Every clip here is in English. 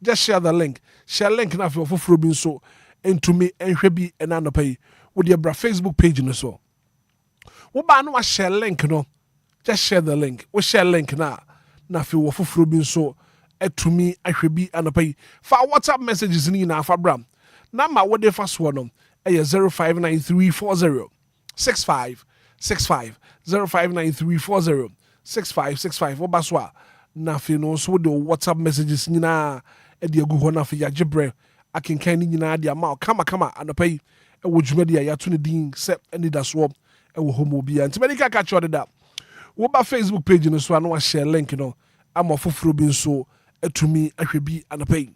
just share the link. Share link na for free so into me and hwebi and anopai with your Facebook page no so. Wo ba no share link no. Just share the link. We share link na for free so to me and hwebi anopai. For WhatsApp messages ni na for bram. Number what they first one 059340 6565 059340 6565 Obaswa na fi no so the WhatsApp messages nyina e de agu ho na fi yagebre akenkan ni nyina de ama kama anopai e wo dwumadi ya to ne din se Anidaso e wo homo Obia ntimani ka cho da wo ba Facebook page no so na share link no ama foforo bi so atumi ahwebi anopai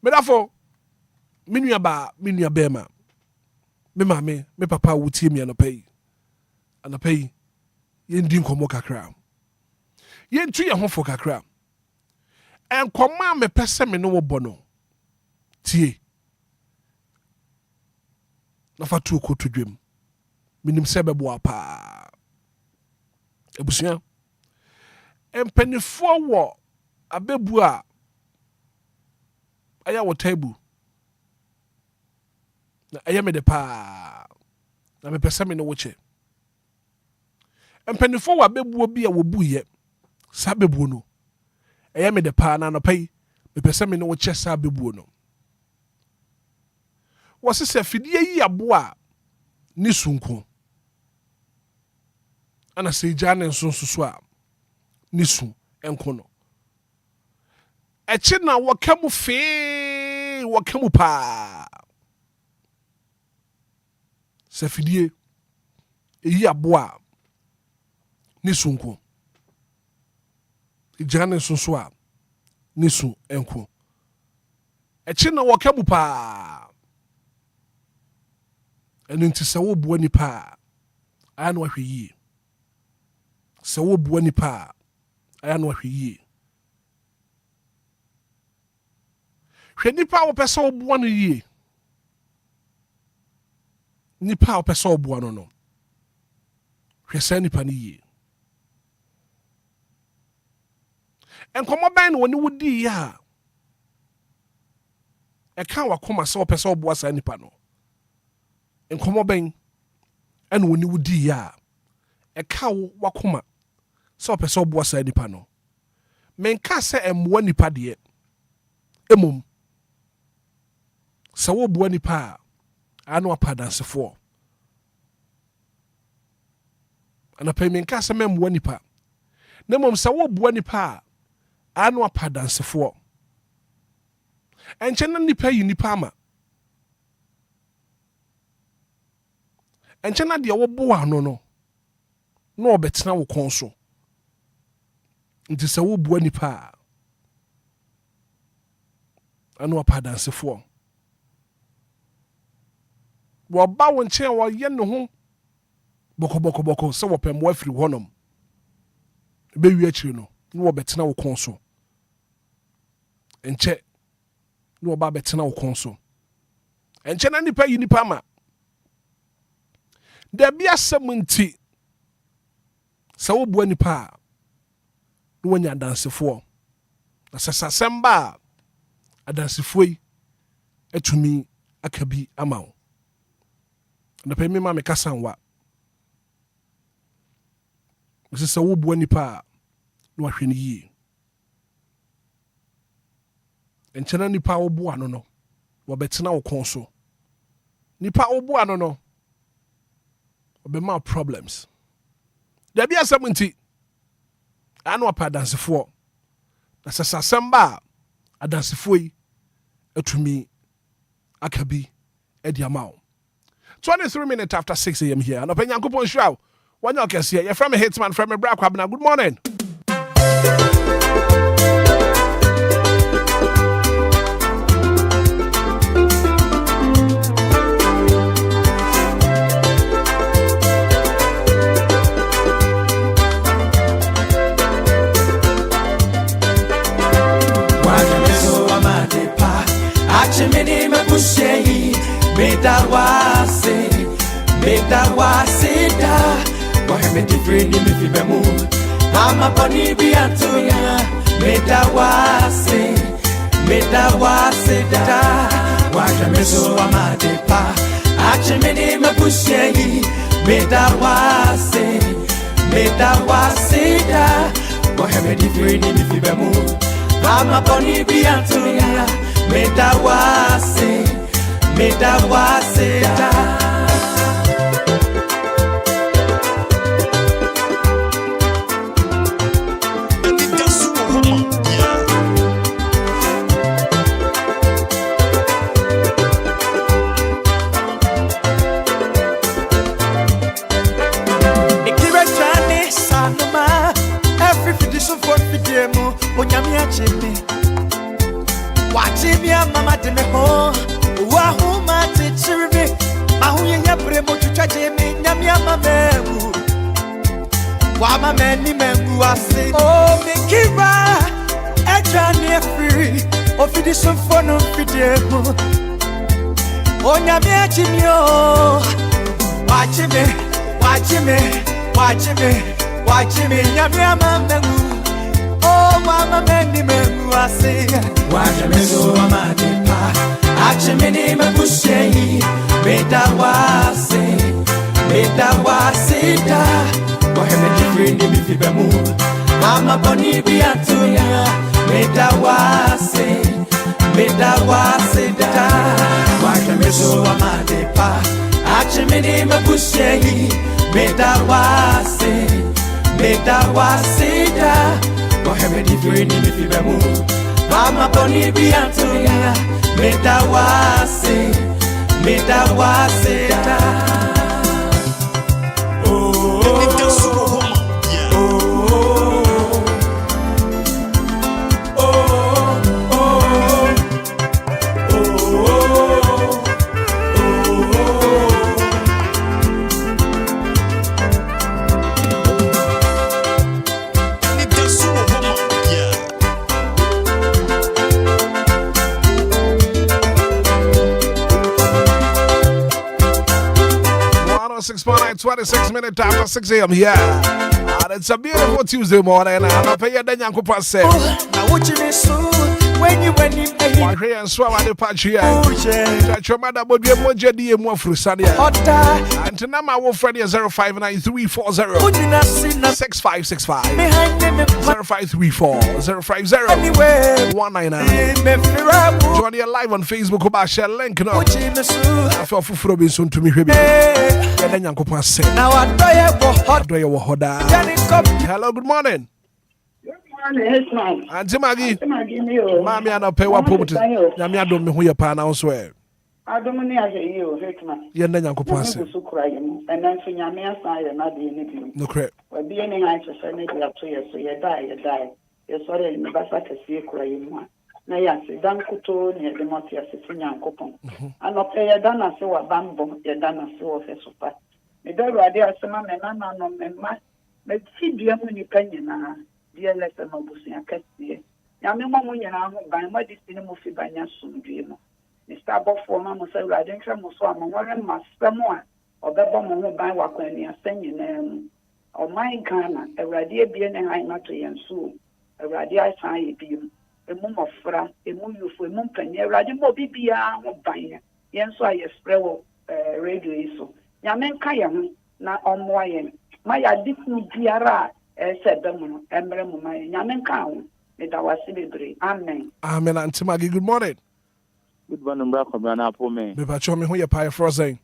medafo minua bema me mame me papa wutie mi anopai yendi nkomo kakra yentu ye ho fo kakra enkoma me pese me no wo bono tie na fatu ko to dwem minim se bebo apa ebusia empanifo wo abebu a aya wo table na aya me de pa na me pese me no wo che empanifo wa bebuo bi a wo buye sa bebuo no aya me de pa na no pai me pese me no wo che sa bebuo no wo se fidie yi abo a ni sunko ana se jane nso a ni sun enko no echi na wo kamu fe wo kamu pa se fidie yi abo a ni sunko ijane nso a ni sun enko echi na wo kamu pa enu nti se wo bua nipa aya no ahwe yie se wo bua nipa aya no ahwe yie hwe nipa wo pese wo bua no yie nipa wo pese wo bua no hwe se nipa no yie enkomo ban no woni wodi ya e kan wakoma se wo pese wo bua sa nipa no enkomo ben ene woni wudi ya e ka wakoma so pese obo sa nipa no menka se emwa nipa de emom se wo bo nipa anu apadansefo ana pe menka se memwa nipa nemom se wo bo nipa anu apadansefo enche na nipa yi nipa ama enche na de wo bo ano no na obetena wo konso nti se wo bo nipa anu apadansefo wo ba wo nche wo ye ne ho boko se wo pem wo afiri honom be wi akiri no na wo betena wo konso enche na wo ba betena wo konso enche na nipa yi nipa ma da bia semunti sa wo bua nipa no wanya dansefo na sasemba adansefo yi atumi akabi amawo na pe me ma me kasanwa sa wo bua nipa no ahwe ni yi enchena nipa wo bua no wo betena wo konso nipa wo bua no be more problems. There be a seventy. I know a padansefo. That's a samba. A dansefoi. To me. Akabi. Ediamau. 23 minutes after 6 a.m. here. And opinion coupon show. One you can see. You're from a Hitman, from a Black Cabana. Good morning. Medawase da Waheme different me fi bemu Ama boni bi atoya Medawase waseda waja meso amadepa achimini mabushei meda waseda waheme different in fibemu ama boni bi antonia meda waseda Watching me, Mama, to me home. Wahuma, teacher me. Mahuya, Yabremo, to touch me, Yamma, Memu. Wama, many men who are saying, oh, make it right. A journey free. Of it is some fun of video. Oh, Yamia, Jimmy, watching me, Yamma, Memu. Mama meni mengua se waja mezo amadepa achimini mabushei meda waseda waheme different in fibemu mama boni bi antonia meda waseda waja mezo amadepa achimini mabushei meda waseda waheme different in fibemu mama boni bi antonia meda waseda Like 26 minutes after 6 a.m. here. And it's a beautiful Tuesday morning. And I'll pay you the Yanko Pass. Now what you miss when you went in my here and swallow the patch here. That your mother would be a more jelly and more frusania. And to number one friend is 059340 6565 0534 050 199. Join you live on Facebook about share link. No, I feel for soon to me. Now I do you hello, good morning. Hitman. Auntie Maggie. Mammy, I don't pay what put it. Yamia don't know who your pan elsewhere. I don't know you, Hitman. You're not going to pass it. And then for Yamia side and not the anything. No crap. Well, be any answer, so maybe up to you, so you die. You're sorry, in the Bassa to see crying one. Now, yes, Dan Kuto near the Motia sitting young coupon. And not pay a dana so a bamboo, your dana so of a super. The door idea, some man, and no man, but see, dear, when you can. DLFM obusia kesi ya me mo nyina ho ban ma di sine mo fi banya sumdue mo Mr. Abofo ma mo se urade nkra mo so amore masem a obebo mo ho ban wakwani asanyi na mu o man Ghana urade ebie ne han na to yensu urade asan ye biom emu mofra emu yufo emu mpani urade mo bibia ho ban yensu aye spray wo radio iso ya me nka ye ho na omo aye ma ya difu biara amen. Amen. Auntie Maggie, good morning. Good morning, Brother. Me pacho me who your pie frozen.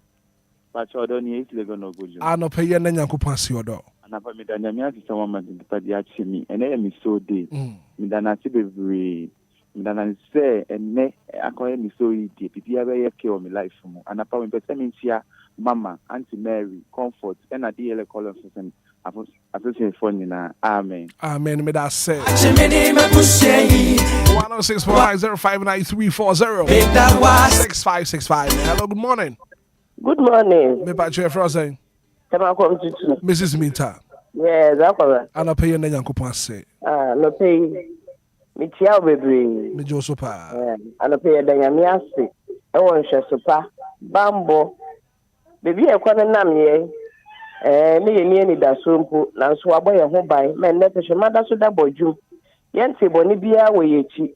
Pacho don't need to go no good. I no pay your name to pass your door. And I put me down. Me ask someone to put the action me, and I am so dead. Me done a be me done say, and ne I call me so deep. If you ever kill me life from, and I put me person here, Mama, Auntie Mary, Comfort, and a DL column and I say phone na amen. Amen. Me that say. 106.5059340 6565. Hello, good morning. Good morning. Me pacho frozen. Mrs. Minta. Yes, that's correct. I no pay your name to pass it. No pay. Me tia baby. Me Josepa. I no pay the Yamiasi. I want Shesupa. Bambo. Baby, I can't name ye. Me Anidaso Wɔhɔ na so aboye ho ban men na tehwe mada so da boju yente boni bia we yechi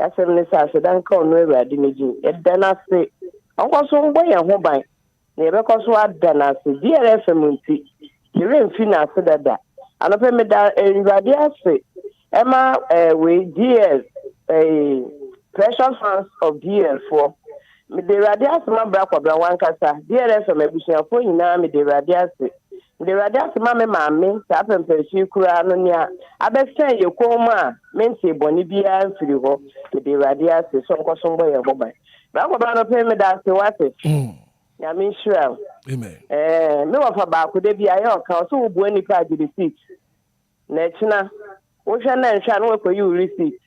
Yasem ne sa se dan ka ono Awurade ne din. Eda na se. Onko so mbo ye ho ban. Na ye beko so ada na se. DLFM nti. Yere mfi na se dada. Anope me da Awurade ase. Emma we DS precious fans of DL4. Me de Awurade ase ma bra kwabra wankasa. DLFM abusuafo nyina me de Awurade ase. The radias mamma mammy, Tappan Percy Kuranonia, Abestan, your coma, Mensi Bonibia and Frigo, the radias is some custom way of Bobai. Baba payment that's the what it. Yamin sure. Amen. No of about could they be a yoke, also when you paid the receipt. Netna, Ocean and Shan work for you receipt.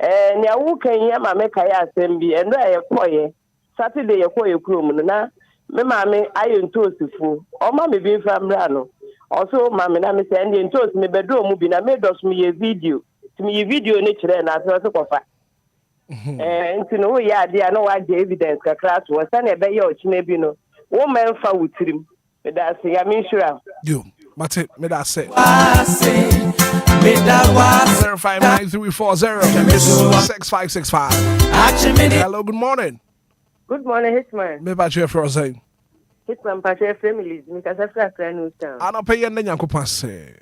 And ya who can hear my make a assembly and I acquire Saturday acquire crewman. Me mama ayo ntosi fu o ma me bi fra mra no also mama na me say ndi ntosi me bedroom mu bi na me dos me ye video ne kire na so kofa nti no ya ade na wa je evidence kakra so wasa na ebe ye o chime bi no wo ma mfa wutirim me da say ya me sure yo mate me da say 0593406565. Hello, good morning. Good morning, Hitman. Me ba che for say. Hitman pa che family, me ka sa fra no town. Ana pay ye nyankopon se.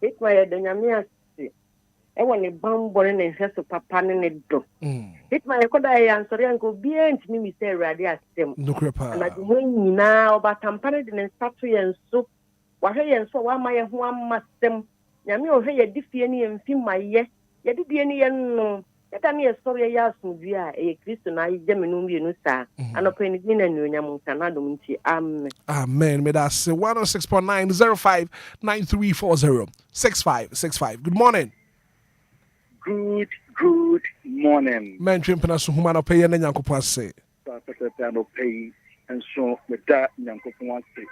Hitman ye de nyame ase. E woni bambore ne hweso papa ne do. Hitman ye koda ye ansori anko bia ntimi mi se Awurade asem. Nukre pa. Na de ho nyina obatampa de ne nsato ye nso. Wa hwe ye nso wa ma ye ho amasem. Nyame o hwe ye difie ne ye mfi maye. Ye didie ne ye no. Etani esori ya asumdua Kristo na yeme no mienu sa anopeni ni na nyonyam nsanado nti amen. Amen. Me da say 106.9 0593406565. Good morning. Good morning. Men trimpena so huma no pay ye na nyankopon say. Papa no pay and so with that nyankopon say.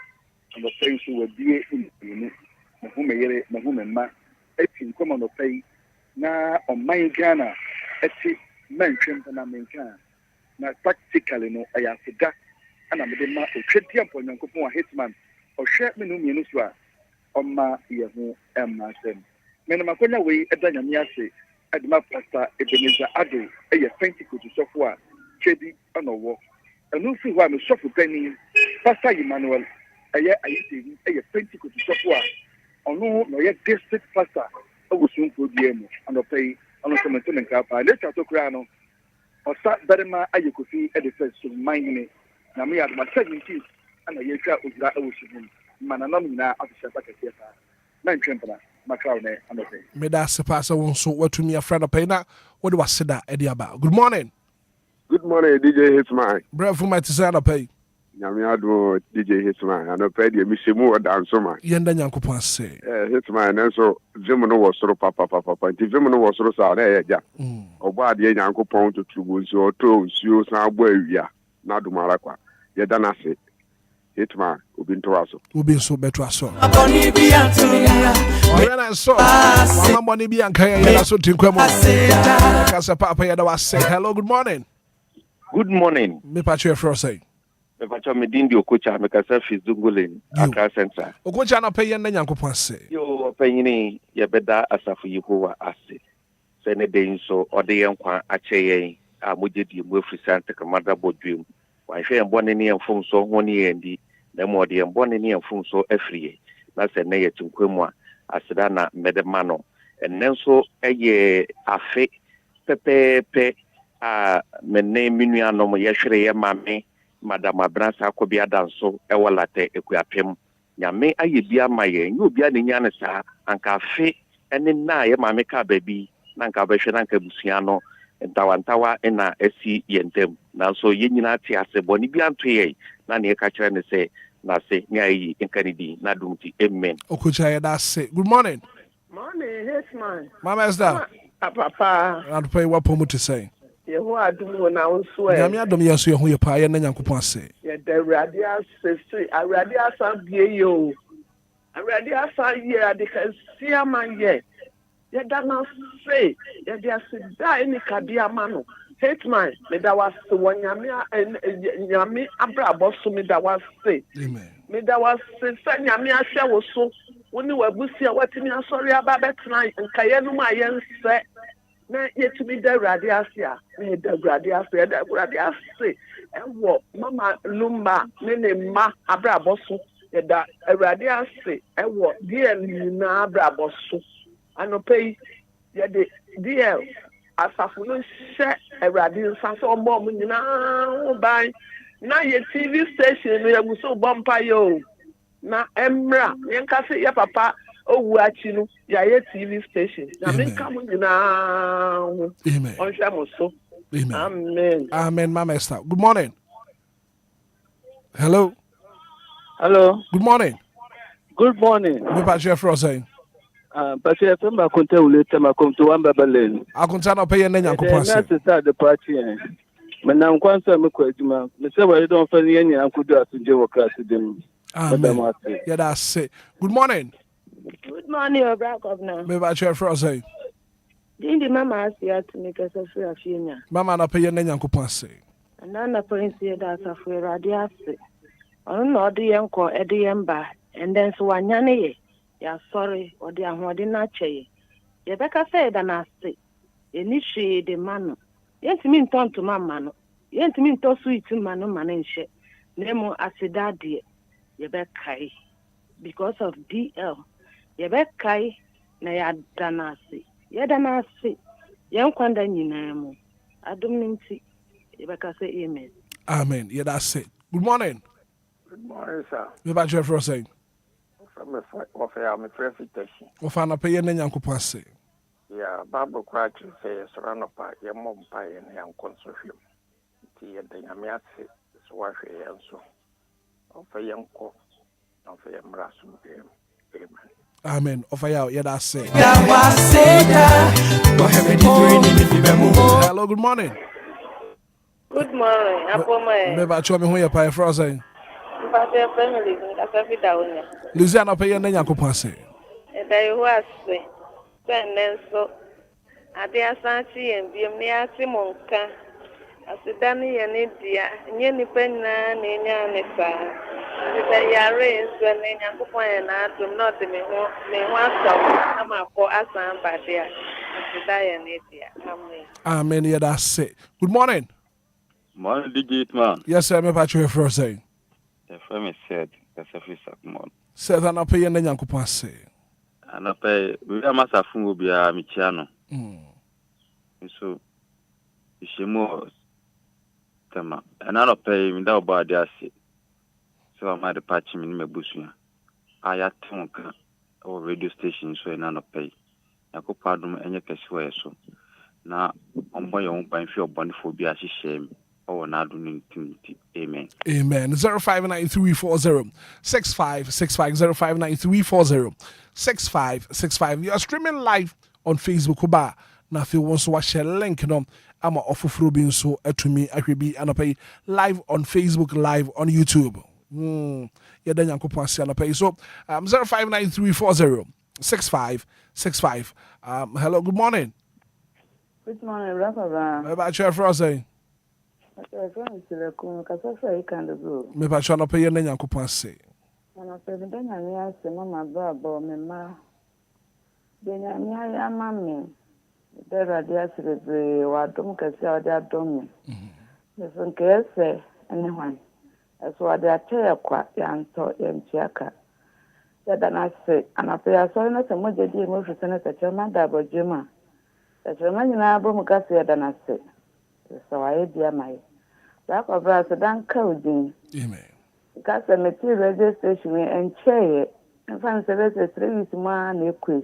And the pay so we be in no huma yere no huma ma etin come no pay na on my Ghana eti mention na menka na practically no ayafida ana me de ma otwedi ampo nyankopon Hitman o hwe me no mienu so a o ma ye ho emma sem me no makonya we eda nyame ase adima pastor Ebenezer Ado eye Pentecost sofo a twedi anowo enu fi ho a me sofo pani Pastor Emmanuel eye ayitewi eye Pentecost sofo a ono no ye district pastor ogusun problem and pay on some maintenance pa later to kra no o sa berema ayekofi e the first so mind me na me adma 17 ana ye twa ogura awosubum mana no nyina afisha pakete pa na ntwempana makraw ne and pay Me da se pa so won so watumi afra no pay na wo de waseda e dia ba. Good morning. Good morning, DJ Hitman. Bravo my to say no pay. Nyame ado DJ Hitman. Ano pay de mi semu odanso ma. Yenda nyankopon say. Hitman enso vimu no wosoro papa. Nti vimu no wosoro sa na ye ja. Obo ade nyankopon to tubu nso oto nsuo san abo awia na domara kwa. Ye da na se. Hitman obi nto aso. Obi nso beto aso. Aboni bi antonia. Oyana so. Mama boni bi ankaya ya so tinkwamo. Kasa papa ya da wase. Hello, good morning. Good morning. Me pa che for say. Me pa cho me dindi okocha me kasa fizungulin Accra Center. Okocha na pay na nyankopon se. Yo panyini ye beda asafu Yehowa ase. Se ne de nso ode ye nkwa ache yen a mogedi mu afrisante kamada bodwem. Wa hwe en bone ne enfom so ho ne yendi na mo de en bone ne enfom so afriye. Na se ne ye tinkwemu a aseda na medema no. Ennenso eye afe pepepe a menne minua no mo ye hwere ye mame Madam Abransa Kobia danso ewalate ekuapem nyame ayebia maye nyi obia ne nya ne sa anka fe ene na ye mame ka baby na anka behwe na anka busua no ntawantawa ena esi yentem na so ye nyina ti ase boni bia ntoye na ne ka kire ne se na se nya yi nkanidi na dumti amen. Okucha ya da se. Good morning. Morning, Hitman. Mama is that? Papa. I'll pay what pomo to say. Yehu adumu na unso e. Nyame adom ye so ye ho ye pa ye na nyankopon ase. Ye de Awurade ase Awurade asa bie yo. Awurade asa ye adikasi amanye. Ye da na se ye de ase da eni kadi amano. Hitman me da was wonyame nyame abrabo so me da was se. Amen. Me da was se nyame ahwe wo so. Woni wabusia watimi asori aba betena nkaye no ma ye nse. na yetumi da awurade ase a na da awurade ase da awurade ase ɛwɔ mama Lumba ne ne mma abrabɔ so da awurade ase ɛwɔ DL nyinaa abrabɔ so anɔpɛ yi yɛde DL asafo no hyɛ awurade nsa sɛ ɔmmɔ ɔmo nyinaa ho ban na yɛ TV station no yɛgu so bɔ mpaeɛ o na ɛmmra yɛnka se yɛ papa owu achi no yɛayɛ TV station na menka mo nyinaa ho ɔnhwɛ mo so. Amen. Amen, Mama Esther. Good morning. Hello. Hello. Good morning. Good morning. Me pa chef Rosain. But you have to contact later ma come to one babalen. I contact no pay nenya ko pass. That's start the party. Me na nkwansa me kwa adwuma. Me say we don't find any ankudu asuje wo class dem. Amen. Yeah, that's it. Good morning. Good morning, Obia Governor. Me pa chef Rosain. Dindi mama asia to make us free of you. Mama na pay nenya ko pass. Another prince here that's a free radiasi. I know the yanko ediyamba and then so anyane ya sorry or the ahwadi na che. Ye beka say da na se. Ye ni hwe de mano. Ye ntimi nton to mama no. Ye ntimi nto sweet mano manenhye. Nemo asida de ye bekai because of DL. Ye bekai na ya danase. Ye danase. Ye nkwanda nyina mu. Adom nti ye beka say amen. Amen. Yeah, that's it. Good morning. Good morning, sir. Me ba chef Rosain. From the I'm a presentation. Ofana pay nenya ko pass. Yeah, Bible quite say surround pa your mom pie and young consortium. Tea and the Yamiasi is what we answer. Of a young court, of a embrassum. Amen. Amen. Of a yeah, that's it. Hello, good morning. Good morning. Me ba chwa me ho ya pa Rosain. Family, Luciana pay nenya ko pass. They was then so Adia Santi and Biamia Simonka. Asidani and India, Yenny Penna, Nina Nessa. The Yare is when Nina and do not me want some come for us and Badia. Asidai and India. Amen. Yeah, that's it. Good morning. Morning, Hitman. Yes, sir. Me pa chwa first saying. The firm is said, that's a free sackmon. Said an pay and then pass. And I pay, we are Massa Fungobia Michiano. So, it's more tema. And I don't pay without body acid. So I might patch him in my bushia. I had Tonka or radio station, so I don't pay. I could pardon any case where so. Now, on my own, by feel bonphobia, she shame. Oh, now do intimidate. Amen. Amen. 059340 6565 059340 You are streaming live on Facebook. Oba na fi won so wa share link no ama ofoforo bi nso atumi ahwebi anopai live on Facebook, live on YouTube. Yeah, then yankopon ase anopai. So 059340 6565 hello, good morning. Good morning, Rafa. About your Frosty. Me pa chwa no pay na nyankopon ase. Ana pe me danya mi ase mama baba me ma. Denya mi ya mama. De radio celebrate wa dom kase o da dom. Yeso nkese ene hwan. Eso wa da che kwa ya nto ya mchiaka. Ya dana se ana pe ya so na se mo je di mo fise na se chema da bojema. Se chema nyina bo mu kase ya dana se. So wa e dia mai. That of us dan coding. Amen. Because the material radio station and chair and find services 3 weeks more na ekwe.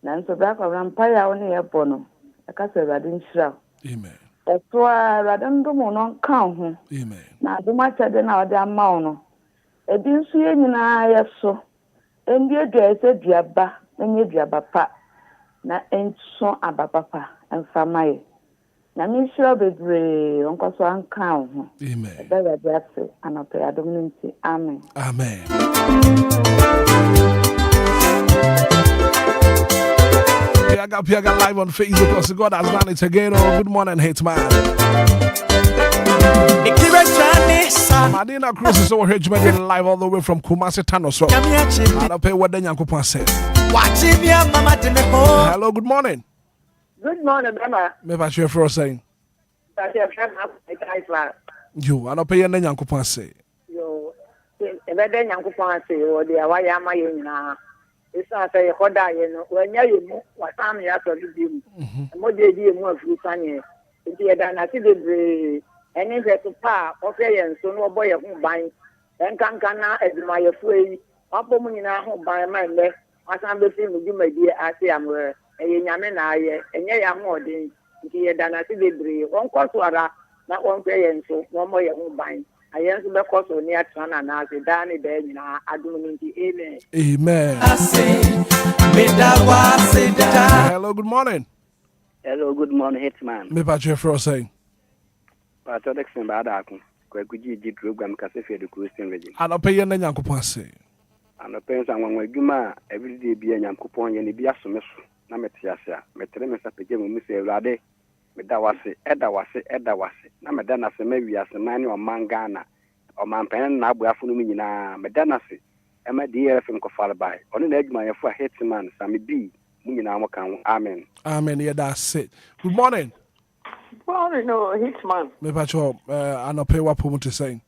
Na so back of empire only a bono. Because the radin shra. Amen. That's why radin do mo non kan ho. Amen. Na do ma chade na ode ama no. E bi nso ye nyina ye so. Endi edua ese duaba, enye duaba pa. Na enso abapapa enfamaye. Na mi sure bebre onko so anka ho. Amen. Baba bless and pray adomnti. Amen. Amen. Piaga live on Facebook because God has done it again. Oh, good morning, Hitman. Madina Cruz is over here live all the way from Kumasi Tano. So I don't pay what the Yankopon said. Hello, good morning. Good morning, Mama. Me ba share for saying. That's your friend. You, I don't pay any Yankupon say. Yo, if I didn't Yankupon say, or the Hawaii am I now? It's not a Hoda, you know, when you what time you have to do. And what they do more for Sunny. If you had an activity, and if it's a pa, okay, and so no boy who buying, then can admire your free. Up woman in our home by my left. As I'm the same with you, my dear, I say I'm where a Yamena, and yeah, I'm more than if you had an activity. One course, not one prayer, so no more your home buying. I answer the course on near Tran and I say, Danny, then I do mean amen. Amen. Hello, good morning. Hello, good morning, Hitman. Me ba share for saying. Pastor Dexon Badakun, Kwakuji program Cafe the Christian Region. I don't pay any Yankupon say. And the parents and when Juma every day be a Yankupon and be a summit. Nametiasa, Metremesa Pejam, Miss Rade, Medawase, Edawase, Namadana, maybe as a man or Mangana, or Mampan, Nabuafunumina, Medanasi, and my DLFM Kofala by. On the edge, my for Hitman, Sammy B. Amen. Amen. Yeah, that's it. Good morning. Morning, no, Hitman. Me ba cho I don't pay what point to saying.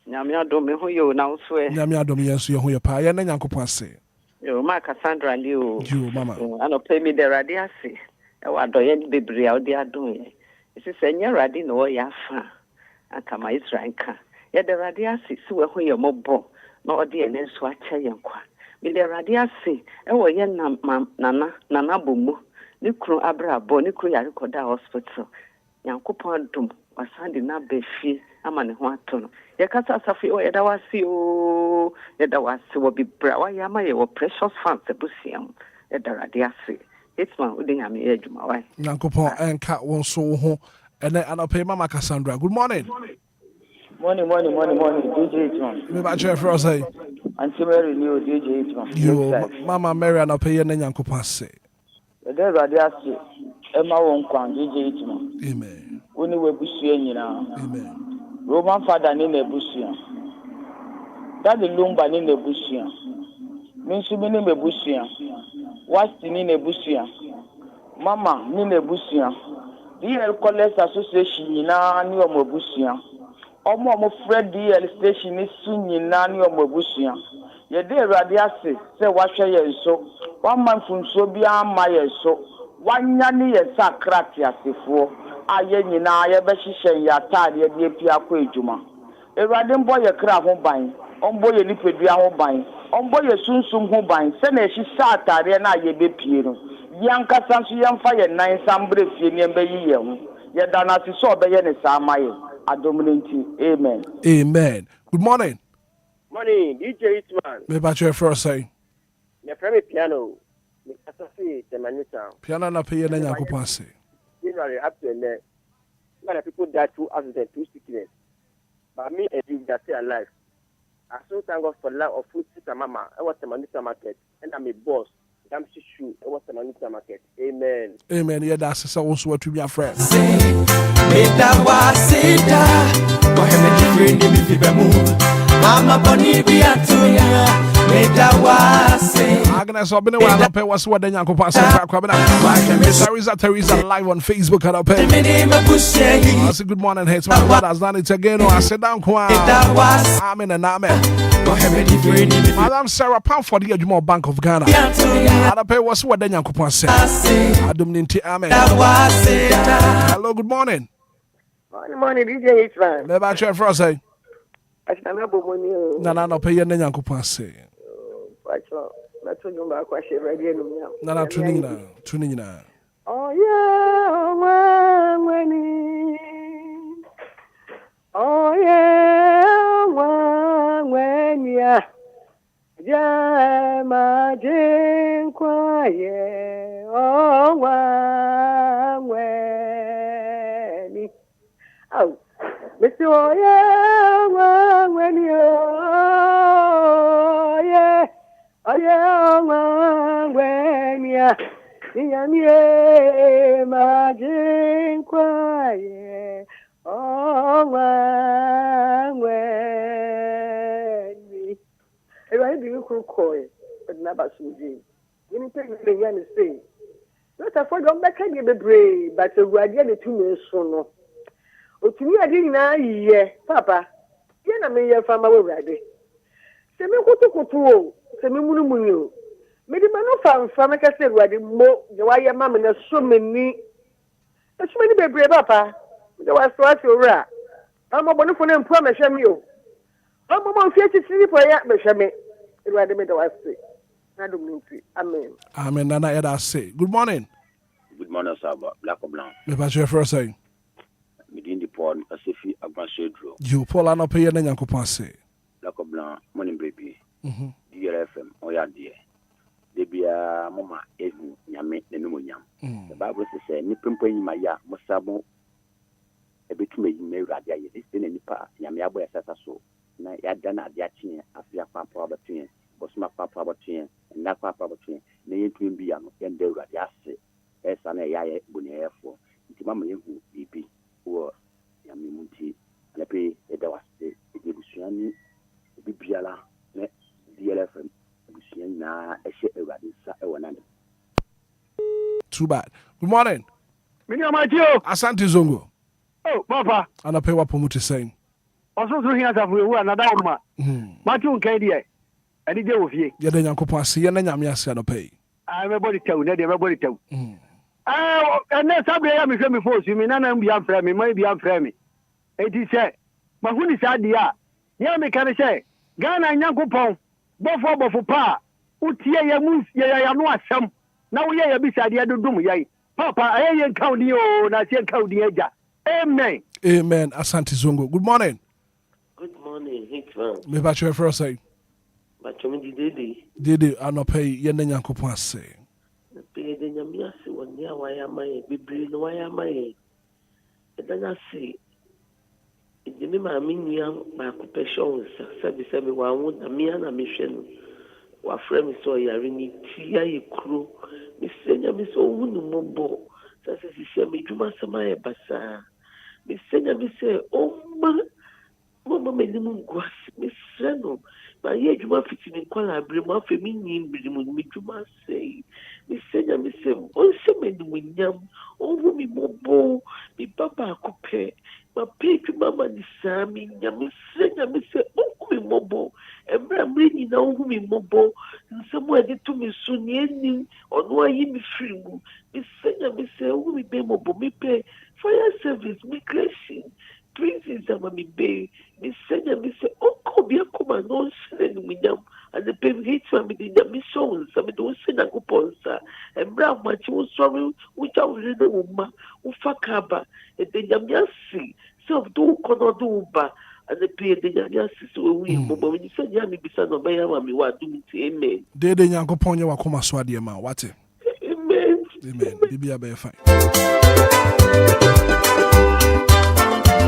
Nyamia do me who you now swear. Nyamia do me yes you who your pa. Ya na Yankupon say. Yo, ma Cassandra Liu. You, Mama. I don't pay me the radiasi. I want to end the bri out there doing. It's a senior radi no ya fa. And come my Israelka. Ya the radiasi, so who your mobo. No, dear, then swatch yankwa. Me the radiasi. Oh, yen nana bumu. Nikro abra bo, nikro yarikoda hospital. Yankupon dum. Wasandi na befi. Amane huatono. Yakasa safi o edawasi o edawasi wo bibra wa yama ye wo precious fans ebusiam edaradiasi Hitman udingami ejuma wai Yankupon enka won so ho ene anope Mama Cassandra. Good morning. Morning, DJ Hitman. Me ba share for say. Auntie Mary new DJ Hitman. You, Mama Mary anope ye na Yankupon say. Edaradiasi Emma won kwan DJ Hitman. Amen. Oni we busu nyina. Amen. Roman father ni nebusia. Daddy Lumba ni nebusia. Minsubi ni nebusia. Wasti ni nebusia. Mama ni nebusia. DL College Association nyina ni omobusia. Omo Fred DL Station ni su nyina ni omobusia. Ye de Awurade ase se wahwe ye nso. One man funso bia ma ye so. Wanya ni ye sakrati asefo. Aye nyina ye be hihye ya tade de pia kwa ejuma Awurade mbo ye kra ho ban ombo ye nipedua ho ban ombo ye sunsum ho ban se na ehyi satare na ye be pie no yankasa so ye mfa ye nan sambre fie ne be yi ye ho ye dana si so be ye ne samaye adominanti amen. Good morning. Morning, DJ Hitman. Me ba share for say. Me frame piano. Me asafi the manuta. Piano na pay na Yankupon say. Generally, up to there, many people die through accident, through sickness. But me and you that stay alive. I so thank God for life of food sister mama. I was the Manita market, and I'm a boss. I'm shoe. I was the Manita market. Amen. Amen. Yeah, that's so also what to be a friend. Mama Bonnie be atuya. Agnes Obine wa alope wasu wa denya kopa se kwa bina. Teresa live on Facebook alope. I say good morning, Hitman. What has done it again? I said down kwa. Amen and amen. Madam Sarah Pound for the Ejimo Bank of Ghana. Alope wasu wa denya kopa se. Adum ninti amen. Hello, good morning. Morning, DJ Hitman. Never share for us, eh? Nana no pay any Yankupon say. Nana tunina. Oh yeah, when ya Jama Jane quiet. Oh when oh Mr. Oh yeah, when you when ya imagine quiet. Oh when I do you could call it, but never should you. Anything the young say. Not for them, back any brave, but a radiant 2 years soon. O to me, I didn't know, yeah, Papa. Yana me your family ready. Send me what to go, send me Munu. Maybe man found from a castle where the more the wire mamma and so many. As many be brave, Papa. There was what you were. I'm a wonderful and promise you. I'm a 50 for ya, Bishame. It was the middle of the I don't mean to. Amen. Amen. Nana Eda say. Good morning. Good morning, sir. Black or Blanc. Me pass your first saying. Within the pond, a Sophie Agbanshed. You Paul and pay and Yanko say. Black or Blanc, morning baby. DLFM, oh yeah, dear. They be a mama, Edu, Yame, the Numuyam. The Bible says, Nippon in my ya, Mosabo, a bit to make me radia, this thing in the pa, Yamiabo, so. Na Yadana, Yachin, Afia Papa Batin, Bosma Papa Batin, and Napa Batin, Nayan Twin Biam, and the Radiasi, Esana Yaya, Bunia for, Timama Yahu, BP, or Yamimunti, and I pay a Dawasi, Edibusiani, Bibiala, DLFM, Busiana, a ship Radisa, a 100. Too bad. Good morning. Minyamatio. Asante Zongo. Oh, Papa. And I pay what Pomuti saying. Also, here as a who another one. Matthew Kadia. And the day of ye. Yada Yanko see and Yamias no pay. Everybody tell, everybody tell. Oh, and then somebody I'm before you mean I'm beyond frame, might be unframe. It is said, but who is idea? Yami can say, Ghana and Yanko Pong, both for pa, Utia Yamus, Yayano Sam. Now we are beside the other doom, yay. Papa, I ain't counting you, I can't count the edge. Amen. Amen. Asante Zongo. Good morning. Good morning, Hitman. Me pass your first saying. But you mean Didi, I no pay Yen Yanko say. Pay the Yamiasi 1 year, why am I? Be breed, why am I? And then I say, if you remember me, my occupation, 77, a me and a mission. What friend saw Yarini, Tia, crew, Miss Senya, Miss Owunumobo, such as he said, me, Juma Samaya Bassa. Miss Senya, me say, oh, Mama, minimum grass, Miss Seno. My age, you want to call bring my feminine, me, Juma say. Miss Senya, me say, oh, so many winyam, oh, me, Mobo, me, Papa, coupe. My pay to Mamma, the Sammy, Miss Senya, me say, oh, me, Mobo. And I'm bringing now whom in Mobo, and somewhere get to me soon, ending, or no, I am free. Miss Senya, me say, who me pay Mobo, me pay fire service, me crashing, princes, and me pay. Miss Senya, me say, oh, Obia, come and no send me down, and the pay Hitman, me did the missions, I don't send a coupon, sir, and brown much was sorry, which I was in the woman, who fuck and then Yamiasi, self do, cannot do, but. And the pay the Yamiasi, so we, but when you said Yami beside of Bayama, what do you amen? They the Yanko Ponya Wakoma Swadi man, what? Amen. Amen. Bibia be fine.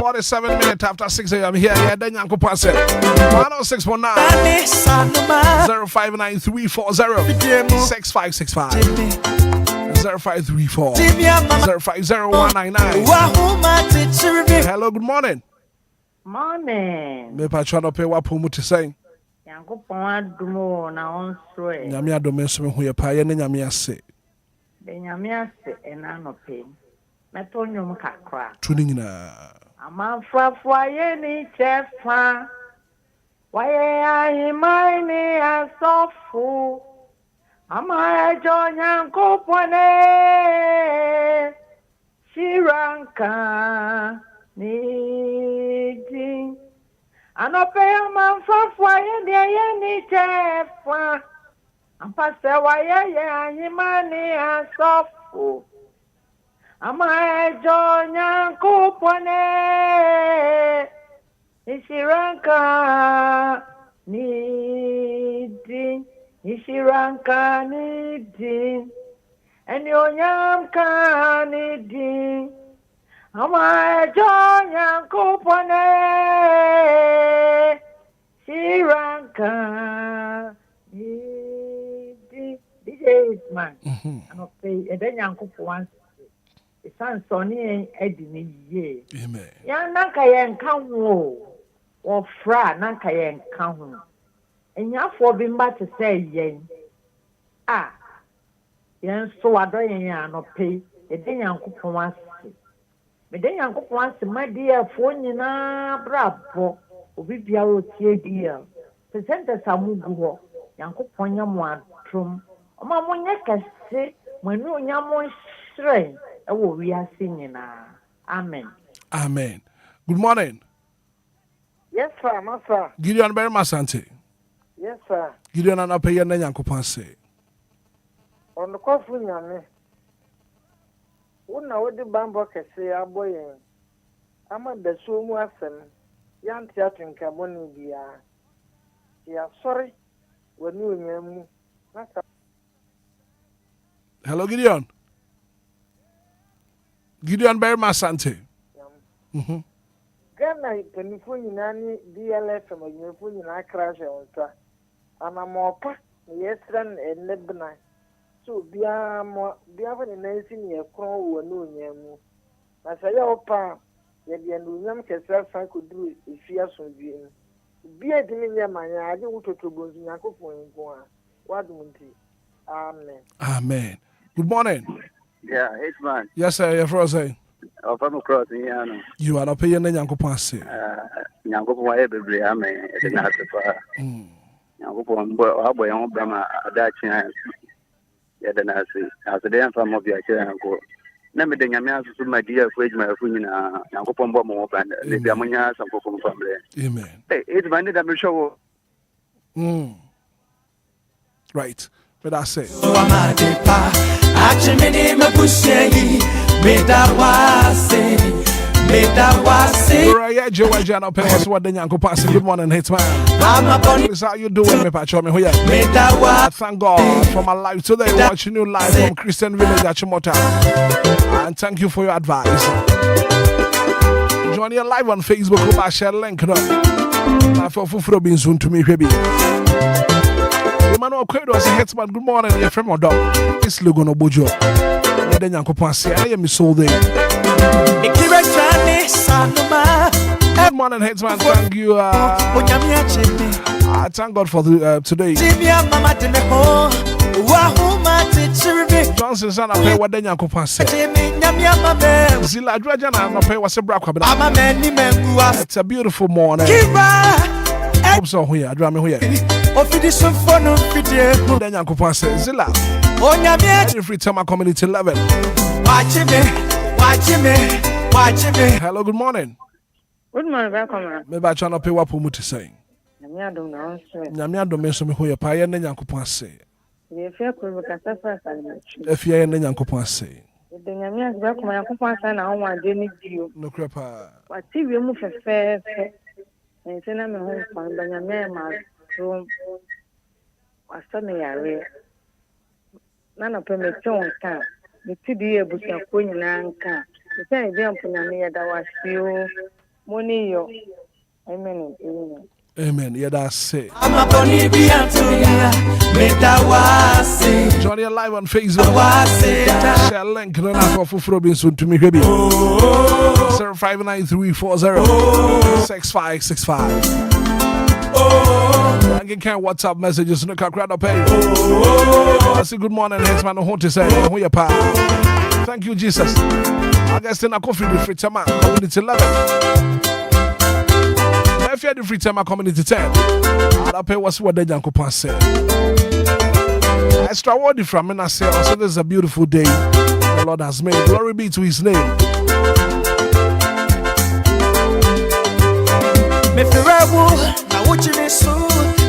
47 minutes after 6 a.m. here, then Yanko Pass 106.9 059 6565 0534 050199. Hello, good morning. Morning. Me pa try no pay wa pomu to say. Yankopon adumo na onso e. Nyame adome so me hu ye pa ye na nyame ase. De nyame ase ena no pe. Meto nyum kakra. Tuni nyina. Amanfrafo aye ni chefa. Waye ahi mai ni asofu. Ama ejo Yankopon e. Shiranka. Niji Anope man fafwa ye ni chefa Ampase wa ye ahimani asofu Ama ejo Yankopone Ishiranka nidi Ishiranka nidi Eni onyamka nidi Ama ejo Yankopone Shiranka DJ Hitman Anope ede Yankopon Isan soni edi ni ye Amen. Ya nanka ye nka ho wo fra nanka ye nka ho Enyafo bi mba te say yen yen so ado yen no pay e de Nyankopon ase me de Nyankopon ase ma dia fo nyina brabo obi bia o tie dia presenter samugu ho Nyankopon nyamo atrom oma mo nya kase manu nyamo hre e wo wi ase nyina amen. Amen. Good morning. Yes, sir, master. Gideon very masante. Yes, sir. Gideon anape ye na Nyankopon se. On the coffee nyame. Una wodi bambo kese aboyen. Ama da so mu asem. Yanti atinka boni bia. Ya sorry. Wani onyamu. Hello Gideon. Gideon very masante. Ghana penifo nyina ni DLFM penifo nyina crash onta. Ana mopa yesran enebna. So bia fa ni nansi ni ekron wo na onyamu. Na say opa ye de onyam kesa san koduru efia sonwie. Bia de nya manya ade wutotobonzu Yakopon nko a. Wadunti. Amen. Amen. Good morning. Yeah, Hitman. Yes, sir. You're frozen. From cross here. You are not paying the Nyankopon se. Nyankopon e bebre amen. E na asefa. Nyankopon boy on brama adachi an. Ya da na se. Asede en fam Obia che anko. Na me de nyame asusu madia fu ejuma fu nyina. Nyankopon bo mo banda. Le bia munya sankopon famle. Amen. Hey, Hitman da me show. Right. But I say. Good morning, Hitman. This how you doing, me patch me here. Thank God for my life today. Watching you live from Christian Village at Chimota. And thank you for your advice. Join you live on Facebook. Go share link. For Fufro being soon to me, baby. Emmanuel Kwedo as a Hitman. Good morning, you're from Odo. It's Lugono Bojo. Then Yankopon say, I am so there. Good morning, Hitman. Thank you. I thank God for today. Johnson son, I pay what then Yankopon say. Zilla Drajana, I pay what's a brack. It's a beautiful morning. Hope so here. I drama here. Then Yankopon says, Zilla. Every free time I community 11. Watch me. Hello, good morning. Good morning, welcome. Maybe I try to pay what Pumuti saying. Namia don't mention me who you're paying and Yankopon say. If you're in the Yankopon say. The Yamias welcome Yankopon and I want to you. No crapper. What TV move fair and send them home from the Yamia room. Was suddenly a real. None of them can. The TD was a queen and anchor. The same example, that was you. Money, amen. Amen. Yeah, that's it. I'm a bunny be Antonia. Johnny live on Facebook. Share link for Fufro soon to me, baby. 0593406565. And can WhatsApp messages no crowd up. I say good morning, Hitman. I want to say who you pa. Thank you, Jesus. I guess then I coffee the free time community 11. If you had the free time community 10, I'll pay what's what the Yankopon said. Extraordinary from me, I say, also this is a beautiful day the Lord has made. Glory be to his name.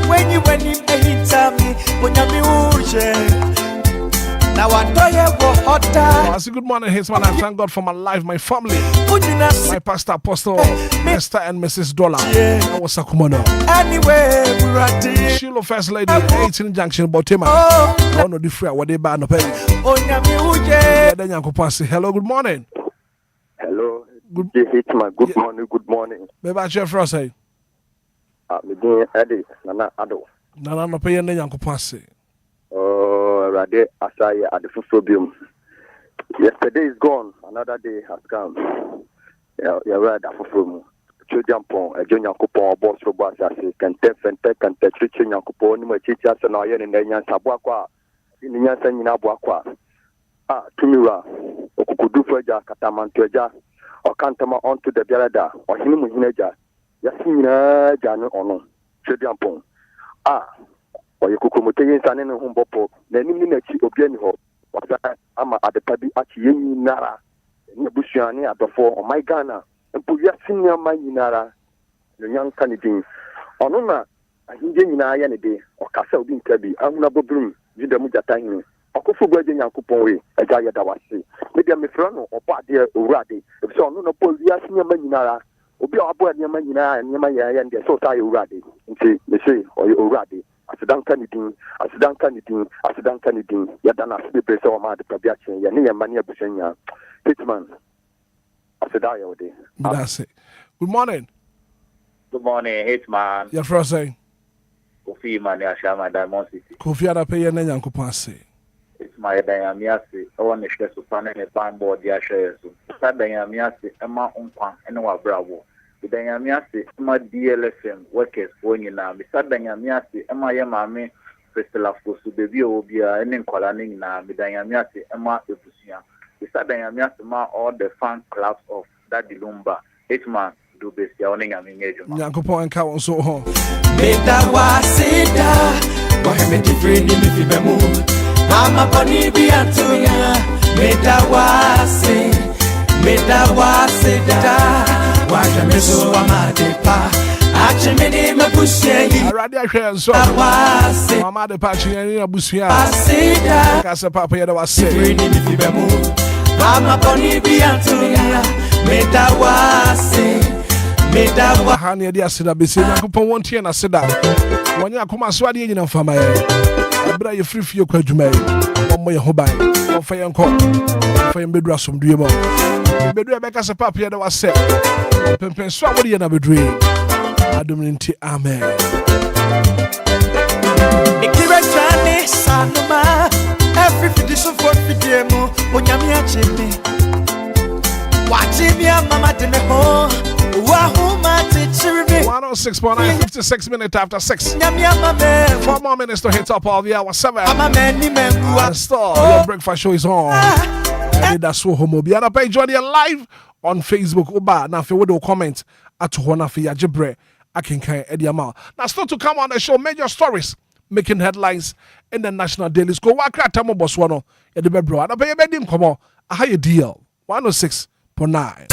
When you went in me, when you now I know you were hotter. I say good morning, Hitman. I thank God for my life, my family, my pastor, apostle, Mr. and Mrs. Dollar. I was Sakumono. Anyway, we're at the Shiloh First Lady, 18 Junction, Botima. Oh, no, the free, what they ban no pay. Then Yankopon say, hello, good morning. Hello, good Hitman. Good morning, good morning. Maybe I share for us, say. Me doing Eddie, Nana Ado. Nana no pay, and then Yankopon say. Oh, Rade Asaya at the Fusobium. Yesterday is gone, another day has come. You're right, Afufum. Chujampon, a junior coupon, boss robot, can tef and tech and teach your coupon, my teachers and I in the Yan Sabaqua. ni nyansa nyina abo akwa tumiwa okukudu faja katamanto eja okantama onto de biarada ohini mu hinaja yasi nyina ja no ono twediampon oye kokomote yensane ne humbopo na nim ni nachi Obia ni ho wasa ama adepa bi achi yenyi nara ni busuane adofo o my Ghana mpo yasi nyama nyinara no nyanka ni din ono na ahinje nyina ya ne de okasa obi ntabi ahuna bobrum juda mu jatan akofo gwaje nyankopon we aja ya dawase media me fra no obade owurade so ono no po yasi nyama nyinara obi abo nyama nyinara nyama ya nde so ta owurade nti me say oye owurade asidanka ni din ya dana asibe presa wa ma de pabia chen ya ne ya mani abushanya Hitman asidaya ode. That's it. Good morning. Good morning, Hitman. Your first say Kofi man ya shama Diamond City. Kofi ada pay na nyankopon ase. It's my dynamiase. I want to share so panel ne ban board ya share so. Sa dynamiase ema unkwan ene wa bravo. The dynamiase ema DLFM workers woni na. Mi sa dynamiase ema ye maame Festival for so baby Obia ene nkwala ne na. Mi dynamiase ema ebusia. Mi sa dynamiase ma all the fan clubs of that Lumba. Hitman do besia oni nyame ngejuma. Nyankopon enka won so ho. Meda wasida, waheme different ni mifibemu. Mama poni bi atunya, meda wasida, waheme so amadepa. Achimini mabushye. Aradi ahwe so. Mama de pa chini na busia. Wasida, kasa papa ya da wase. Different ni mifibemu. Mama poni bi atunya, meda hani edi asida besi nyankopon wontie na sida wonya akoma so ade nyina mfama ye abra ye frifie kwa adwuma ye mo ye ho ban ofa ye nko ofa ye bedu asomdue mo bedu e beka se papa ye da wase pempen so awori ye na bedu adom nti amen ikirachane sanoma every fidition for fidemo onyame acheme wachimia mama demeho 106.9, 56 minutes after 6. 4 more minutes to hit up all the hour 7. And still, your breakfast show is on. Anidaso Wɔhɔ Obia na page join you live on Facebook. Uba na fe wodo comment at hona fe ya jebre akinkan ediama. Now still to come on the show, major stories making headlines in the national daily school. Wakra tamo boswano ya de bebro. Na pay bedim komo. Aha ye deal. 106.9.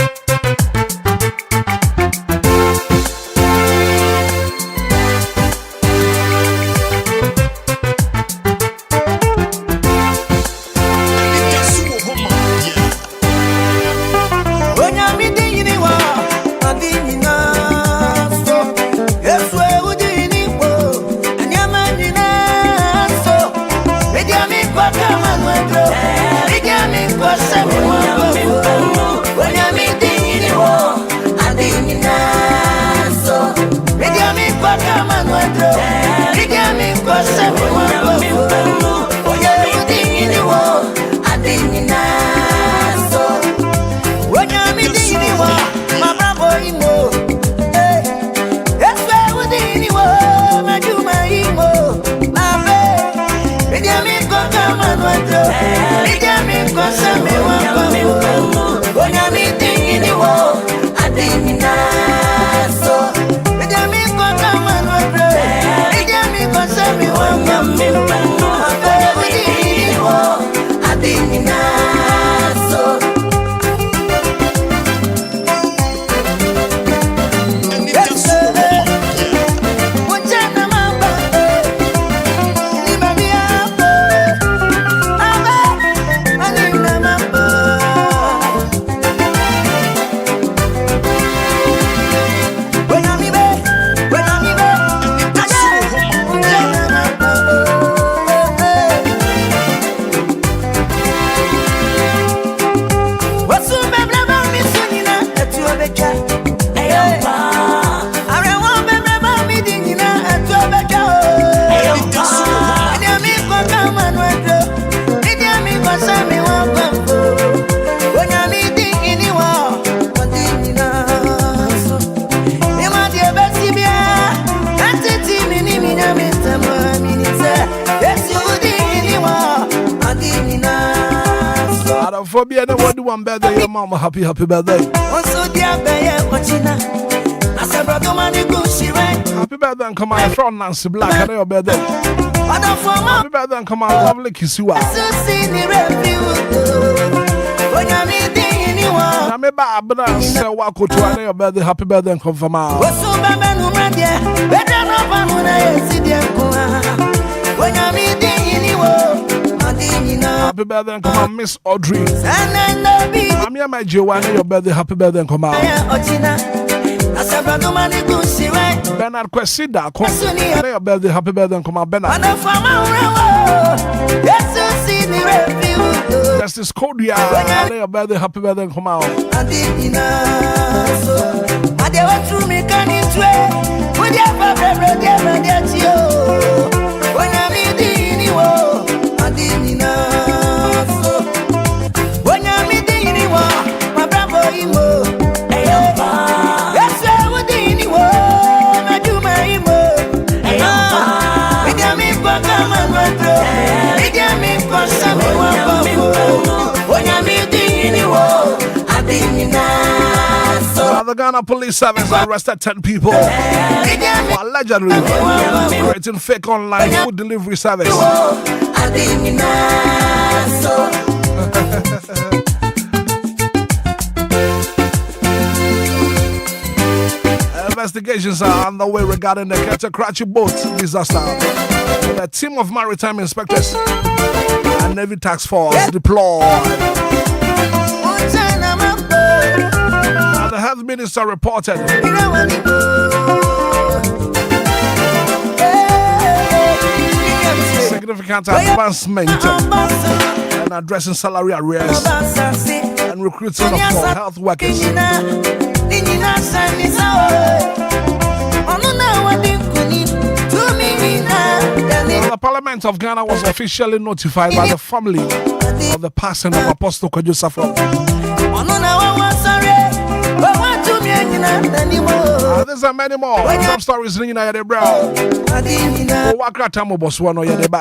for being a one birthday, your mama. Happy birthday. Happy birthday and come on from Nancy Black and your birthday. Happy birthday and come on, lovely Kisua. I'm Barbara, so walk to your birthday. Happy birthday and come from out. Happy birthday and come on, Miss Audrey. I'm here, my Joanna, your birthday. Happy birthday and come out. Bernard Kwesida, your birthday. Happy birthday and come out, Bernard. Justice Kodia, your birthday. Happy birthday and come out. The Ghana Police Service arrested 10 people for allegedly creating fake online food delivery service. Investigations are underway regarding the Ketakrachi boat disaster. The team of maritime inspectors and Navy task force deployed. The health minister reported significant advancement in addressing salary arrears and recruiting of health workers. The Parliament of Ghana was officially notified by the family of the passing of Apostle Kojo Safo. There's a many more. Some stories in the brow. Wakra Tamo Boswano Yadeba.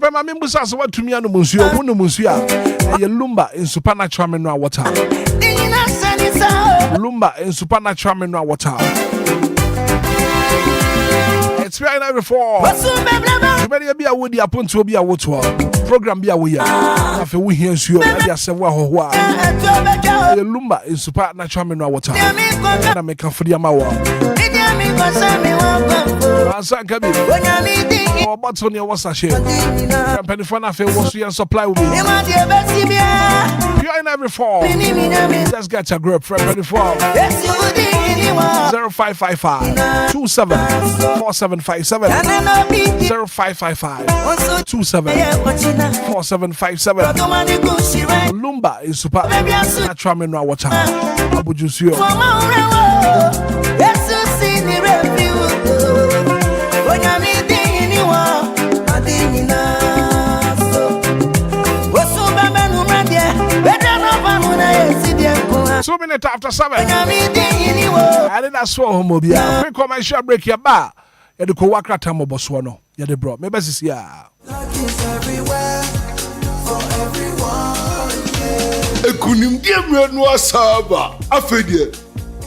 I Mimbusa what to me and Monsieur Munusia. Lumba in supernatural mineral water. Lumba in supernatural mineral water. It's right now before. You better be a woody upon to be a water. Program be a way. After we hear you, I say, well, Lumba is supernatural mineral water. And I make a free amawa. Answer can be. Or what's on your washer? Penny for nothing was your supply with me. You're in every fall. Let's get your group from Penny for 0555 27 4757 0555 27 4757. Lumba is super natural mineral water. Abujusio. Two minutes after 7. Anidaso Wɔhɔ Obia. Quick commercial break your bar. You do Wakra Tamo Boswano. You do bro. Maybe this is here. Ekunim die mrenu asaba afedie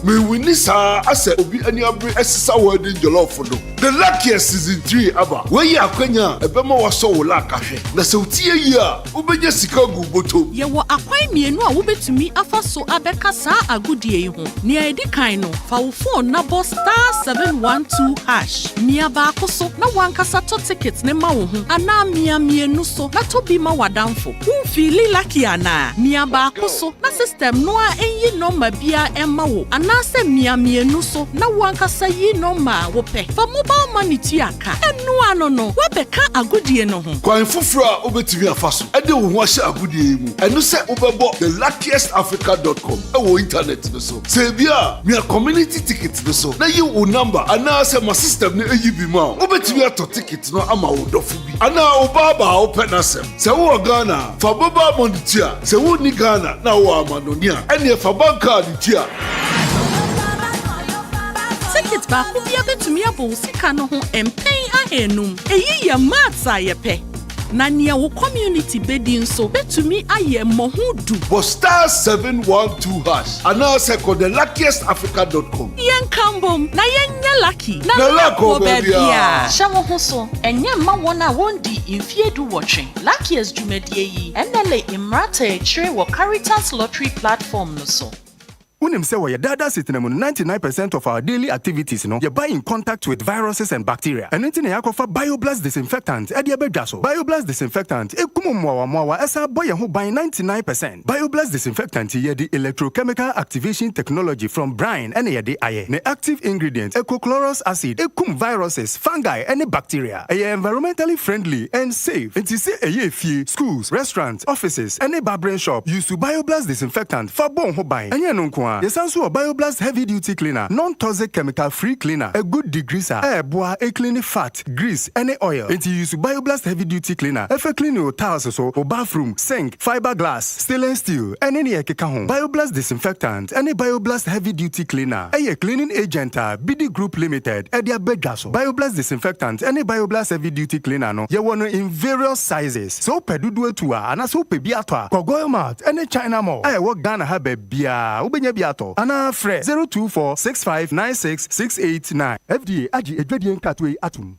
me wini sa ase obi ani abre esisa wedding jollof do the luckiest season 3 aba we yi akwanya ebema waso wo la kahwe na se utie yi a ubenya sika gu boto ye wo akwan mienu a wobetumi afaso abeka sa agudie yi ho ne edi kan no fa wo phone na bo *712# mia ba akoso na wankasa to tickets ne ma wo ho ana mia mienu so na to bi ma wadamfo wo feel lucky ana mia ba akoso na system no a enyi number bia emma wo ana se mia mienu so na wankasa yi number wo pe fa mobile money tiaka enu ano no wabeka agudie no ho kwan fufura obetimi afaso ede wo ho ahye agudie mu enu se obebo thelukkiestafrica.com ewo internet no so se bia mia community ticket no so na yi wo number ana se ma system ne eyi bi ma obetimi ato ticket no ama wo dofo bi ana obaba wo penasem se wo Ghana fa mobile money tia se wo ni Ghana na wo amanonia ene fa bank card tia ticket ba ko bia betumi abo sika no ho empen ahenum eyi ye matsa ye pe Na nia wo community bedi nso betumi aye mohudu. For star 712 hash. And now say call the luckiestafrica.com. Yen kambom na yen lucky. Na lako baby. Shawo ho so enye ma wona wondi infiedu watching. Luckiest jumedie yi enele imrata chire wo Caritas lottery platform no so. Unim say we data system 99% of our daily activities you buy in contact with viruses and bacteria. And anything yakofa BioBlast disinfectant e dey bedaso. BioBlast disinfectant e kumomwa esa boy who buy 99%. BioBlast disinfectant ye the electrochemical activation technology from brine and ye the aye. Ne active ingredient ecochlorous acid e kum viruses, fungi and bacteria. E environmentally friendly and safe. It is say e fie schools, restaurants, offices and barbering shop use to BioBlast disinfectant for bon ho buy. And ye no the Sansu BioBlast heavy duty cleaner, non-toxic chemical free cleaner, a good degreaser, bois, a clean fat, grease, any oil. And you use BioBlast heavy duty cleaner, if a clean your tiles or bathroom, sink, fiberglass, stainless steel, and any ekekahon. BioBlast disinfectant, any BioBlast heavy duty cleaner, a cleaning agent, BD Group Limited, Edia Bedaso. BioBlast disinfectant, any BioBlast heavy duty cleaner, no, you want in various sizes. So pedudu tua, and so pebiatwa, kogoyo mat, any China mall. I work down a habe bia, Ana Fre 02465966689. FDA Aji Edwedian Katwe Atum.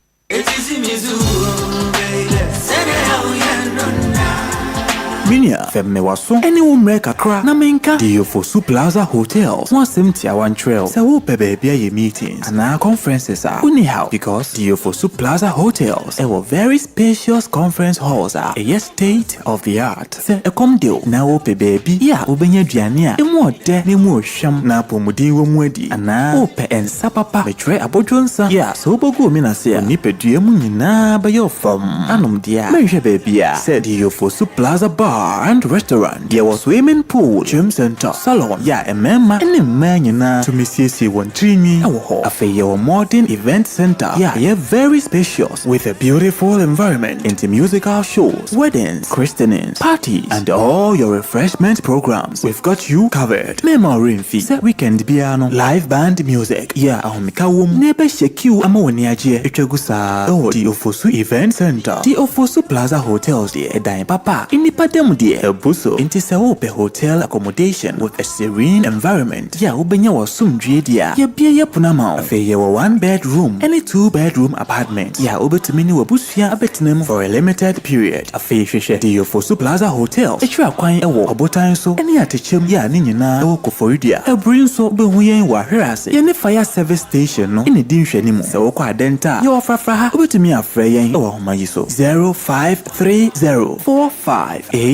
Minia femme waso any umre kakra na menka DLFM Plaza Hotels wasem tia trail se wo pebe bia ye meetings and conferences are anyhow because DLFM Plaza Hotels a very spacious conference halls are a state of the art se e kom deal na wo pebe bi ya obenya duane a emu ode na emu ohwam na pomudin wo mu adi ana wo pe ensa papa metre abodwonsa ya so bogo mi na se ni pedua mu nyina ba yo fam anom dia menhwe be bia se DLFM Plaza Bar and restaurant. There was swimming pool, gym center, salon. Yeah, a member and a man to Mrs. Wontrini. A fair modern event center. Yeah, very spacious with a beautiful environment into musical shows, weddings, christenings, parties, and all your refreshment programs. We've got you covered. Memory fee, weekend piano, live band music. Yeah, Ahomikawum, Nebe Sheku, Amoniaje, Echegusa. Oh, the Ofosu Event Center. The Ofosu Plaza Hotels, the Edai Papa. In the Padem, the Buso, into Saope Hotel accommodation with a serene environment. Ya Ubenya was soon dia. Ya Bia Punama. Fair 1-bedroom, any 2-bedroom apartment. Ya Ubetumini Wabusia Abetinem for a limited period. A fair DLFM Plaza Hotel. A trap quine a walk about so any attention ya Nina Okoforidia. A brin so Buhuyan Waherase. Any fire service station no in a dim shenimo. So Denta. Your Frafa Ubetumi a Freyan or Mayiso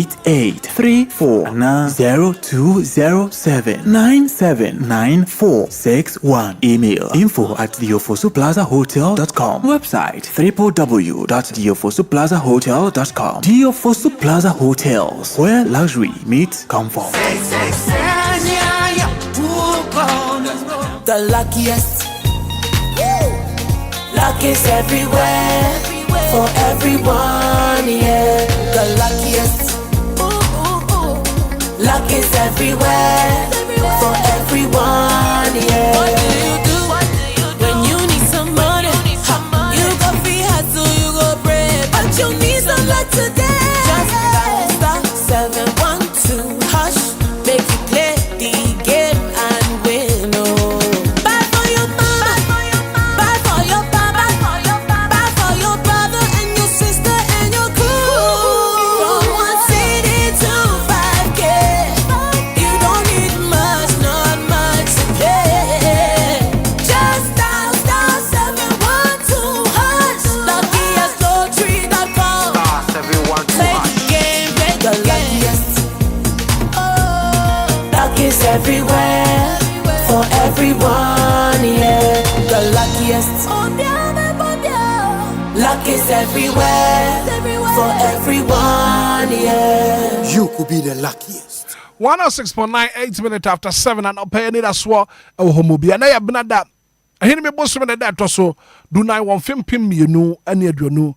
0530458834 na 0207979461. Email info@DLFM Website www.DLFM DLFM Plaza Hotels, where luxury meets comfort. The luckiest. Luck is everywhere for everyone, yeah. The luckiest. Luck is everywhere for everyone, yeah. What do you do when you need some money? You go free hustle, you go pray, but you need some luck today. Just dial *712 hash, make you play the game and win. Oh, buy for your mama, buy for your papa, buy for your brother and your sister and your crew. From 1 city to 5K, you don't need much, not much to play. Just dial *712 hash, luckiestlottery.com. Play the game, play the luckiest. Luck is everywhere for everyone, yeah. The luckiest. Luck is everywhere for everyone, yeah. You could be the luckiest. 106.9, 8 minutes after 7, and I'll pay Anidaso Wɔhɔ. And I have been at that. I hear me boss from that also. Do 915 pim you know, and you know,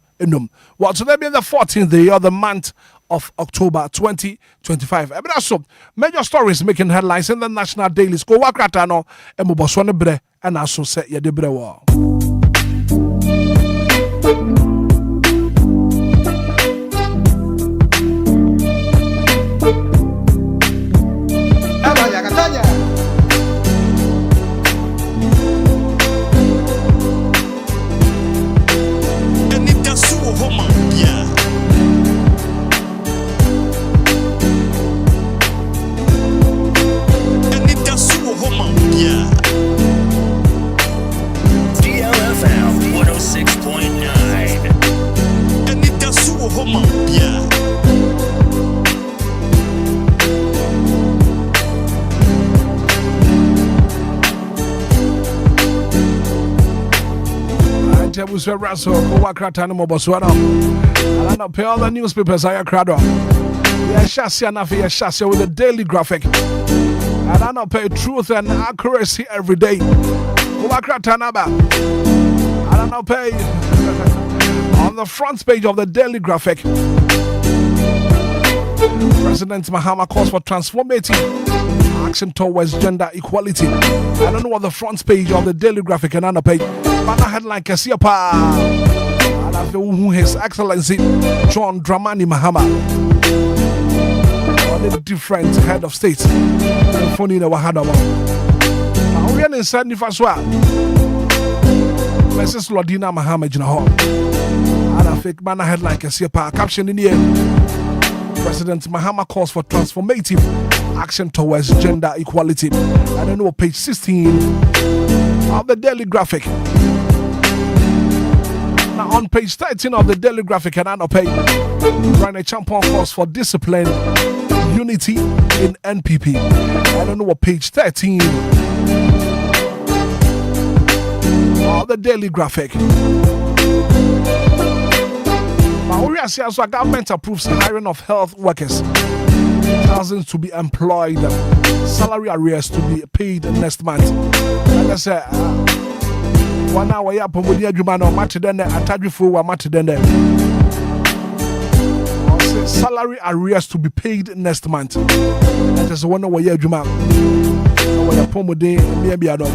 well, today being the 14th day of the month of October 2025. So, major stories making headlines in the national dailies. Go work at no, and Moboswana Bre, and also set ya de brewa. Abusua Brasso, Kowakratana Moboswano. And I don't pay all the newspapers I crowd. Yeah, chassis and after chassis with the daily graphic. And I don't pay truth and accuracy every day. Kowakratanaba. And I don't pay on the front page of the daily graphic. President Mahama calls for transformative action towards gender equality. I don't know what the front page of the daily graphic and on the page. But I headline Kasiapa. And I feel His Excellency John Dramani Mahama. The different head of states. Phony na wahada wa. Now we are in Sandy Faswa. Mrs. Lodina Mahama jina ho. And a fake man headline Kasiapa caption in the end. President Mahama calls for transformative action towards gender equality. I don't know, page 16 of the daily graphic. Now on page 13 of the daily graphic and on page, Ryan Champon calls for discipline, unity in NPP. I don't know what page 13 of the daily graphic. Maria says our government approves hiring of health workers. Thousands to be employed, salary arrears to be paid next month. Like I said, 1 hour ya pomodia juma no match then atadwifo wa match then. Salary arrears to be paid next month. That is 1 hour ya juma. We ya pomode maybe I don't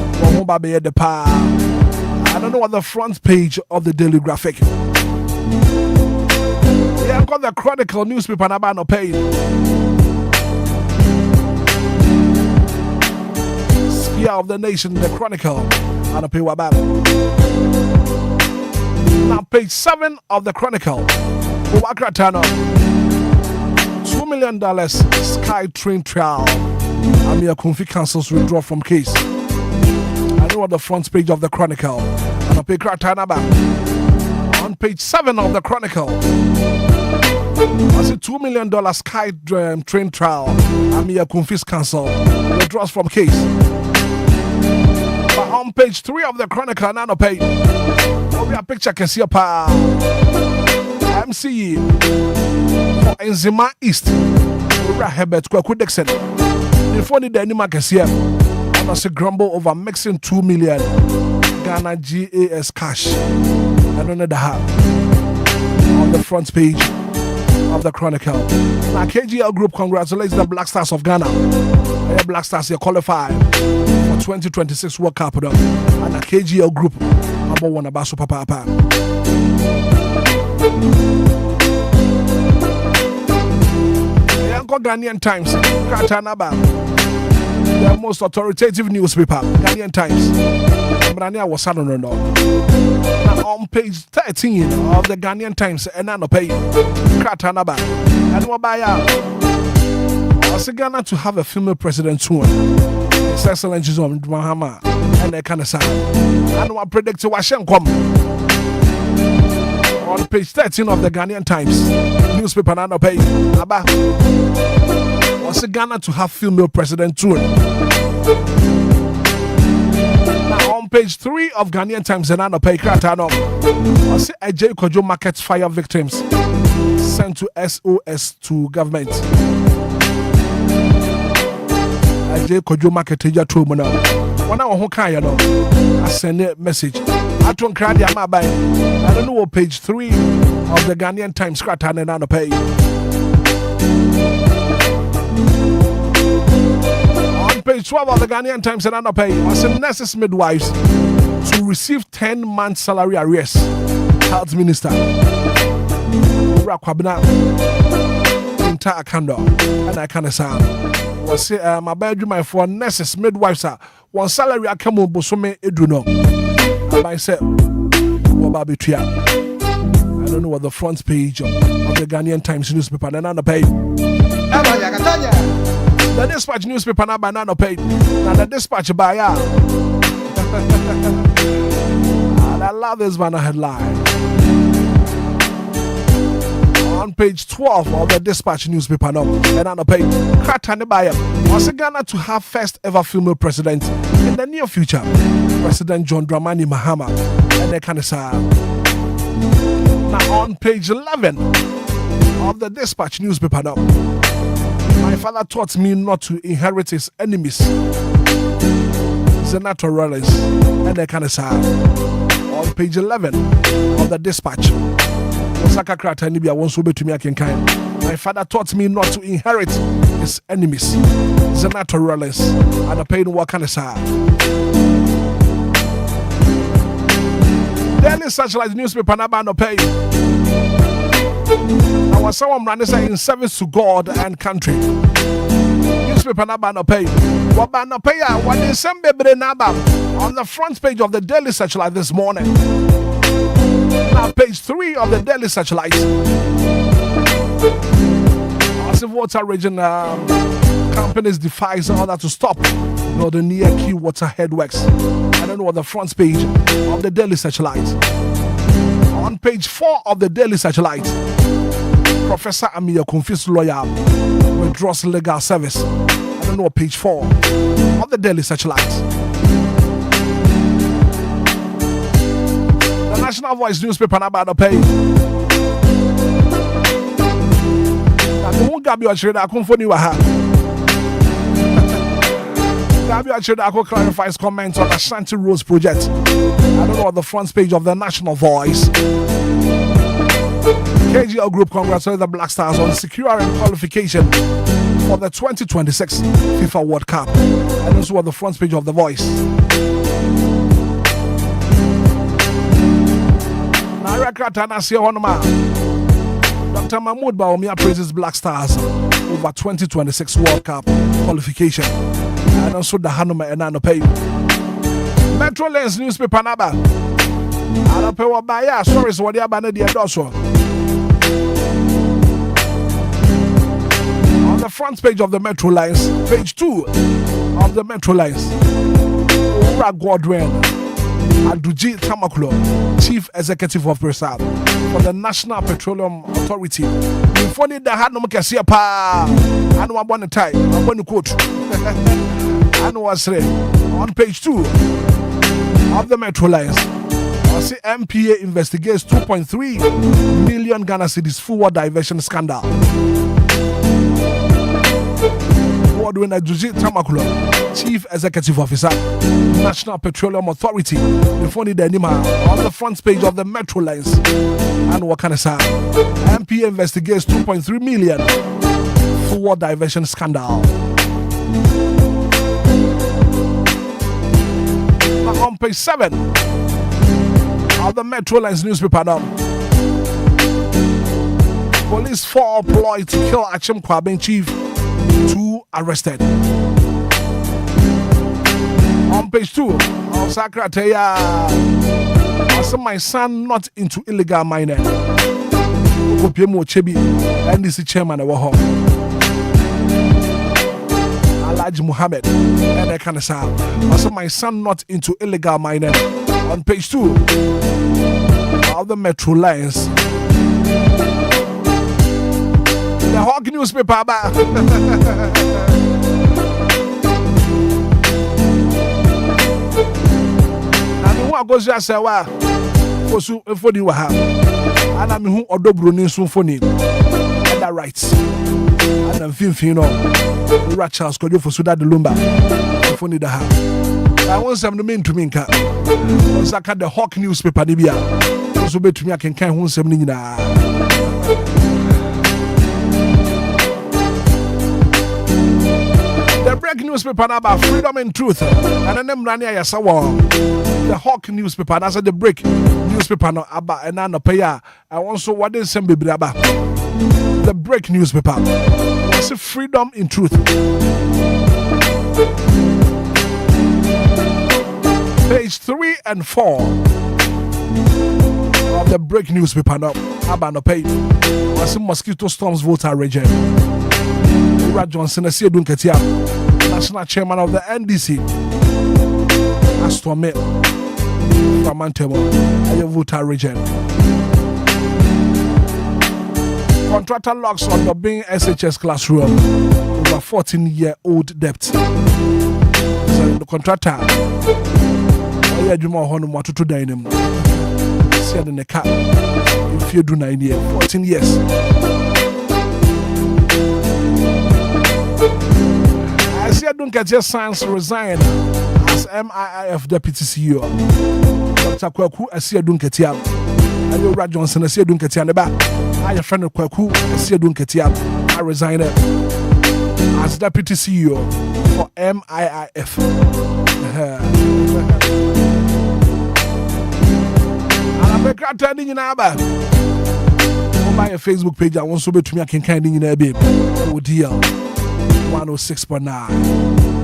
pa. I don't know what the front page of the daily graphic. Yeah, I've got the Chronicle newspaper and I'm not paid. Spear of the Nation, the Chronicle, and I pay what back. Now, page 7 of the Chronicle. $2 million Sky Train trial. Amir Kunfi cancels withdraw from case. I know what the front page of the Chronicle. And I pay Kratana back. On page 7 of the Chronicle, I see $2 million Sky train trial. Amir Kunfi's cancel withdraws from case. But on page 3 of the Chronicle, nano page, Obia picture can see a pa MC for Enzima East. Obia Herbert Kwaku Dixon. Before the anima can see, I must grumble over mixing 2 million Ghana GAS cash. I don't know the how on the front page of the Chronicle. Now KGL Group congratulates the Black Stars of Ghana. The Black Stars here qualify for 2026 World Cup and the KGL Group number 1 about Super Papa. The Ghanaian Times, the most authoritative newspaper, Ghanaian Times. Now on page 13 of the Ghanaian Times, and on the page, Kratanaba, and Wabaya, also Ghana to have a female president soon. His Excellency John Mahama, and they kind of sound. And what predict Washem come on page 13 of the Ghanaian Times newspaper, and on the page, Abba, also Ghana to have female president soon. On page 3 of Ghanaian Times and Anna Pay Kratano, I see AJ Kojo market fire victims sent to SOS to government. AJ Kojo market teja to Mona. One hour Hokaya no. I send a message. I don't cry the Amabai. I don't know what page 3 of the Ghanaian Times Kratan and Anna Pay. Page 12 of the Ghanaian Times and Anna Pay, I said nurses midwives to receive 10 months salary arrears. Health Minister Rakwabna entire candor and I can say was say my bedroom for nurses midwives are one salary I come on Bosome Eduno. I said Wababitria. I don't know what the front page of the Ghanaian Times newspaper and Anna Pay. The Dispatch newspaper na banana paid. Now the Dispatch by and I love this banner headline. On page 12 of the Dispatch newspaper now, and on the page, Kratane Bayam was Ghana to have first ever female president in the near future. President John Dramani Mahama and the Kanisa. Now on page 11 of the Dispatch newspaper now, my father taught me not to inherit his enemies. Senator Rollins and the Kanisa. On page 11 of the Dispatch. Osaka Kratane Bia wants to be to me kind. My father taught me not to inherit his enemies. Senator Rollins and the pain Wakanisa. Daily Searchlight newspaper Naba no pay. I was someone running in service to God and country. Newspaper Naba no pay. Waba no pay. What is some baby Naba on the front page of the Daily Searchlight this morning. Now, page 3 of the Daily Searchlight. Massive water region companies defies order to stop the near key water headworks. I don't know what the front page of the Daily Searchlight. On page 4 of the Daily Searchlight, Professor Amir, confused lawyer, withdraws legal service. I don't know what page 4 of the Daily Searchlight. National Voice newspaper about the pay. I won't Gabi Ochida Kumfoni Waha. Gabi Ochida clarifies comments on the Ashanti Rose project. I don't know what the front page of the National Voice. KGL Group congratulates the Black Stars on securing qualification for the 2026 FIFA World Cup. I don't know what the front page of the Voice. Dr. Mahmoud Baumia praises Black Stars over 2026 World Cup qualification. And also the Hanuma and Anope. Metro Lens newspaper Naba. Anope Wabaya, sorry, so what they are banning the Adoso. On the front page of the Metro Lines, page 2 of the Metro Lines, Ura Godwin Aduji Tamaklo, Chief Executive Officer for the National Petroleum Authority. Before the had no Cassia Pa, and one bonnet tie, I want to quote. And was on page 2 of the Metro Lines. I see MPA investigates 2.3 million Ghana cedis forward diversion scandal. Godwin Aduji Tamaklo, Chief Executive Officer, National Petroleum Authority, before the Anima on the front page of the Metro Lines. And what can I say? MPA investigates 2.3 million forward diversion scandal. Now on page 7 of the Metro Lines newspaper now. Police fall ploy to kill Achim Kwabin chief. 2 arrested. On page 2 of Sakrateya, I saw my son not into illegal mining. Opiemo Chebi, NDC chairman Wɔhɔ. Alhaji Muhammad, and I can say, I saw my son not into illegal mining. On page 2 of the Metro Lines. The Hawk newspaper. I go just say, "Wa, for the Waha," and I'm who Odobro Ninsun for name. That rights. And I'm Finfino, Rachels, Kodio for Suda de Lumba, for Nidaha. I want some to mean to Minka. Saka the Hawk newspaper, Dibia. So bet to me, I can count 170. The break newspaper about freedom and truth. And then them Rania Yasawa. The Hawk newspaper, and I said the break newspaper no about and no paya. I also what is some baby about the break newspaper. It's a freedom in truth. Page 3 and 4 of the break newspaper no about no pay. What's mosquito storms voter region. Raj Johnson, a Siadun Katia, National Chairman of the NDC. Astor Mill. From Antemo, a voter region. Contractor locks on the being SHS classroom. Over 14-year-old debt. So the contractor, I do more honor what to dine him. Said in the car, if you do 9 years, 14 years. I see I don't get your science resign as MIIF deputy CEO. Dr. Kwaku, I see I don't get here. I know Rad Johnson, I see I don't get here. I have friend of Kwaku, I see I don't get here. I resign as deputy CEO for MIIF. And I'm a grad in Aba. On my Facebook page, I want to be to me. I can kind in a baby. Oh dear. 106.9.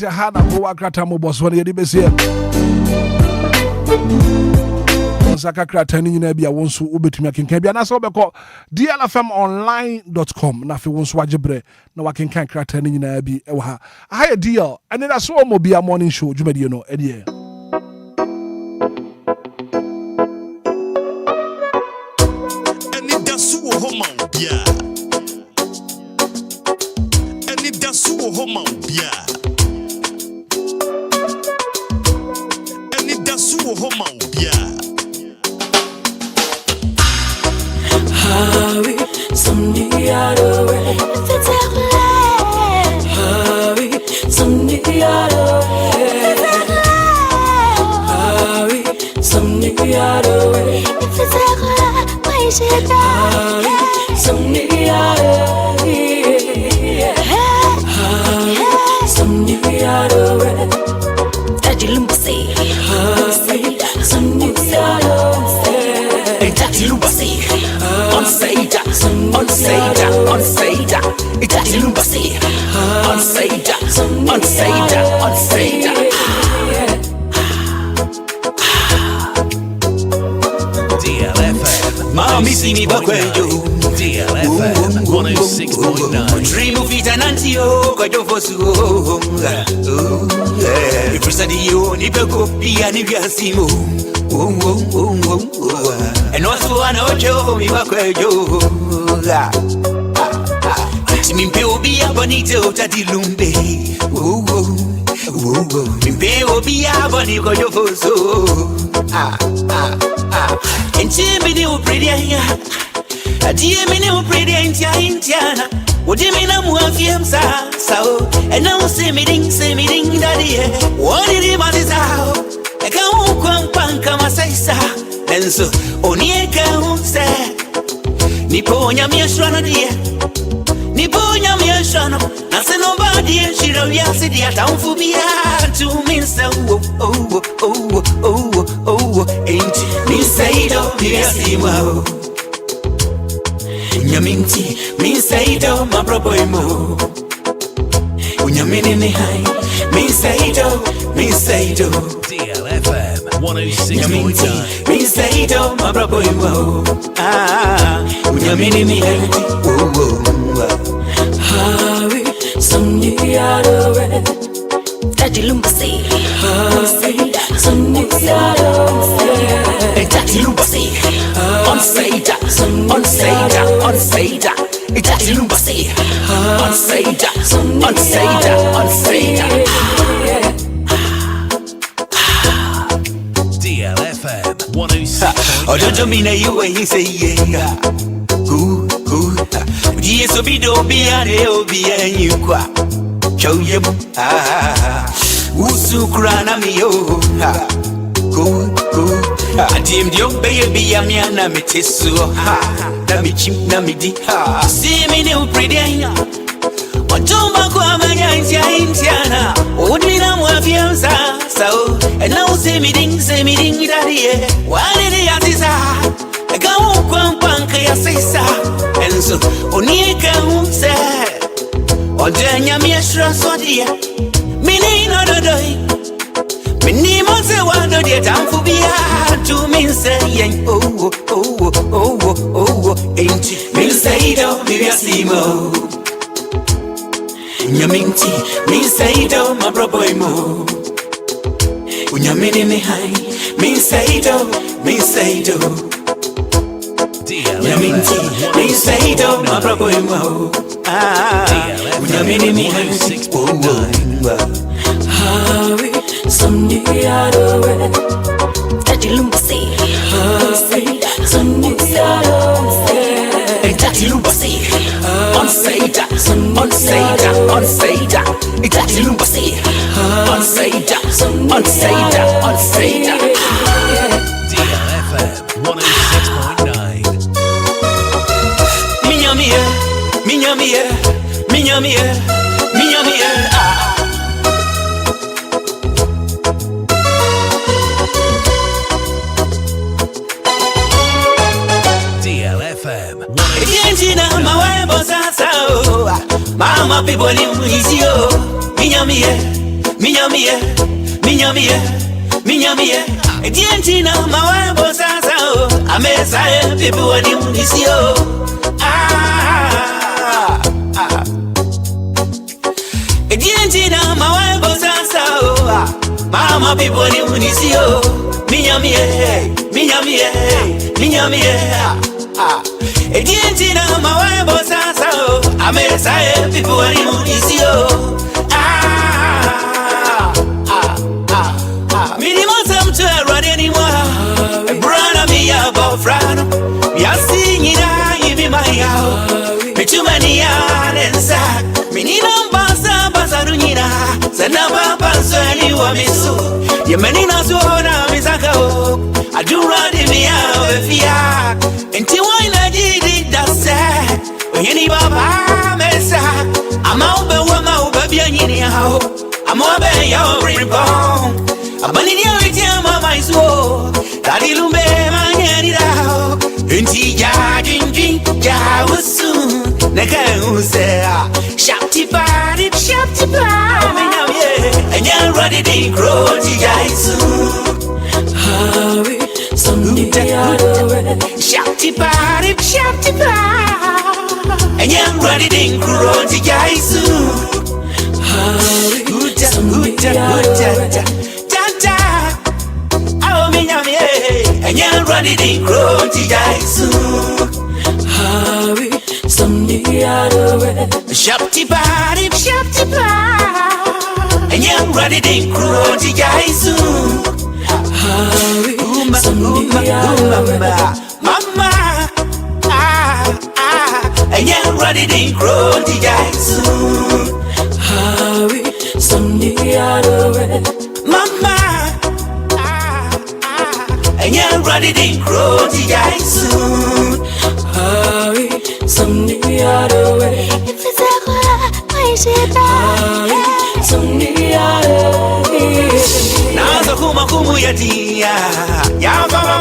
I had a go akrata boss when you be here. Saka kratani nyina bia wonso obetumi akenkan bia na so beko DLFM online.com na fe wonso wagebre na wakenkan kratani nyina bi ewa ha aha deal ene na so mo bia morning show dwumadi no e de Anidaso Wɔhɔ bia Anidaso Wɔhɔ bia Anidaso Wɔhɔ bia Harry, somebody out of way. Harry, somebody out of way. Harry, somebody out of way. Harry, somebody out of way. Harry, somebody out of way. Daddy Lumba say, Harry, somebody out of way. Daddy Lumba say. On Seda, it's a Lumba say. On Seda. DLFM, Mommy see me back when you DLFM 106.9. Dream of it and Antio, I don't for so. If you study you, if you go be an Ibiasimo. And also I know Joe, me back where you Mimpe Obia bonito tati lumbe. Mimpe Obia bonito yo foso. Enchimini upredia. Adiemini upredia intiana. Udimina muafiamsa sao. And now say me ding daddy. What did he want is out? I can't kwampanka masaisa. And so onieka unse. Niponya mieshwana dia. Niponya mieshwana. Nase nobody and she don't yasi dia. Taunfubia to me so ain't me say do miasimo. Unyaminti me say do ma propoimo. Unyamini ni hai me say do DLFM 106.9. Me say do ma propoimo. Unyamini ni hai. Harry, somebody out of way. Daddy Lumba say, Harry, somebody out of way. Daddy Lumba say, on Seda. Daddy Lumba say, on Seda. DLFM 106.9. Oh, don't mean you when you say yeah. Yes, Obia, and you qua. Show you, Usukrana mio. Go. I deemed your baby, I'm yana metisu. Namidi. See me new pretty. What don't Indiana? Would me now have you so? And now say me ding, daddy. Why did he have this? I go punk, I say, and so Onieka said, or Janya Miestra Sodia, meaning another day. your down for be to me say, oh, ain't you? Me say, don't be a simo. Nyaminti, me say, don't my bro boy mo. Unyamini me high, me say, don't, me say, don't. Nyaminti, me say, don't my bro boy mo. Unyamini me high, 6.9. Hurry, someday I'll do it. Daddy Lumba say, someday I'll do it. Daddy Lumba say, on say that, on say that, on say that. Daddy Lumba say, on say that, on say that, on say that. DLFM 106.9. Minyamia, minyamia, minyamia, minyamia. DLFM. Mama people in Muizio, Minyamia, Minyamia, Minyamia, Minyamia. Edientina, my wife was a messiah, people in Muizio. Edientina, my wife was a Mama people in Muizio, Minyamia, Minyamia, Minyamia. Edientina, my wife was a messiah, people in Muizio. Minimum some to run anymore. Brother, me about Frano. Me are singing, I be my house. Me too many and sack. Minimum Bassa Basarunina. Sanaba Basso, and you are me so. Your menina so on Misako. I do run in me out of fear. Until I did it, that's sad. When you Baba Messa, I'm out the woman over Bianiao. I'm over your reborn. I'm in your my soul. Daddy Lumba, my Anidaso. Until ya was soon. The guy who said, Shapty party, and you're ready to grow to soon. Hurry, someday I'll do it. Shapty party, and you're ready to grow to soon. Hurry, someday I'll do it. And you're ready to grow to die soon. Hurry, someday I'll do it. Shopty party, and you're ready to grow to die soon. Hurry, someday I'll do it. Mama, and you're ready to grow to die soon. Hurry, someday I'll do it. Mama. And you're ready to grow to die soon. Hurry, someday I'll do it. If it's a hurry, someday I'll do it. Nazo kumu ya dia, ya baba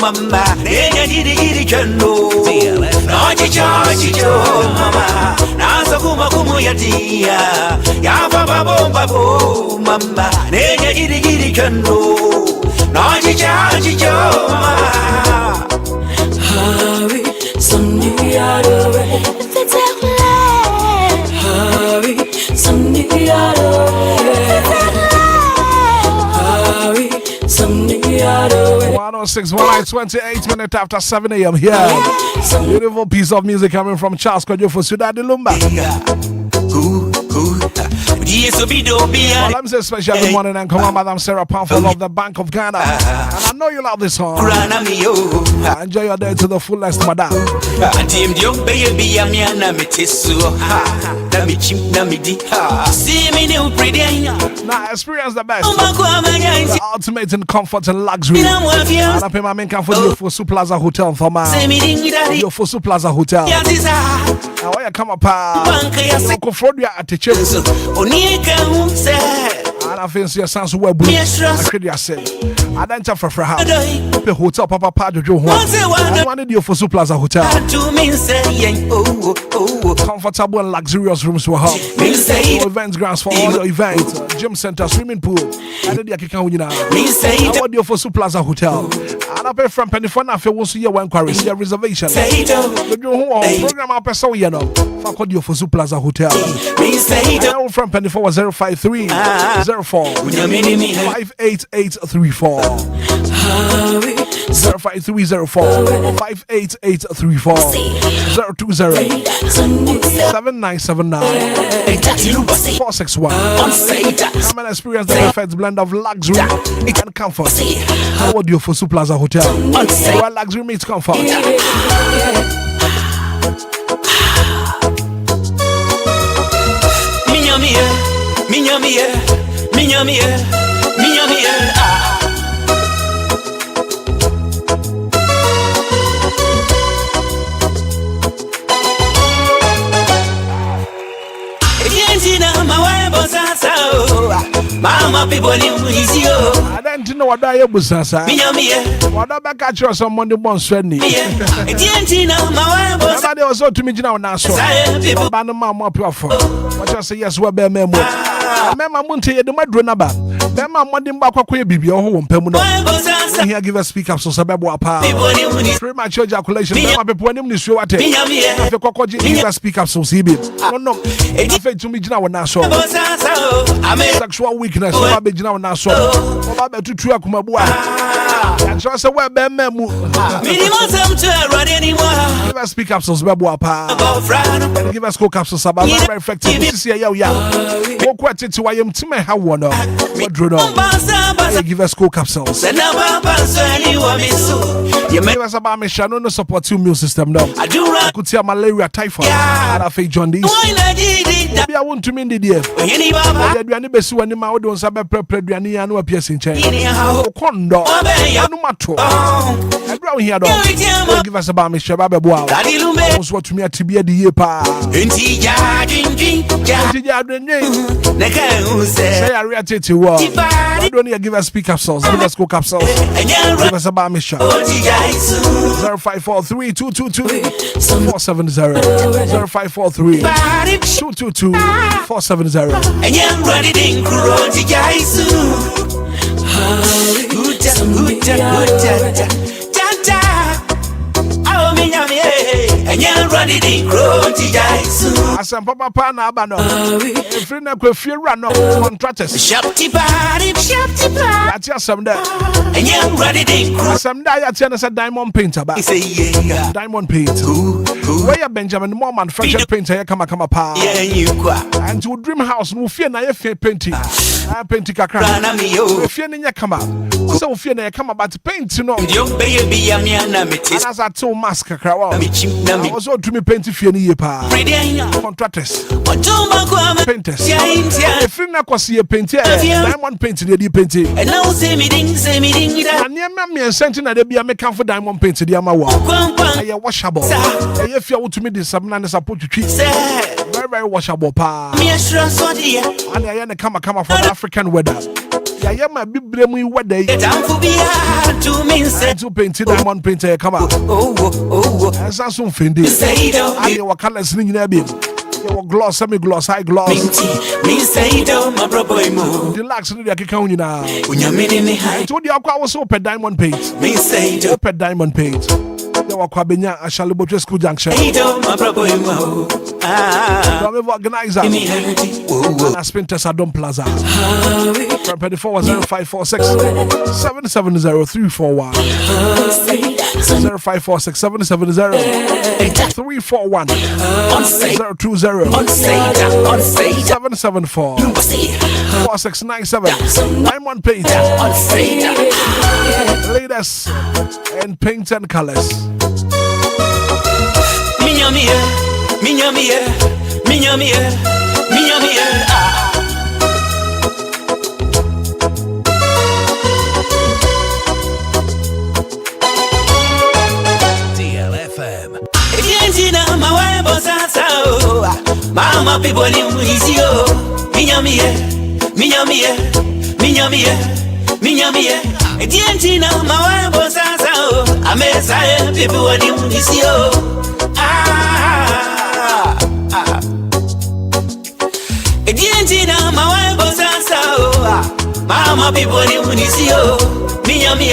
mama, nenya jiri chano. Noji mama, nazo kumu ya dia, ya baba mama, nenya jiri chano. Hurry, someday I'll do it. If it's a hurry, someday I'll do it. Hurry, someday I'll do it. 106, 28 minutes after 7 a.m. here. Beautiful piece of music coming from Charles Kojo for Daddy Lumba. Well, I'm saying special good morning and come on, Madam Sarah Poundful of the Bank of Ghana. And I know you love this song. Enjoy your day to the fullest, madam. Now experience the best. The ultimate in comfort and luxury. And I pay my main for you for Su Plaza Hotel for my you for Su Plaza Hotel. Now where you come up, local fraud at the chip. And I fancy your son's web. I could say, Adanta for house. The hotel Papa Padjo Home. I wanted you for Plaza Hotel. Comfortable and luxurious rooms for home. Events grounds for all your events. Gym center, swimming pool. I need you I want you for Plaza Hotel. And I pay from penny for nothing. Once you hear Enquiries, your reservation. Program up so you know. Fuck you for Plaza Hotel. I from penny for 053 04 58834 05304 58834 020 7979 461. Come and experience the perfect blend of luxury and comfort. How would you for Plaza Hotel? Where luxury meets comfort. Mama people ni mwisio. I don't know what I was sasa. What I back at you some Monday born sweating. Somebody was so to me now na so. Ba no ma mo platform. What you say yes we be memo. Mema munte ye de madro na ba. Mema Monday ba kwakwa bibi ho wo mpamu no. Here give us speak up so sabebo apa. Premature ejaculation. Mema people anim ni so wate. Afi kokoji give us speak up so sibi. No. Afi to me gina wo na so. Sexual weakness. Oba be gina wo na so. Oba be tutu akuma bua. And so say we be memu. Minimum some to run anymore. Give us speak up so sabebo apa. And give us coke capsules about very effective. This is ya. Wo kwati to wayem time ha wo no. What no. Give us coke capsules. Give us about me shall no support your immune system now. I could see malaria, typhoid, and I fake John Dees. Maybe I want to mean the dear. I had been so many my don't sabe prepare and no appears in change. Condo, no matter. I grow here though. Give us about me Shabba Boa. Was what to me to be a dear pa. Say I reacted to what. I don't need give us speak capsules, give us cook capsules. Give us about me shop. 0543 222 470 0543 222 470. And you're ready to grow to Jaisu. And you're ready to grow to Jaisu. As a papa pana abano. If you never fear run up contractors. Shopty party. That's just some day. And you're ready to grow. Some day I tell us a diamond painter. Diamond paint. Where Benjamin Morman French painter come pa. Yeah, you and to dream house no fear na fear painting. I painting kakra. Fear na come so fear na come about paint no. Your baby amia and as I told mask kakra. I was all to me painting fear ni pa. Contractors. Painters. If you na kwasi painter diamond painting dey painting. And now say me ding. And near me sent na dey be make for diamond paint dey ama wa. I washable. If you want to me this subna support to treat. Very washable pa. Me sure so dear. And I am come from African weather. Yeah, my biblemu weather. Down for be to me say to paint diamond painter come out. Oh. Asa so fendi. I wa colors ni na bi. You gloss, semi-gloss, high gloss. Me say do my bro boy mo. Deluxe ni akeka nyina. Unya mini ni high. To the akwa was open diamond paint. Me say do open diamond paint. You wa kwa benya Ashalibo School Junction. Hey do my bro boy mo. I'm organizer. I spent us at Dom Plaza. From 240546 770341 0546 770 341 020 774 4697 Diamond Paint. Latest in paints and colors. Minha DLFM. Mama people ni mwisio. Minha Edientina, my wife was a messiah, people want him to see you. Edientina, my wife was a mama, people want him to see you. Minyami,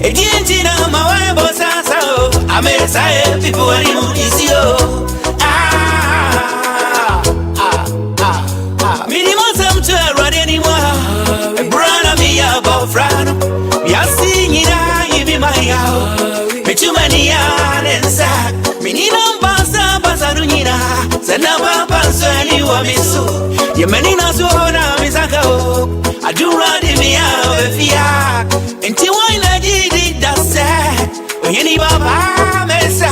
Edientina, my wife was a messiah, people want him to see you. Minimum some to run anymore. Brother, me about Frano. Me a sing it, I be my house. Me too many and sack. Me need no bassa, Basanina. Send up a pass anyone me so. You many not so on a misako. I do run in me out of fear. Until I did it, that's sad. When you need Baba, Messa.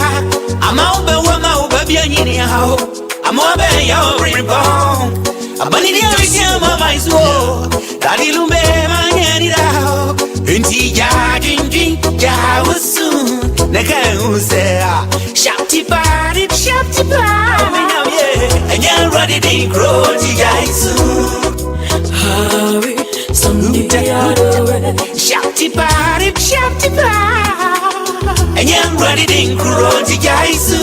I'm out, but one out, baby, anyhow. I'm over your reborn. I'm bunny the original my soul. Daddy Lumba, my Anidaso. Unti Jajin, Jawasu. Naka say, Shapty party. And you're ready to grow to Jaisu. Shapty party. And you're ready to grow to Jaisu.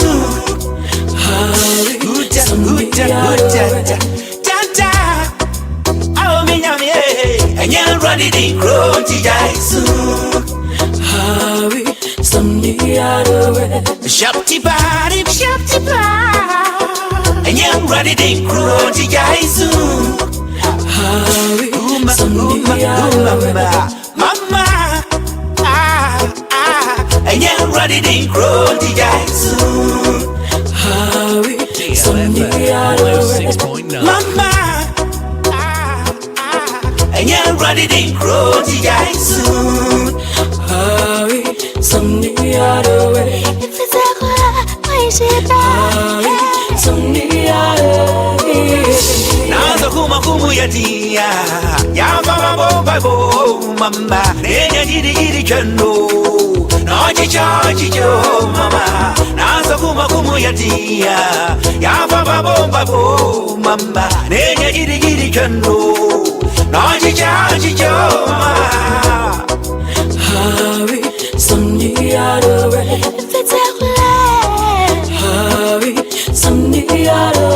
And you're ready to grow to Jaisu. Shapty party. And you're ready to grow to Jaisu. Mama. And you're ready to grow to Jaisu. DLFM 106.9. Mama. And you're ready to grow to Jaisu. Some other way. If it's a good, why is it bad? Some other way. Now the Kumu Yatia. Yama Babo, Mama. Then you did it, you know. No, Chicho, Mama. Now the Kumu Yatia. Yama Babo, Mama. Then you did it, you know. No, Chicho, Mama. Some other way. If it's a good, some other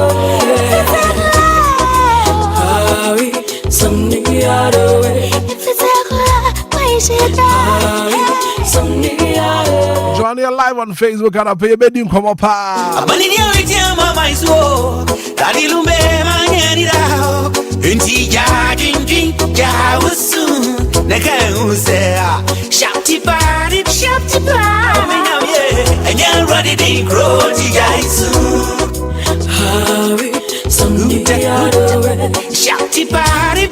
way. Some other way. If it's a good, why is it bad? Some other. Join you live on Facebook and I pay a bedding come up. I'm in the original my soul. Daddy Lumba, my Anidaso. Unti Jajin, Jawasu. Naka say, Shapty party. And you're ready to grow to Jaisu. Shapty party.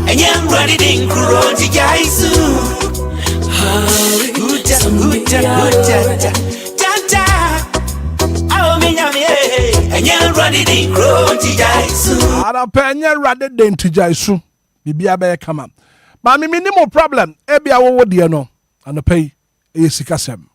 And you're ready to grow to Jaisu. And you're ready to grow to Jaisu. Ada penye ready to Jaisu. Bibia be come up. But me minimal problem. Ebi awo die no. And pay e sikasem.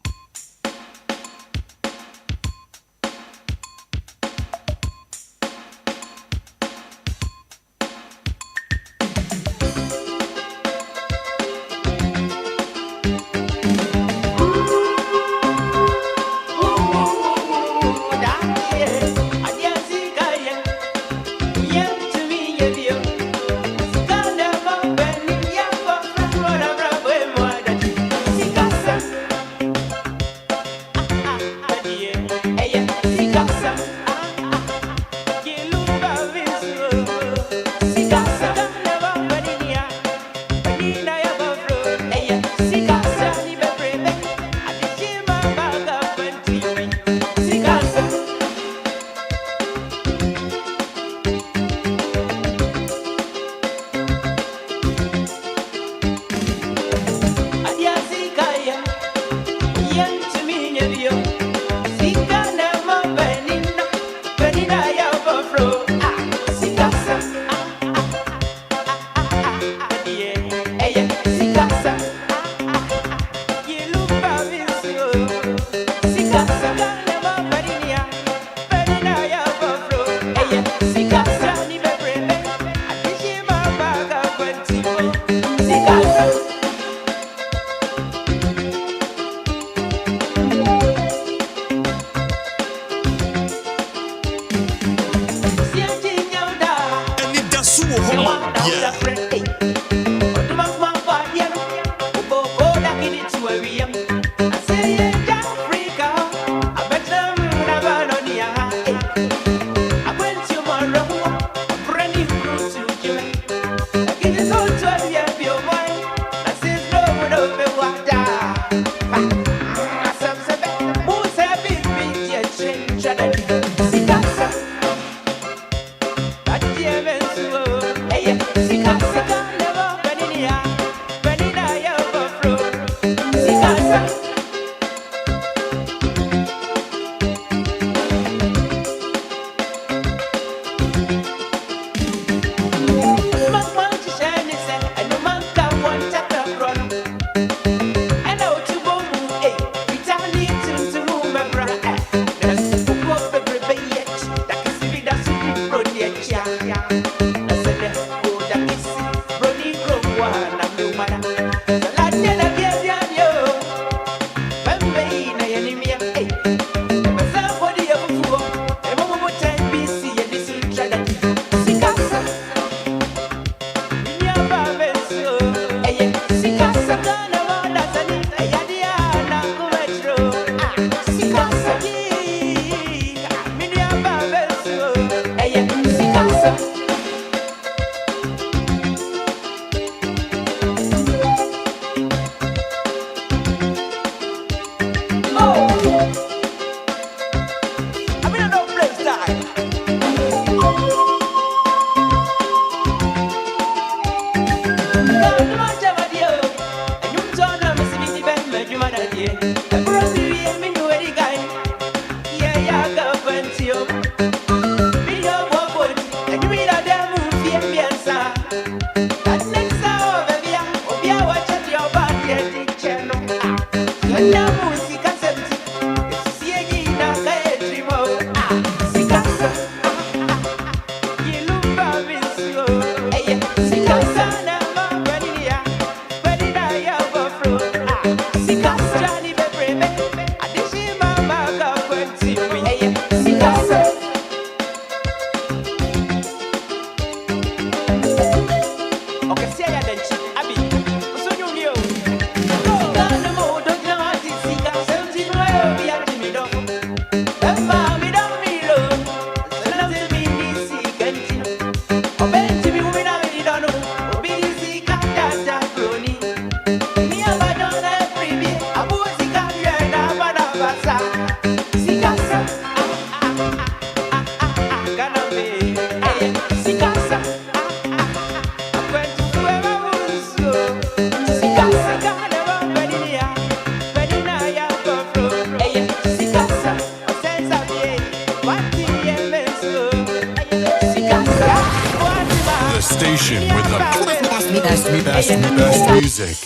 station with the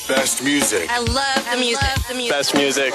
best music. I love the music. Best music.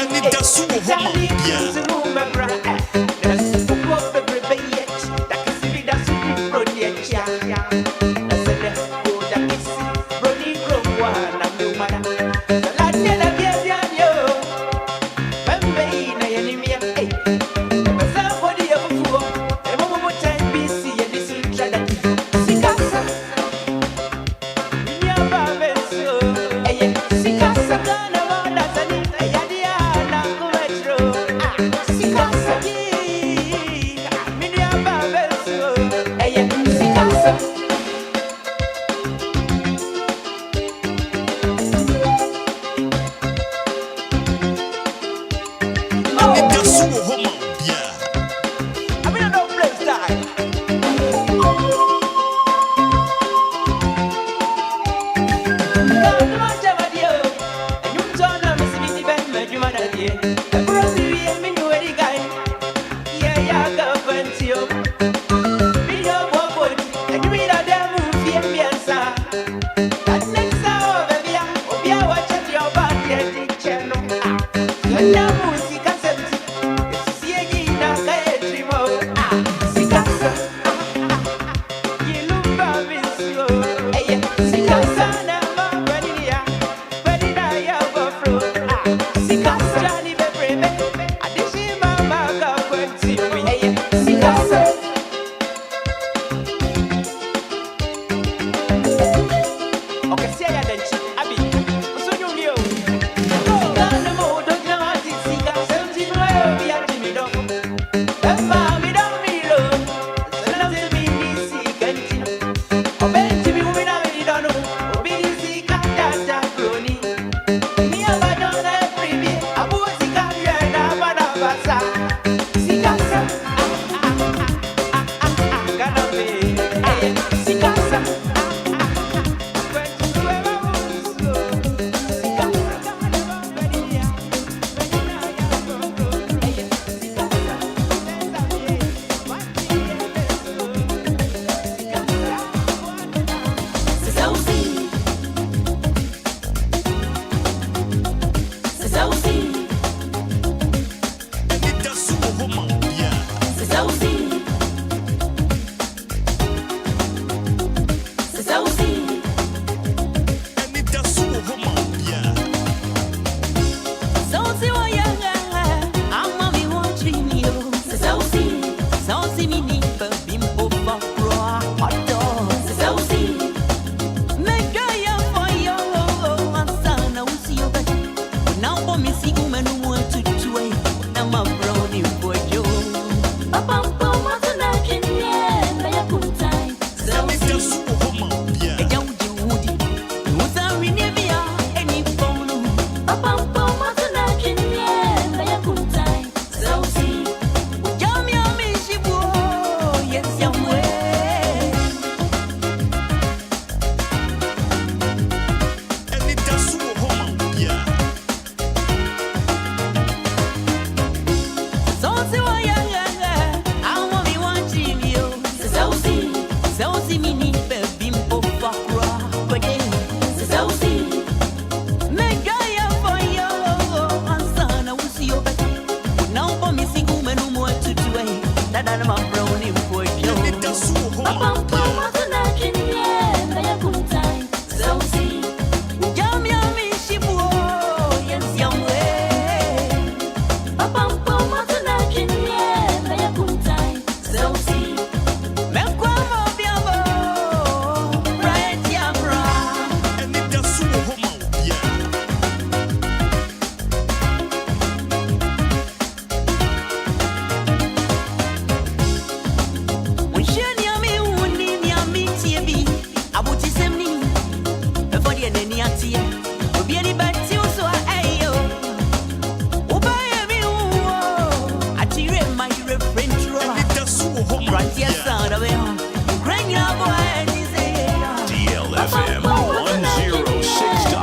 Anidaso Wɔhɔ. DLFM 106.9.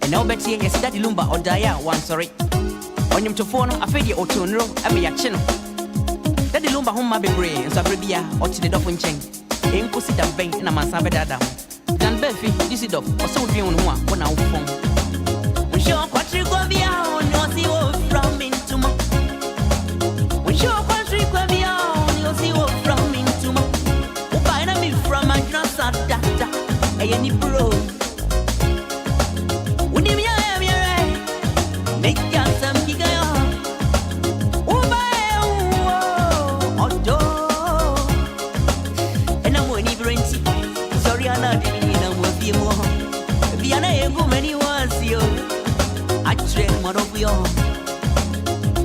And now Betty, yes, Daddy Lumba or Daya, one sorry. On him to phone, a fade or to know, I be a channel. Daddy Lumba home, my baby, and Sabribia or to the Dolphin chain. Ain't pussy that bank and a man Sabedam. Dan Belfi, this is off, or so few on one hour phone. We show country go beyond, you'll see what from into my. We show country go beyond, you'll see what from into my. Who find me from my grandson, doctor, any bro.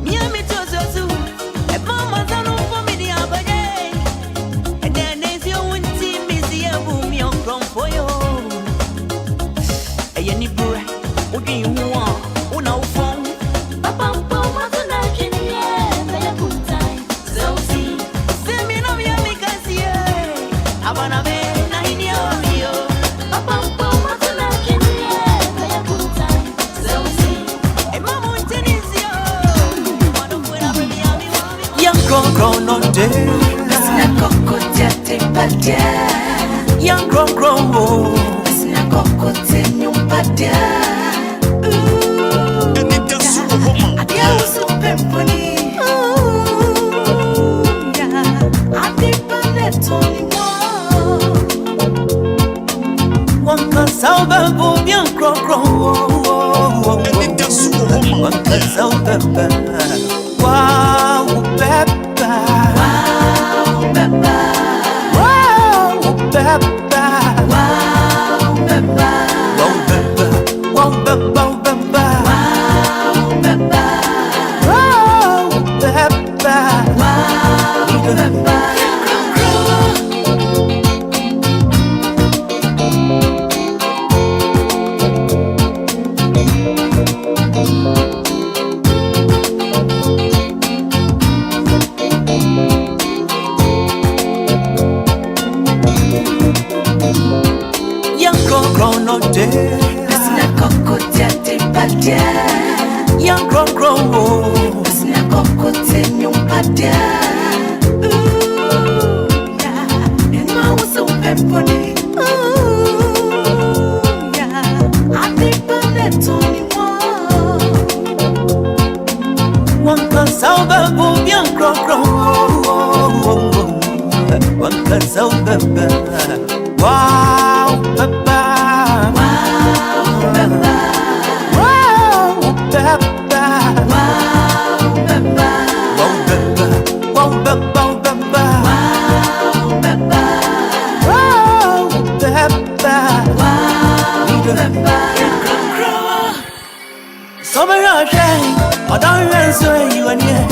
Miami to so, a mama, for me, the grown on day. Young grown, Anidaso one can salve young grown. Anidaso Wɔhɔ. One can salve. Wow, Peppa. Wow, Peppa. Young grown, one can salve young grown. One can salve. Wow, Papa. Summer day, I don't answer you and yet.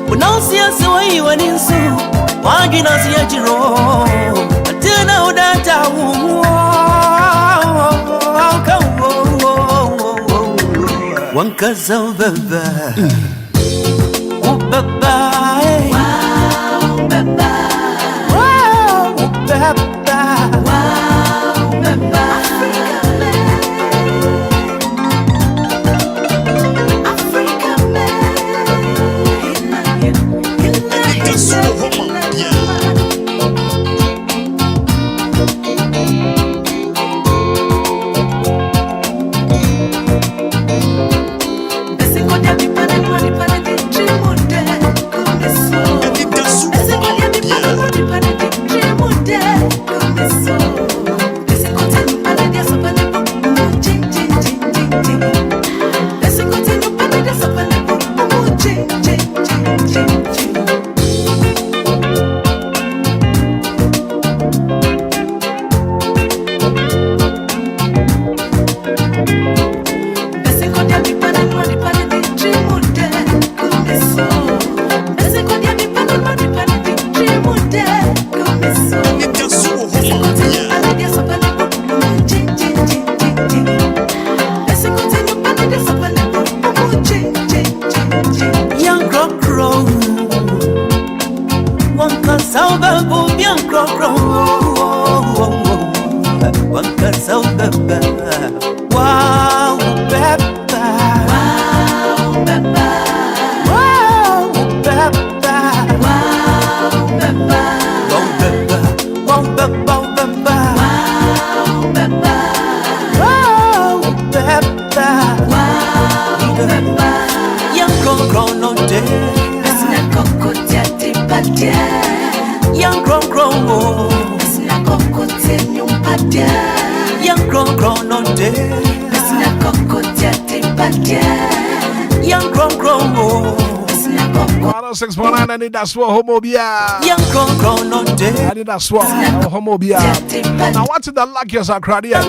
But now see us away you and in so. Why can I see a hero? Until now that I won't. One cause of the oh, Baba. Wow, Baba. Wow, Baba. Wow, Baba. Wow, Peppa. Wow, Peppa. Wow, Peppa. Wow, Peppa. Wow, Peppa. Wow, Peppa. Wow, Peppa. Wow, Peppa. Wow, Peppa. Young grown on day. Asna kokotia tipatia. Young grown. Asna kokotia nyumpatia. Young grown on day. Asna kokotia tipatia. Young grown. 106.9 Anidaso Wɔhɔ Obia. Young grown on day. Anidaso Wɔhɔ Obia. Now what's the luckiest Accradia?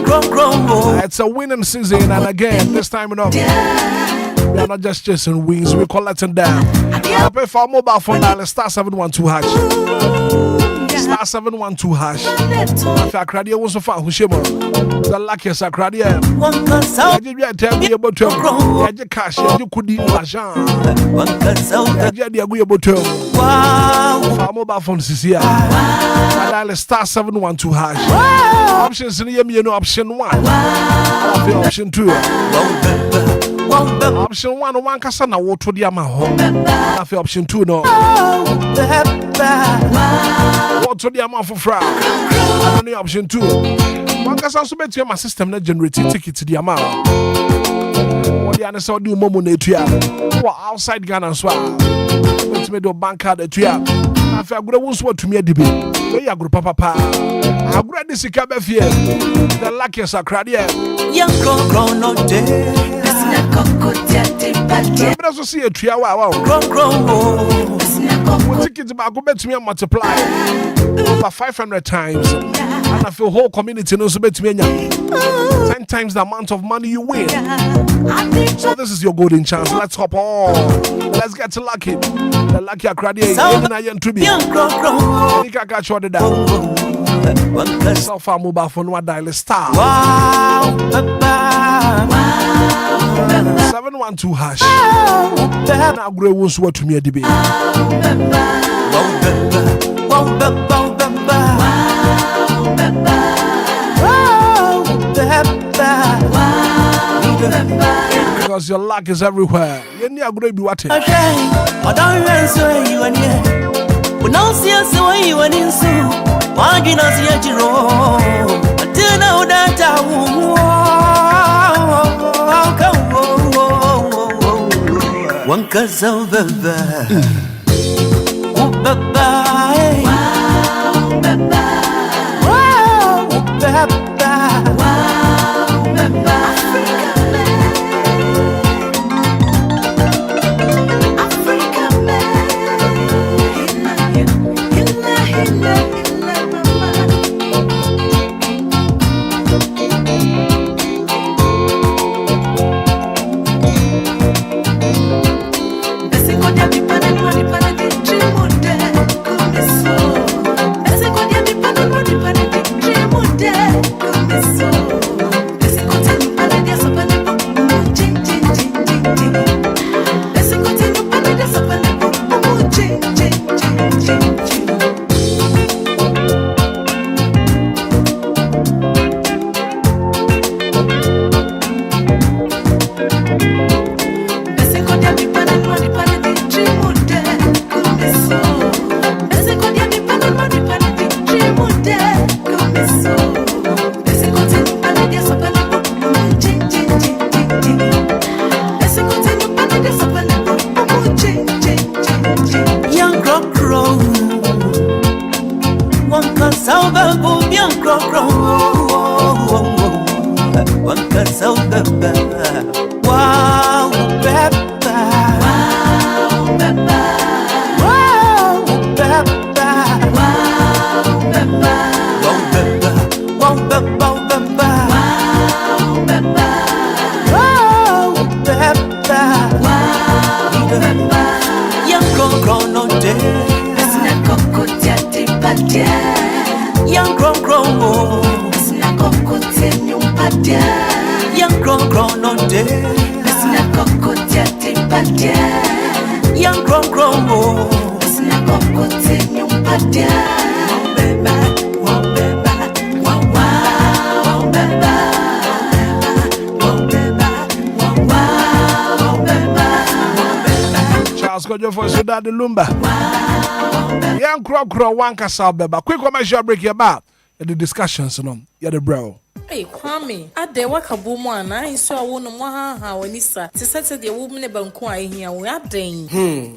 It's a winning season, and again this time enough. We are not just chasing wings, we're collecting them. I pay for mobile phone dial star 712 hash. Star 712 hash. If Accradia was so far, Hushimo, the luckiest Accradia. I did you tell me about your cash, you could eat Lajan. I did you about your mobile phone, Cecilia. I dial star 712 hash. Options in the option 1. I feel option 2. Option 1 one kasa na wo to dia ma ho. Na fe option 2 no. Wo to dia ma fofra. Na option 2. One kasa so betu ma system na generate ticket dia ma. Wo dia na so di momo na etua. Wo outside Ghana so. Betu me do bank card etua. Na fe agura wo so atumi adibe. We agura papa. Agura di sika be fie. The luckiest akrade. Young grown no day. I'm also see a tria wow. Tickets about go back to me and multiply over 500 times. And I feel whole community knows about me 10 times the amount of money you win. So this is your golden chance. Let's hop on. Let's get to lucky. The lucky akradi even to be. Nika catch what the so far mobile phone what dial star. Wow. 712 hash. Now grow was what to me at the bay. Because your luck is everywhere. You need to be watching. I don't answer you and yet. When I see us away, you and in so. Why do you not see a Jiro? Until now that I won't. One cause of the the Lumba. Young crow one castle beba. Quick commercial break your back. The discussions on the bro. Hey, Kwame, at the Wakaboom one, I saw a woman how when Nissa, to set the woman about quiet here. We are dang.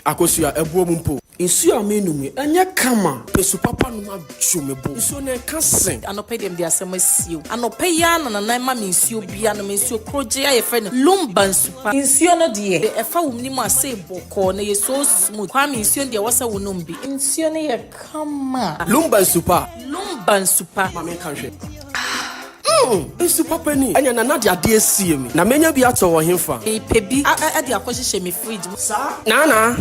Akosia, a woman po. Insu amenumi, and ya kama, Pesu Papa no chumebo. So ne can't I no pay them their summer seal. I no pay yan and I means you be an miss your crojet, a friend Lumba super. Insiona dear, the Efa Nima say boko, ne so smooth. Kwame insion there was a wunumbi. Insiona kama. Lumba super. Lumba super. Mamma country. Super penny. And you're not your dear see me. Now, many be out of him for a pebi. I the acquisition me fridge. Sir, Nana.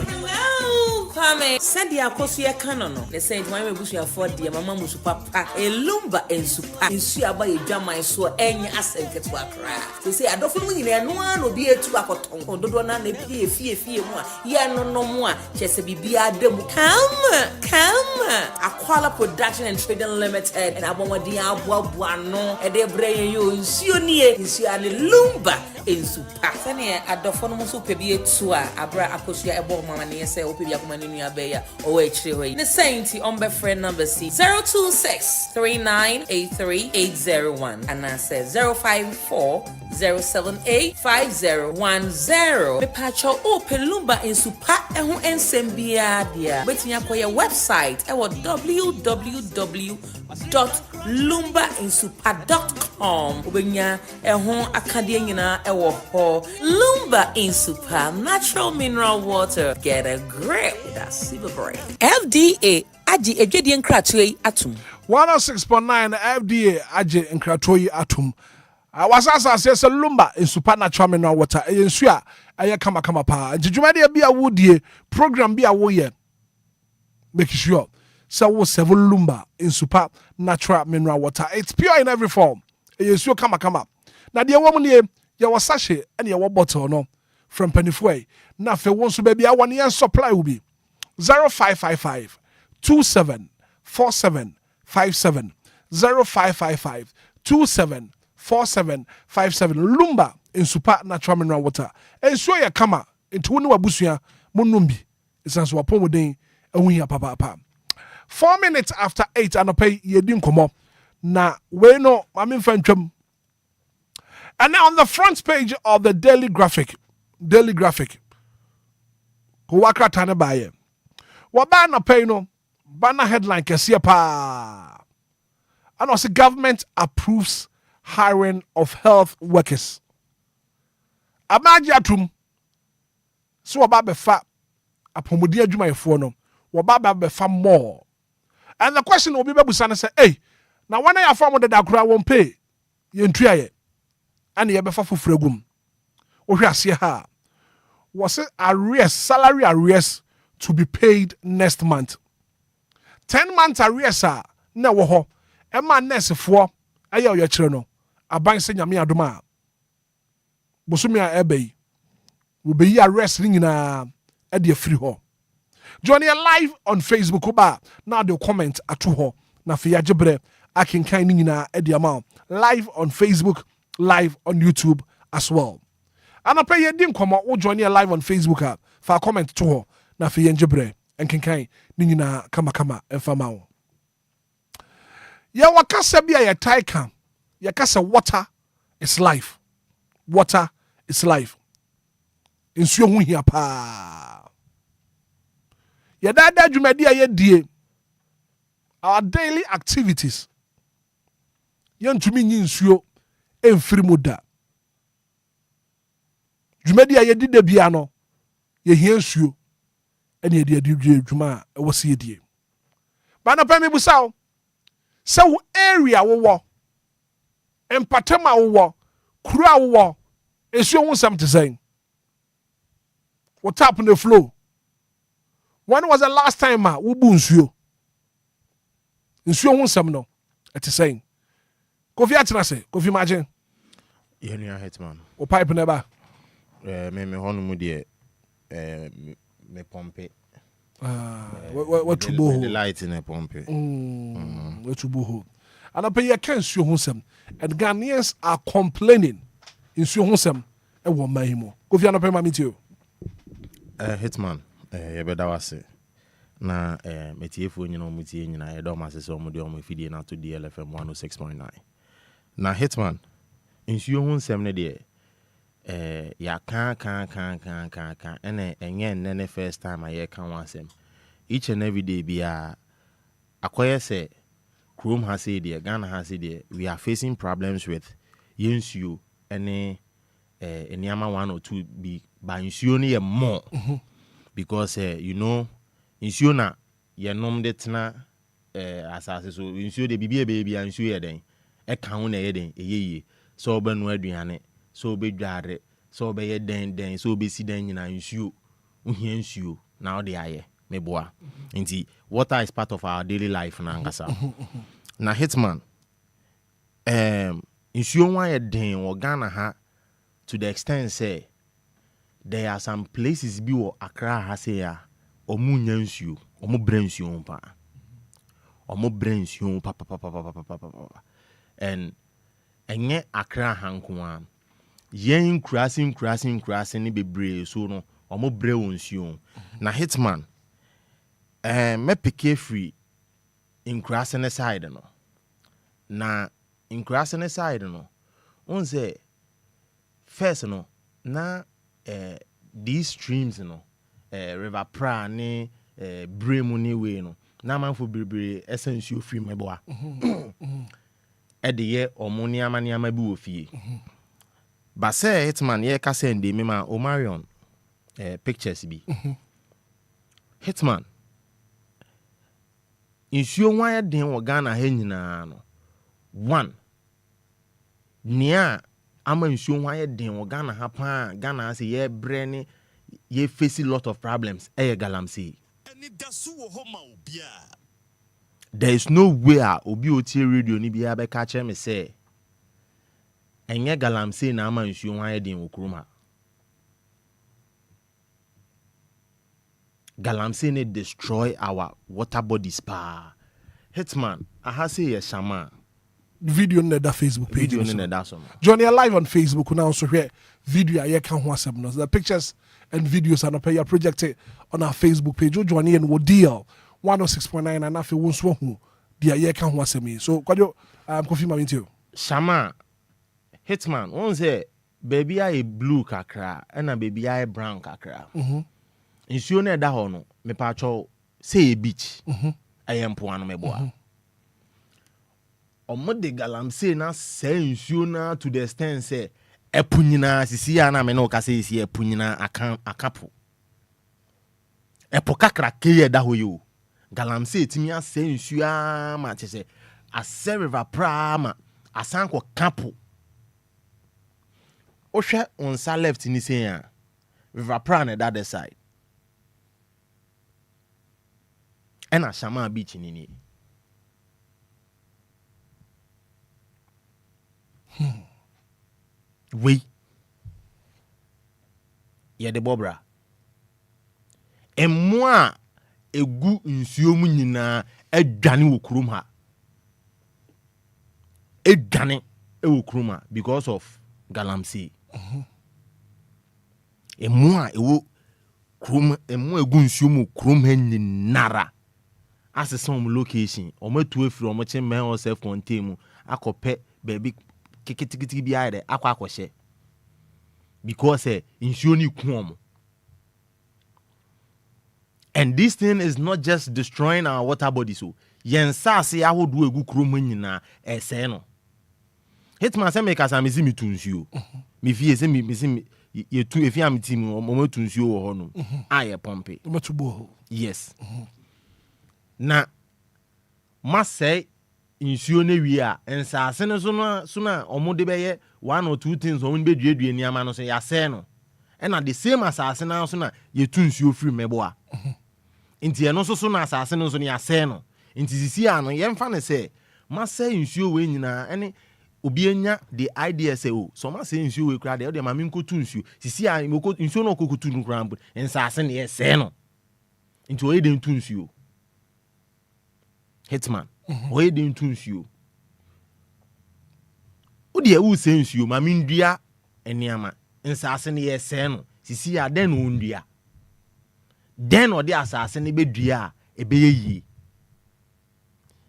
Kwame, said the Akosia canon. They said, why we wish you afford the Mamma Papa, a Lumba and super. In Sia by a jam, I saw any asset get to a cry. They say, I don't think no one will be a tobacco or don't want to pay a fee more. Yeah, no more. Just a BBR demo. Come. Aquala Production and Trading Limited, and I want the Abuano, and they bring you in Sionia, in Sia Lumba. Ensupa. Sene adofo no so pebi etu a abra akosua ebo mama ne yese o pebi akoma ne nua be ya o we chire hoyi. Ne sainti on be friend number C 026398380 and I said 054-078-5010. Me pacho open Lumba Ensupa ehu ensem bia dia. Betinya koye website ewo www.lumbainsupa.com. Obenya ehu akade nyina ewo ho. Lumba Ensupa, natural mineral water. Get a grip. That's super brain. FDA aji ejedi nkratwe atum. 106.9 FDA aji nkratwe atum. Wasasa says Lumba Ensupa natural mineral water. Ensuya aye kama pa. Jijumade bi awudie program bi awoye. Make sure so we seven Lumba Ensupa natural mineral water. It's pure in every form. Ensuya kama. Na the woman ye was sachet and your bottle no from Pennyfway. Na fe won't baby I want yen supply will be 0555 274757 0555 274757 Lumba Ensupa natural mineral water. Ensure ya kama into wonu wabusuya monumbi. Isanso wapomo den ehuya papa. 4 minutes after 8 anope yedi nkomo na we no mami mfantwam. And now on the front page of the Daily Graphic. Kuwaka tane baye. Waba na pay no banner headline kesiya pa. And also government approves hiring of health workers. Amaji atum. So waba befa apomodi adwuma yefo no. Waba befa more. And the question will be babusana say, hey, now when I farm the dakura won't pay. Yentuaye. And ye befa fufregum. Ohwase ha. Was it arrears, salary arrears to be paid next month. 10 months arrears are na wo ho. Emma nurse fo aye oye kire no. Aban se nyame adoma. Bosumi a ebe. We be arrest ni nyina e de free ho. Join you live on Facebook ba now the comment atu ho na fe yagebre akenkan ni nyina e de ama. Live on Facebook, live on YouTube as well. And I pay you dim come out join you live on Facebook for comment to ho na fe yagebre enkenkan ni nyina kama enfama wo. Ya wakasa bia ya taika ya kasa water is life. Water is life. Insuo hu hia pa. Ya dada dwumadi aye die. Our daily activities. Yantumi nyi nsuo emfiri muda. Dwumadi aye di da bia no ye hia nsuo ene ye de dwuma e wose ye die. Ba na pa me busaw. So area wo empatema wo kura wo esuo hu sam te saying. What tap on the flow? When was the last time we bu nsuo? Nsuo hu sam no. It is saying. Kofi atena se, Kofi imagine. Yenua Hitman. O pipe never. Me honu mu de me pompe. What to bo? The light in a pompe. What to bo? And I pay your can nsuo hu sam. And Ghanaians are complaining. Nsuo hu sam e wo mahimo. Kofi anope ma meet you. Hitman, yebeda wase. Na metiefu nyina omutie nyina yedo masese omudi omufidie na to DLFM 106.9. Na Hitman, nsuo hu nsem ne de ya kan ene enye nene first time aye kan wansem. Each and every day bia akoye se Chrome has said there, Ghana has said there, we are facing problems with nsuo ene enyama 1 or 2 be by nsuo ne more because you know nsuo na ye nom de tena asase so nsuo de bibia baby nsuo ye den e kan ho na ye den eyeye so obanu aduane so obedware so obeye den so obesi den nyina nsuo ohia nsuo na ode aye meboa nti water is part of our daily life na ngasa na Hitman nsuo wa ye den wo Ghana ha to the extent say there are some places bi wo Accra ha say ya omu nyansuo omu bransuo pa omu bransuo pa and enye Accra ha nkoa yen crashing ni bebre so no omo bre wonsuo na Hitman me pick free in crashing side no na in crashing side no on say first no na these streams no river pra ni bremu ni we no na manfo bebre essence you free meboa e de ye omoni amaniama bi wo fie ba say Hitman ye ka send me ma o Marion pictures bi Hitman insuo nwa ya den wo Ghana ha nyina no one nia ama insuo nwa ya den wo Ghana ha pa Ghana say ye bre ni ye face a lot of problems galamsey Anidaso Wɔhɔ ma Obia. There is no way obi oti radio ni bia be ka me say enye galamsey na ama nsuo nwa ya den wo kuruma galamsey ne destroy our water bodies pa Hitman aha say ye shama video in that Facebook page. Video in that so. Johnny are live on Facebook now so here video I can watch them. The pictures and videos are not projected on our Facebook page. Johnny and Wodiel 106.9 and afi wonso hu dia ye kan ho asemi. So kwajo confirm am into. Shama Hitman won say baby I blue kakra and a baby I brown kakra. Insuo na da ho no me pa cho say beach. Ayempo anu meboa. Omode galamsey na say nsuo na to the extent say epunyina sisi ya na me no ka say isi epunyina akapo epo kakra ke da hoyo galamsey timi asay nsuo ma te say ase river prama asanko kapo o hwe onsa left ni say ya river prana that side ena Shama beach ni we ye de bobra emmoa egu nsuo mu nyina adwane wo kurom ha edwane wo kurom ha because of galamsey emmoa ewo kurom emmoa egu nsuo mu kurom ha nyinara asesam location omatu afiri omoche men o self contain mu akope baby kikitikiti bi ayde akwakoshe because insuo ni kuom. And this thing is not just destroying our water bodies so yen sase ahodo egu krom nyina ese no Hitman say make asa mezi mitunsuo me fie say me ye tu efi am team mo tunsuo wo ho no aye pompe matubo yes na masay insuo na wi a ensase no so na omode beye one or two things omode beduadua ni ama no so ya say no and at the same asase na so na ye tu nsuo free meboa inti eno so na asase no so na ya say no inti sisi ano ye mfa ne say masay nsuo we nyina ene obi enya the idea say oh so masay nsuo we kra de o ma me nkotu nsuo sisi a nsuo no kokotu nkrambo ensase na ye say no inti o ye den tu nsuo Hitman oye den tunsuo odi e wu sensuo ma mindua eniama nsase ne ye se no sisi ya den no ndua den odi asase ne bedua ebe ye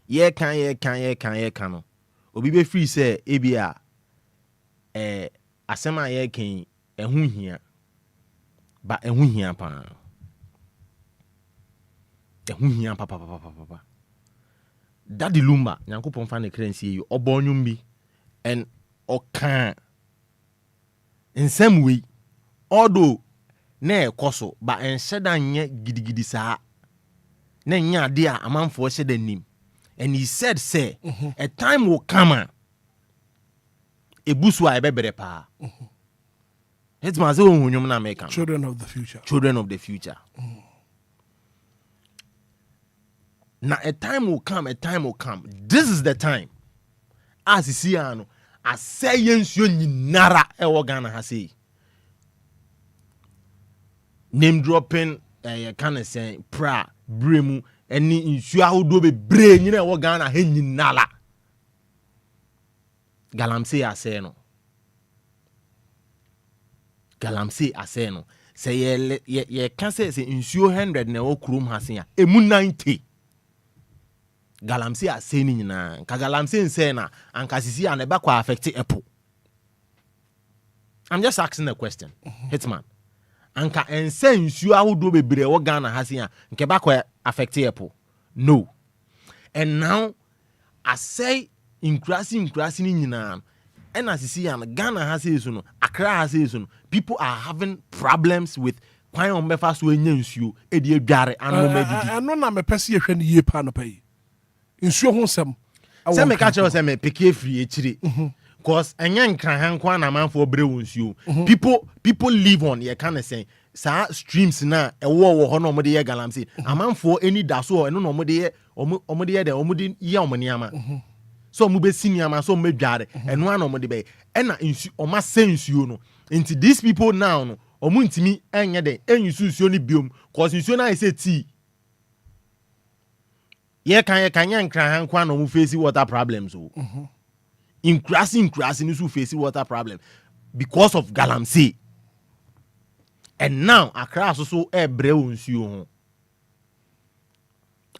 ye kan no obi be free say ebia asema ye kan ehu hia ba ehu hia pa ehu hia pa Daddy Lumba nyankopon fa ne krensi yi obonyum bi en okan nsem we odo na ekoso ba enhyeda nye gidigidi saa na nya ade a amanfo hyeda nim and he said say a time will come ebusu a ebebere pa it's maze ohunwum na make children of the future Now a time will come. This is the time. As you see, I say you nara e Ghana has say. Name dropping, can say pra bremu any insure who do be brain you know Ghana henyi nala. Galamsey I say no. galamsey asɛ no sɛ ye ka sɛ nsuo 100 na ɛwɔ kurom ha se a emu 90 galamsey asɛ ni nyinaa ka galamsey nsɛ na anka sisi a na ɛbɛkɔ affect apple. I'm just asking a question. Hitman. Anka ensɛ nsuo ahodoɔ bebree ɛwɔ Ghana ha se a nke ɛbɛkɔ affect apple. No. And now asɛ inkrasi ni nyinaa ɛna sisi a Ghana ha se so no Accra ha se so no people are having problems with kwan on mefa so enya nsuo edi adware anu medidi. Ɛno na mepɛse yɛhwɛ ne yie pa no pa yi. Nsuo ho nsɛm. Sɛ me ka kyerɛ sɛ me peke free ekyire. Cause enya nkran kwan na manfo bre wo nsuo. People live on ye kind of say sa streams na ɛwɔ hɔ na ɔmo de yɛ galamsey. Amanfo eni da so ɛno na ɔmo de yɛ ɔmo de yɛ de ɔmo de yɛ ɔmo niama. So ɔmo be siniama so ɔmo dware ɛno ana ɔmo de bɛ ɛna nsuo ɔmo asɛ nsuo no. Nti these people now no ɔmo ntimi ɛnyɛ de ɛnyusu nsuo ni biom cause nsuo na ɛsɛ tea. Ye kan yɛ nkran kwan na ɔmo face water problems o. Increasing is who face water problem because of galamsey. And now Accra so ebre nsuo ho.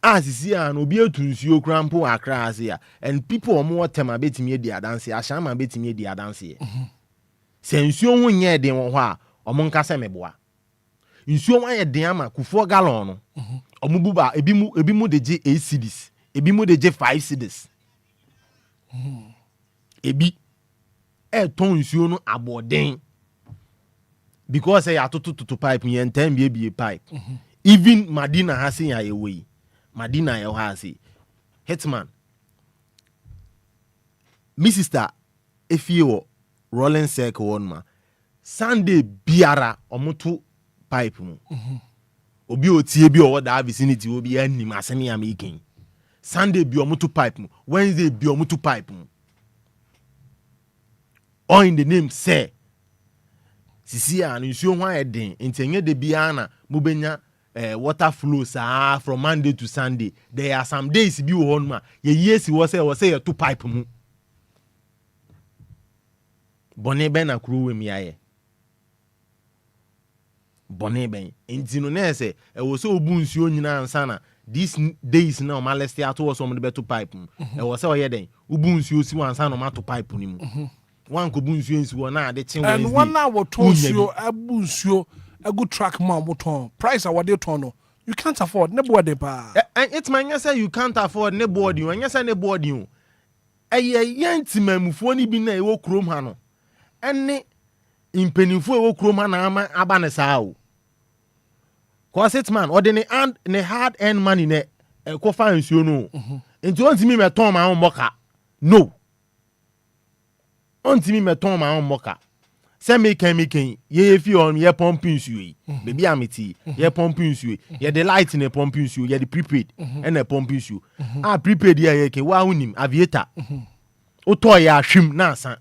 As you see an obi etu nsuo krampo Accra here and people omo tema betimi di adanse ashama betimi di adanse. Se nsuo ho nye den wo ho a omo nka se meboa. Nsuo wa ye den ama kufuo gallon no. Omo buba ebi mu de je 8 cedis, ebi mu de je 5 cedis. Ebi ton nsuo no aboden because say atoto pipe yen time be pipe. Even Madina has seen ya way. Madina ya has Hitman. Mi sister if you rolling circle on ma Sunday biara omoto pipe mu. Obi otie bi o da vicinity obi anim asemi am ikin. Sunday bi omoto pipe mu. Wednesday bi omoto pipe mu. Or in the name say sisi an nsuo ho ayeden ntenye de bia na mubenya water flows from Monday to Sunday. There are some days bi wo no ma ye yesi wo say ye to pipe mu bone ben na kuru wem yaye bone ben ntino na say e wo so obu nsuo nyina ansa na these days na o malesti ato wo so mo de beto pipe mu e wo say oyɛ den obu nsuo si wansa na o ma to pipe ni mu. One could boon you na de chin and one hour told you a boon a good track man moton price our day tono you can't afford nobody pa and it's my say you can't afford nobody you and yes anybody you yantima mufo ni bi na e wo krom ha no ene impenifo e wo krom ha na ama aba ne saa o cause it man or the and ne hard earn money ne e ko fa nsuo no enti on timi me ton ma mboka no on timi meton ma on moka se meken ye fi on ye pumping nsuo baby amiti ye pumping nsuo ye the light in a pumping nsuo ye the prepaid and a pumping nsuo prepaid ye ke wa hunim aviator o to ya hwim na asa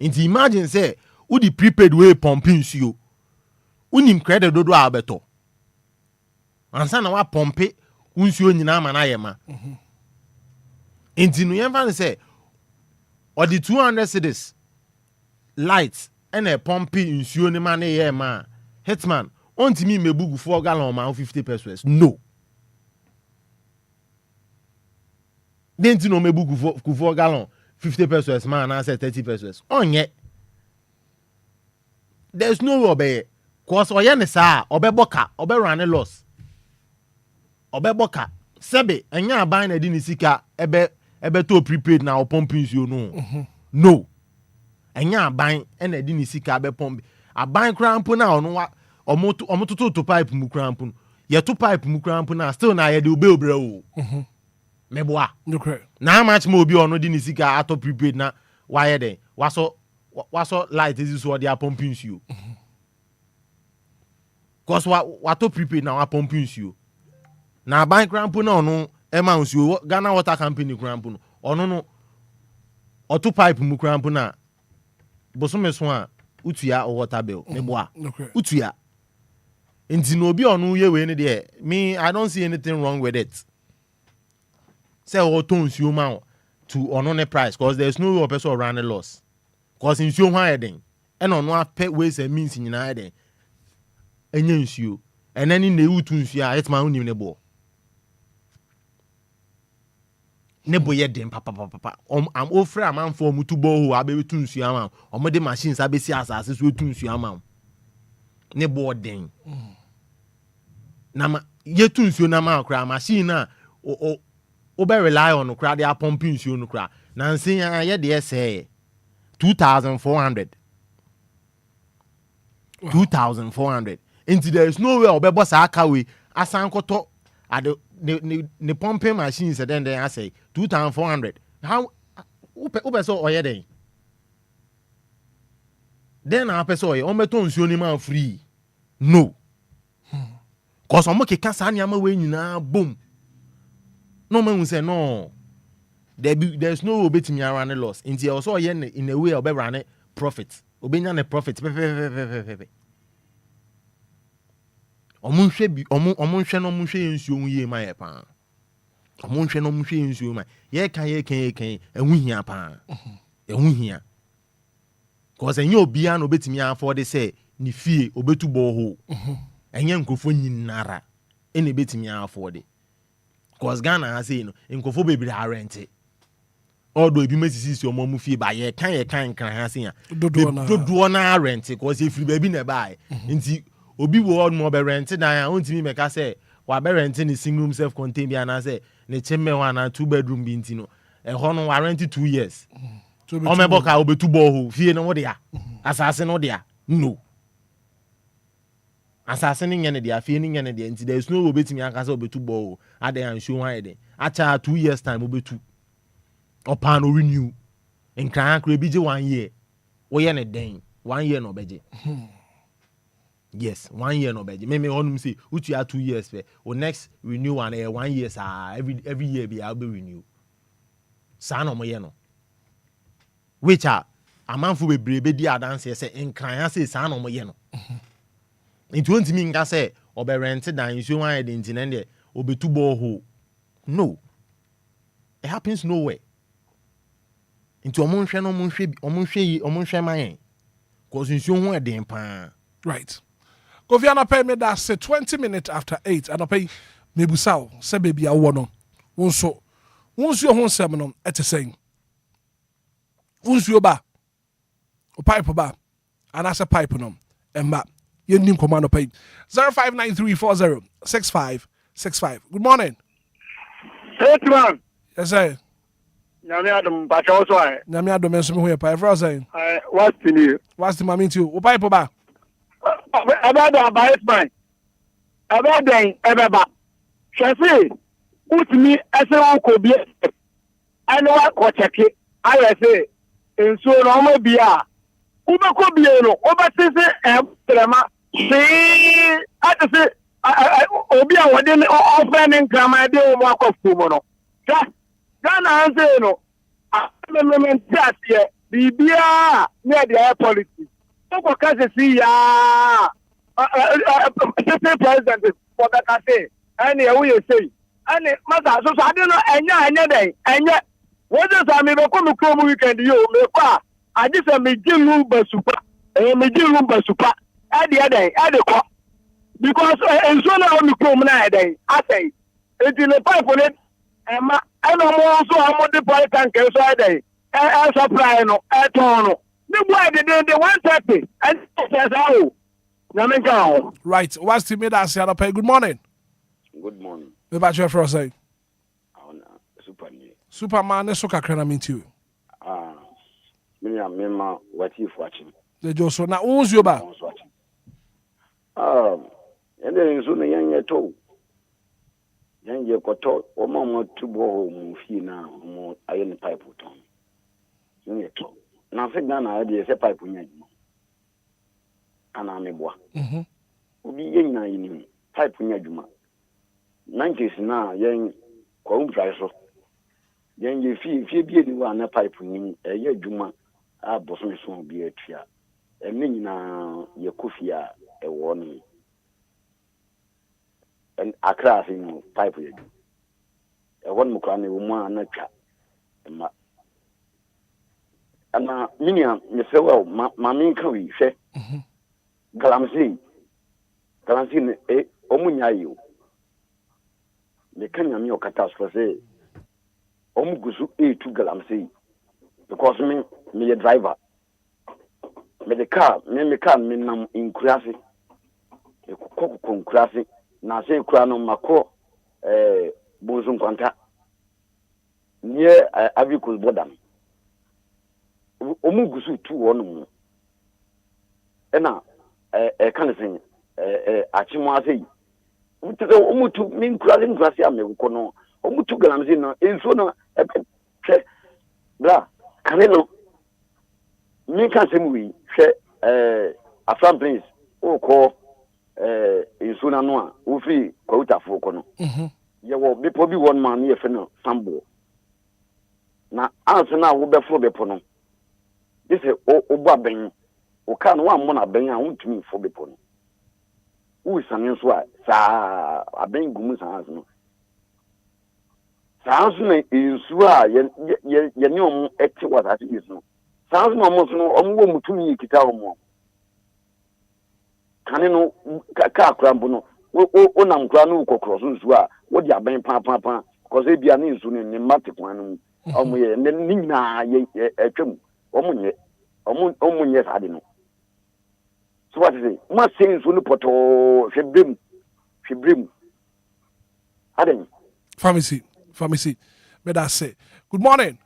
nti imagine say u the prepaid we pumping nsuo unim credit dodo abeto ansa na wa pompe nsuo nyina ma na ye ma nti no ye fa say or the 200 cedis lights and a pumpy nsuo ni man ye ma Hitman on to me mebugu 4 gallon ma 50 pesos no then to no mebugu 4 gallon 50 pesos man na say 30 pesos on yet there's no obey cause oye ne sa obeboka obe run loss obeboka sebe enya aban na di ni sika ebe to prepaid na o pumping you no no enya aban na di ni sika be pump aban krampo na ono wa omoto to pipe mu krampo ye to pipe mu krampo na still na ye de obeobra o meboa na how much mo obi ono di ni sika ato prepaid na wa ye den waso light is so they are pumping you cause wa to prepaid na wa pumping you na aban krampo na ono ema nsuo Ghana Water Company krampo no ono no oto pipe mu krampo na bosome so a utua water bill meboa utua enti no obi ono ye we ne de me I don't see anything wrong with it say oto nsuo ma to ono ne price cause there's no way person run a loss cause nsuo ho ayeden and on one pet ways and means in United. And you, and then in the Utunsia, it's my own neighbor. Nebo yet dem papa. I'm offering a man for Mutubo who are baby tunsuama, or made machines I be see as we tunsuama. Nebo den. Nama yetunsu nama kra machine na o be rely on kra they are pumping you no kra. Nansi ya de say 2,400. 2,400. Into there is no way obebo sa aka we asankoto at the pumping machines then I say 2,400. How upe so oye den. Then I peso oye o meto nsuo ni man free. No. Cause omo keka sa nyama we nyina boom. No man will say no. There's no obetimi around loss. Into also oye in a way obe run profit. Obenya ne profit. Omunhwe no munhwe nsuo yie ma ye pa. Omunhwe no munhwe nsuo ma. Ye kan ehu hia pa. Ehu hia. Cause enye obia no betimi afford say ni fie obetu boho. Enye nkofo nyinara ene betimi afford. Cause Ghana has say no nkofo bebre rent. Although ebi mesisi omo mu fie ba ye kan ha say ya. Dodo na rent cause if baby na buy. Nti obi wo mo be rent na ontimi meka say wa be rent ni single room self contained bi na say ne chemme wa na 2 bedroom bi nti no e ho no wa rent 2 years o me boka obetu boho fie no de ya asase no de ya no asase ni nyane de afie ni nyane de nti there is no obetimi aka say obetu boho ade an show wan de acha 2 years time obetu opa no renew nkran akra bi je 1 year wo ye ne den 1 year no beje. Yes, 1 year no beji. Me onum say utu ya 2 years fe. O next renew one 1 year sa every year be I'll be renew. Sa no mo ye no. Which are amanfo bebrebe di adanse say nkran say sa no mo ye no. It won't mean nga say obe rent dan so wan de ntine de obetu boho. No. It happens nowhere. Into omonhwe no omonhwe man. Cause nsuo ho e den pa. Right. Kofiana pay me that say 20 minutes after 8 and I pay me busao say baby I wono. Wonso your hon sem no ete saying. Wonso ba. O pipe ba. And as a pipe no. Emba. Ye nim command pay 0593406565. Good morning. Hitman. Yes sir. Nyame adom pa cho so ai. Nyame adom enso me ho e pa. Every saying. What's the new? What's the mami to? O pipe ba. About the Hitman. About the Ebeba. Shafi, put me as a could be. I know what check it. I say, and so no be a Uber could be no over Sissy and Trema. See, I say, Obia, what didn't offend grammar de walk of Kumono. Just Ghana answer no. I remember that year, the beer near the air policy. So because see ya president for that say and we say and matter so I don't know anya day anya what is I me go come weekend you me pa I just me Lumba super me Lumba super at the day at the clock because and so now me come na day I say it in the pipe for it and I'm also I'm the price tank so day and supply no at all. The boy the 130 and says oh right. What's the mid as pay? Good morning. Good morning. Me about your first say. Superman so kakra mean to you. Me what you watching. The Joso na who's your ba? And then so na yan to. Yan ye koto o mama tubo mu fi na mo ayen pipe ton. Yan to. Na fe na dey say pipe nya djuma. Ana me boa. Obi ye nyina yini pipe nya djuma. 90s na yen ko price so. Yen ye fi bi ni wa na pipe ni ye djuma a boso so bi atua. Emi nyina ye kofia e wo ni. And Accra thing pipe ye. E won mo kra na wo mu anatwa. Ma ana minia mesɛ well ma menka wi hwɛ galamsey ne ɔmo nyaayɛ o meka nyame ɔkata so sɛ ɔmo gu so ɛtu galamsey because me driver me the car me nam Enquires ko Enquires na say kura no makɔ bonzo kwanta near Agricul border omu gusu tu wonu ena kan sen achimo asei omu tu min Enquires ameko no omu tu galamsey no enso no hwɛ bra kaneno mi kan se mu wi hwɛ Afran Prince o ko enso na no a wo fi kwawutafo ko no ye wo bepo bi won man ye fe no sambo na anse na wo befo bepo no this o bo aben o ka no wa mo na ben a wontumi fo bepo no wo sane so a sa aben gumu san no sans na ensu a ye ne om eti wata ti no sans na mo so no om wo mutumi kita om kaneno ka krambo no o nam kra no kokro so nsu a wo di aben pa because e bia ne nsu ne mate kwan no om ye ne nyina ye atwam om nye sa de no so what is it ma se nsu no poto hwebrem aden pharmacy me that say good morning.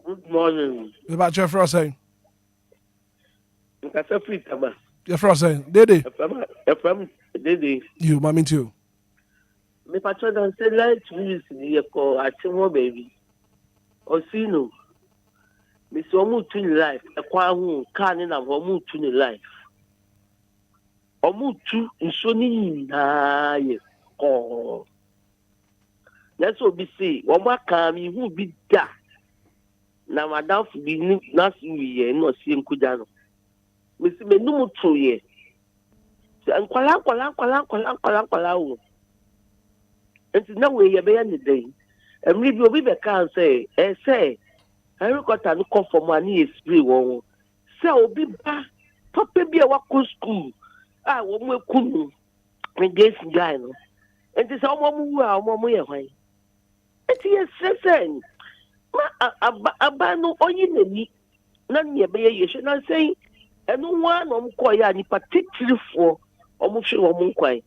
Good morning. What about your friend saying? That's a free taba. Your friend saying, Dede. FM Dede. You, mommy too. Me patron don say light news the ko atimo baby. Osino. Me so mu to life. E kwa hu ka ni na ho mu to ni life. Omu tu nso ni na ye. Oh. That's what we say. Wama kami hu bi da. Na madam bi na suye no si nkuja no. Me si me numu toye. Se ankwala o. Enti na we ye be ya ni den. Emri bi obi be kan say, say, Harikota no conform ani esprit won. Say obi ba papa bi e wa ko school. Ah, wo mu ekunu. Me guess guy no. Enti say omo mu a omo ye hwan. Eti yesesen ma abano onyi nani na ne be ye hwe na sei enu wa na omko ya ni particularly for omhwe omnkwan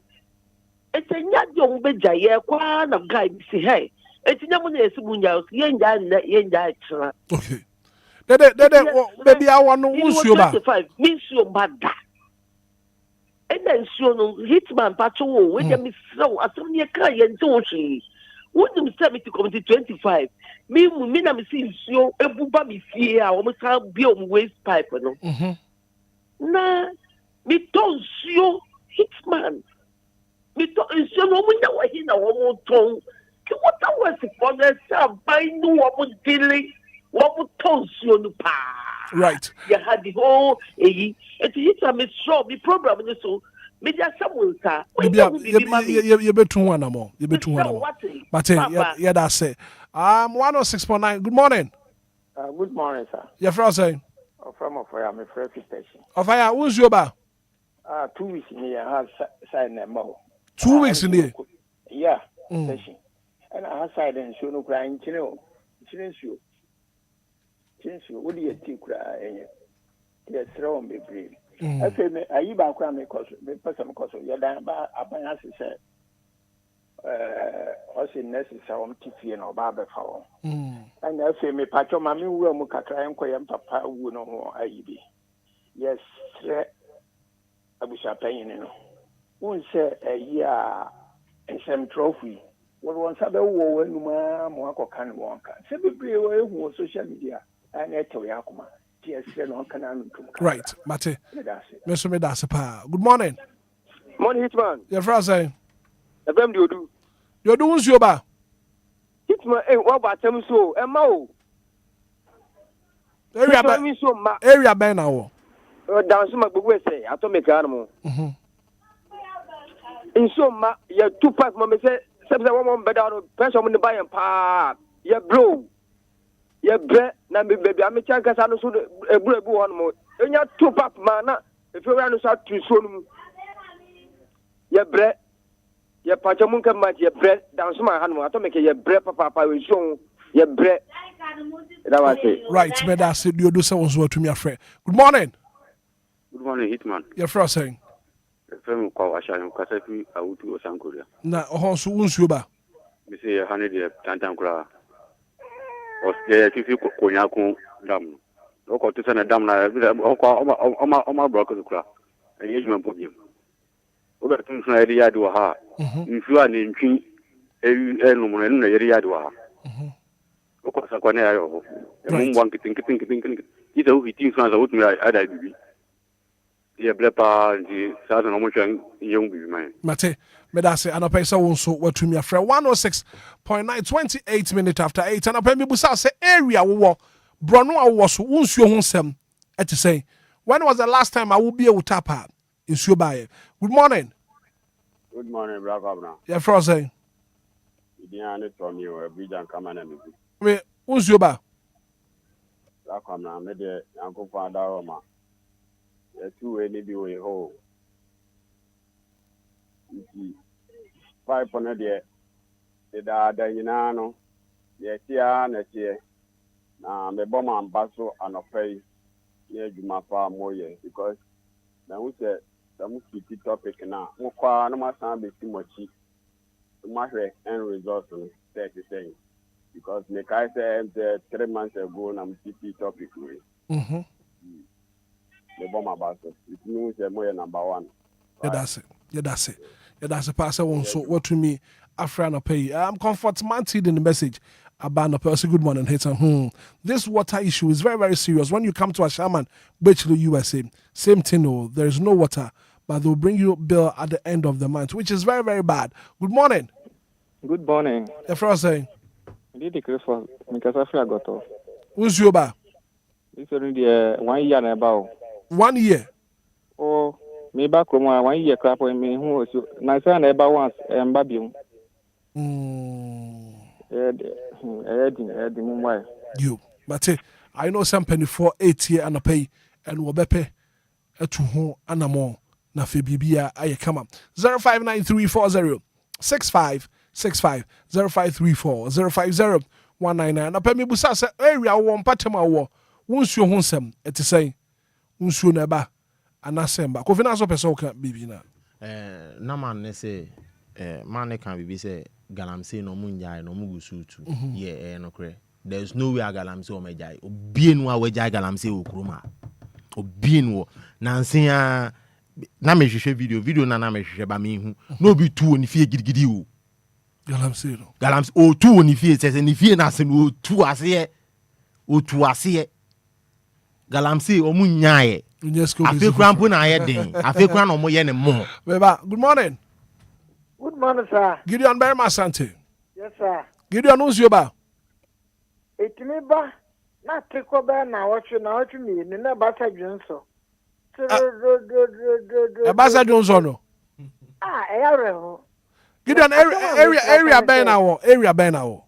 etenya de ombeja ye kwa na guy bi say hey etinya mu na esimu nya ye nya tra okay dede baby awo no wusuo ba 25 minsuo bada ena nsuo no hitman pacho wo we dem so asem ne ka ye nti wo hwe wouldn't send me to committee 25. Me na me see nsuo ebuba me fie a o msa bi o waste pipe no. Na me ton nsuo hitman. Me ton nsuo no mo nya wa hi na wo mo ton. Ki water was for the sub by no wo mo dili wo mo ton nsuo no pa. Right. You had the whole it is me show me program ni so me just someone sir. You betu one more. You betu one more. But yeah, that's it. 106.9. Good morning. Good morning, sir. Your friend saying? From Ofaya, my friend station. Ofaya, who's your ba? 2 weeks in here, I have signed a mo. 2 weeks in here? Yeah, station. And I have signed and show no crying, you. What do you think? Yes, throw me brave. I say, I you back on me because me person because you're down by a banana said. Also necessary TV and Baba Fowl. And I say, me patch on mammy will Mukatra and Koyam Papa would no more IB. Yes, I wish I pay you. Won't say a year and some trophy. What once other war when Mwako can walk. Several who social media and Eto Yakuma. Right, Mate. Mr. Medasa. Good morning. Morning, Hitman. Your friend saying? FM do. You're doing your ba? Hitman, what about them so? Emma. Area by now. Down some of the say, atomic animal. In some, you're 2 packs, Mamma said, 7 better pressure on the buy and pa. You're blue. ye bre na me baby am chan kasa no so ebru ebu won mo enya two pap ma na if you no so tu so no ye bre ye pacha mun kan ma ye bre dan so ma hanu ato me ke ye bre papa we so ye bre that was it. Right, but that's it. You do so was to me afraid. Good morning. Good morning, Hitman. Your first saying. FM call Ashan Kasafi Autu Osankoria. Na ohonsu unsuba. Me say 100 tantan kura. O se kifi konyaku dam. O ko to sana dam na o ma block kura. Engagement problem. O be tun sana area do ha. Nfu ani ntwi enu mo na area do ha. O ko sa kwane ayo. E mo wan kitin. Ita o hitin sana o tun ada bibi. Yeah, blepa the southern omotion young be mine. Mate, medase anapesa wonso watu mi afre 106.9 28 minutes after 8 and apemi busa say area wo brono a wo so wonsuo ho nsem eti say when was the last time I will be able to tap out in Subaye? Good morning. Good morning, Black Abna. Yeah, Frost saying. Idiane from you, a bridge and come and me wonsuo ba. Black Abna, me de yanko fanda Roma. Two any be way home. 500 there. The Yinano, the Tia, next year. Now, the bomb and basso and a pay near Jumapa more because now we said the Muski topic now. Mukwa no matter be too much. The matter end result on 30 things because the guy said 3 months ago, I'm CP topic. The bomb about it. It means more number one. Yeah, that's it. Yeah, that's it. Yeah, that's the pastor one. So what to me, Afra pay. I'm comfort manted in the message about the person. Good morning, Hitman. This water issue is very, very serious. When you come to a shaman, which the USA, same thing. No, there is no water, but they'll bring you a bill at the end of the month, which is very, very bad. Good morning. Good morning. Afra saying. Did the Christmas because Afra got off. Who's your ba? This is the 1 year and about. 1 year. Oh, me back from 1 year crap when me who was my son about once and baby. You, but I know some penny for 8 year and a pay and wobepe at home and a more. Na Febibia, I come up 059340 6565 0534 050 199. Na pemi busa se area wo mpatema wo wonsuo ho nsem eti say nsuo na ba anasemba ko fina so pese ka bibi na na man ne say man can bibi say galamse no munjai no mugusutu yeah no kre there's no way galamse o mejai obienu a wejai galamse okruma obienu nansia na mehwehwe video na mehwehwe ba mehu no bi tu oni fie gidigidi o galamse o tu oni fie se ni fie na se no tu ase galamse o munyae afi krampo na aye den afi kran no mo ye ne mo beba good morning sir Gideon very much sante yes sir Gideon unsuo ba etimi ba na triko ba na wochu mi ni na basa dwunso basa dwunso no eyare ho Gideon area ben na wo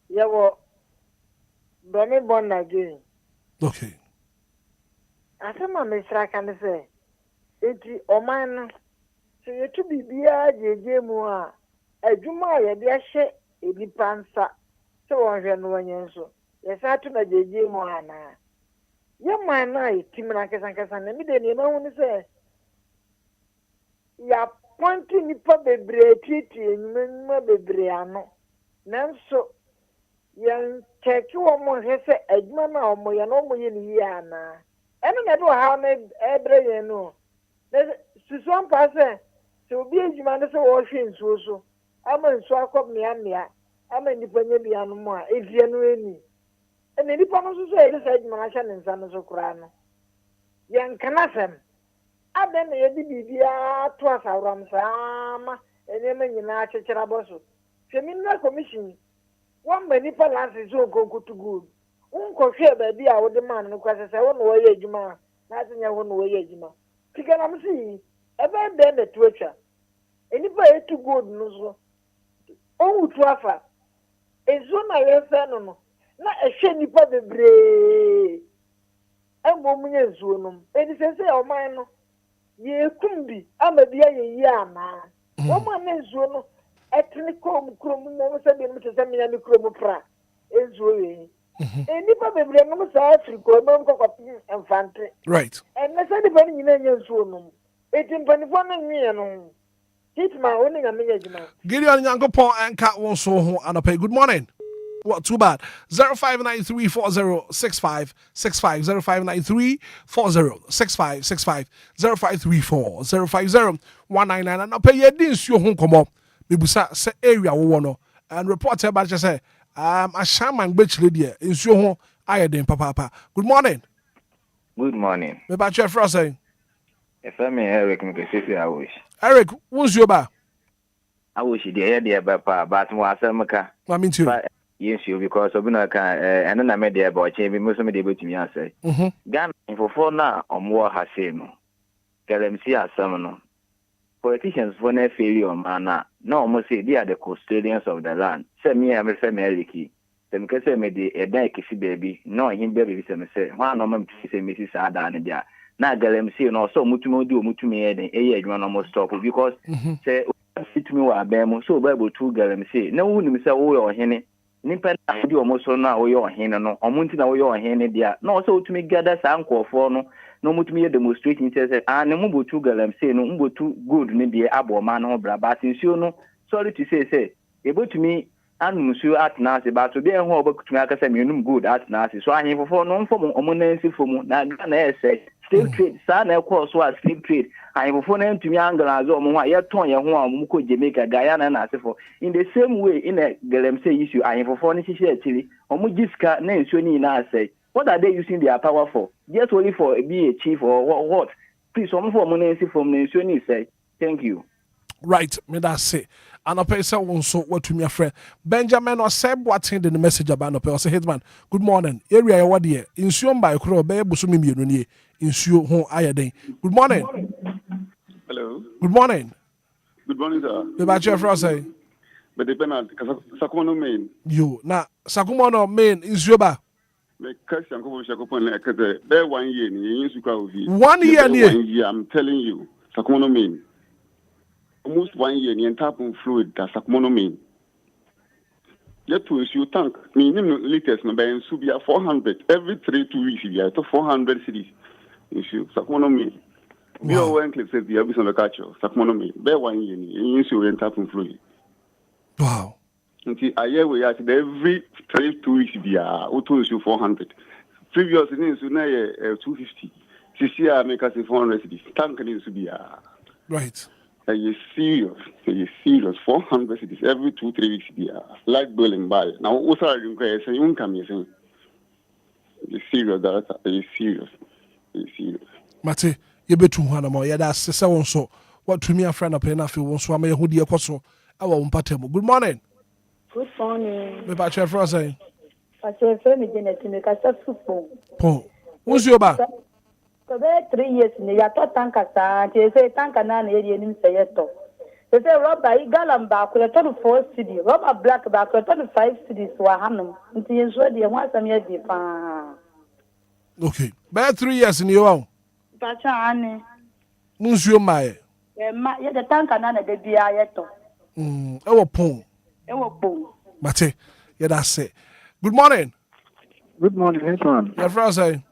yewo domi born again. Okay. Asema mesra kan se enti oman se yetu bibia jeje mu a adwuma ye de ahye enipa nsa se wonhwe no wanyenso yesa to na jeje mu ana ye man na itimna kesankesa na mi de ne ma hu ni se ya ponti nipa bebre titi enyuma bebre ano nanso yan cheki wo mo hese adwuma na o mo ye no mo ye ni ya na eno na do ha na ebre ye no na susuan pa se obi adwuma na se wo hwe nsuo so ama nsuo akob mia ama nipa nya bia no mo a evie no eni ene nipa no so e se adwuma na hye ne nsa no so kura no yan kana sem abe na ye di bibia to asawram sama ene ma nyina achechera boso feminine commission one many palaces so go to good. Unko baby a wode man no kwase se won wo ye adwuma na anya won wo ye adwuma. Tika na msi ebe de na twetwa. Enipa e to good no so. Owu tu afa. Ezo na ye fe no no. na ehwe nipa bebree emom nye nsuo no eni sese o man no ye kumbi amabia ye yi ana wo man nsuo no etni krom mo se bi no se me ya krom pra nsuo yi nipa bebree no sa Africa mo ko infantry right and na se di ba ni nyina nye nsuo no etimpanifo no nwie no Hitman only a management. Gideon Yankopon and Cat won't so home and pay. Good morning. What too bad? 0593406565 0593406565 0534050199 and pay your dins your home come up. Bibusa say area wo and report about just say a shaman bitch lady in your home ayedin papa. Good morning. Good morning. Me ba chef saying. If I'm Eric Mkesisi I wish. Eric, who's your ba? I wish the papa but mo asamaka. I mean too. Yes, you because obina kan and na me dey about change most me dey betumi asay. Ghana for na omwo ha say no. Galamsi asam no. Politicians for na failure man na almost say they are the custodians of the land. Say me am say me Eriki. Them can say me dey e dan kisi baby. No him baby say me say. One no me say me si sada na dia. Na galamsi no so mutumi do mutumi e den e adwuma no mo stop because say fit me wa bem so bible to galamsi. Na wonu me say wo yo hene nipa na di omoso na wo yo hene no omunti na wo yo hene dia na so utumi gada sa nkofo no no mutumi ye demonstrating say ne mbotu galamsi no mbotu good ne de aboma no bra but nsuo no sorry to say ebotumi anum nsuo atna ase ba to be ho obakutumi akasa menum good atna ase so ahemfofo no mfom omonansi fomu na na ese slave trade sa na ekọ so a slave trade ahemfofo na ntumi angalazo omo ho yeton ye ho omo ko Jamaica Guyana na asefo in the same way in a galamse issue ahemfofo ni hihye atiri omo giska na nsuo ni na ase. What are they using their power for? Just only for be a chief or what? Please omo for omonansi from nsuo ni say thank you. Right, me that say. And I pay so what to me a friend. Benjamin or Seb watching the message about no pay. Say Hitman, good morning. Area what here? Insure by Kro be busumi mi no insure home ayadin. Good morning. Hello. Good morning. Good morning, sir. Me ba chef say. But the penalty Sakumono main. You na Sakumono main insure ba. Me cash and go Shakopon like be 1 year ni yin suka ovi. 1 year ni. 1 year I'm telling you. Sakumono main. Almost 1 year ni entapon fluid that Sakumono main. Yet to issue tank. Minimum liters no be subia 400 every 2 weeks ya to 400 cities. Issue Sakumono main. Be o one clip say the abis on the catch. Sakumono main. Be 1 year ni yin issue entapon fluid. Wow. Until a year we had every 2 weeks be auto issue 400. Previously in Suna 250. This year make us 400 cities. Tank needs to be right. Are you serious? 400 cities every 2-3 weeks be like building by. Now also I require say you come here saying you serious director. Are you serious? Mate, you betu hana mo ya da sesa won so. What to me a friend up na fi won so am ye hu de ekoso. Awa umpatemo. Good morning. Good morning. Me ba chef for say. Chef me Janet me ka sa supo. Po. Who's your ba? So be 3 years ni ya to tanka sa, je say tanka na na eri nim say yeto. They say rubber I galam ba ko to 4 cedi, rubber black ba ko to 5 cedis wa hanum. Nti yenso de ho asam ye di pa. Okay. Be 3 years ni yo. Ba cha ane. Munsuo mae. Ma ye de tanka na na de bia yeto. Ewo pon. Mate, yeah, that's it. Good morning. Good morning, Hitman. Your friend say.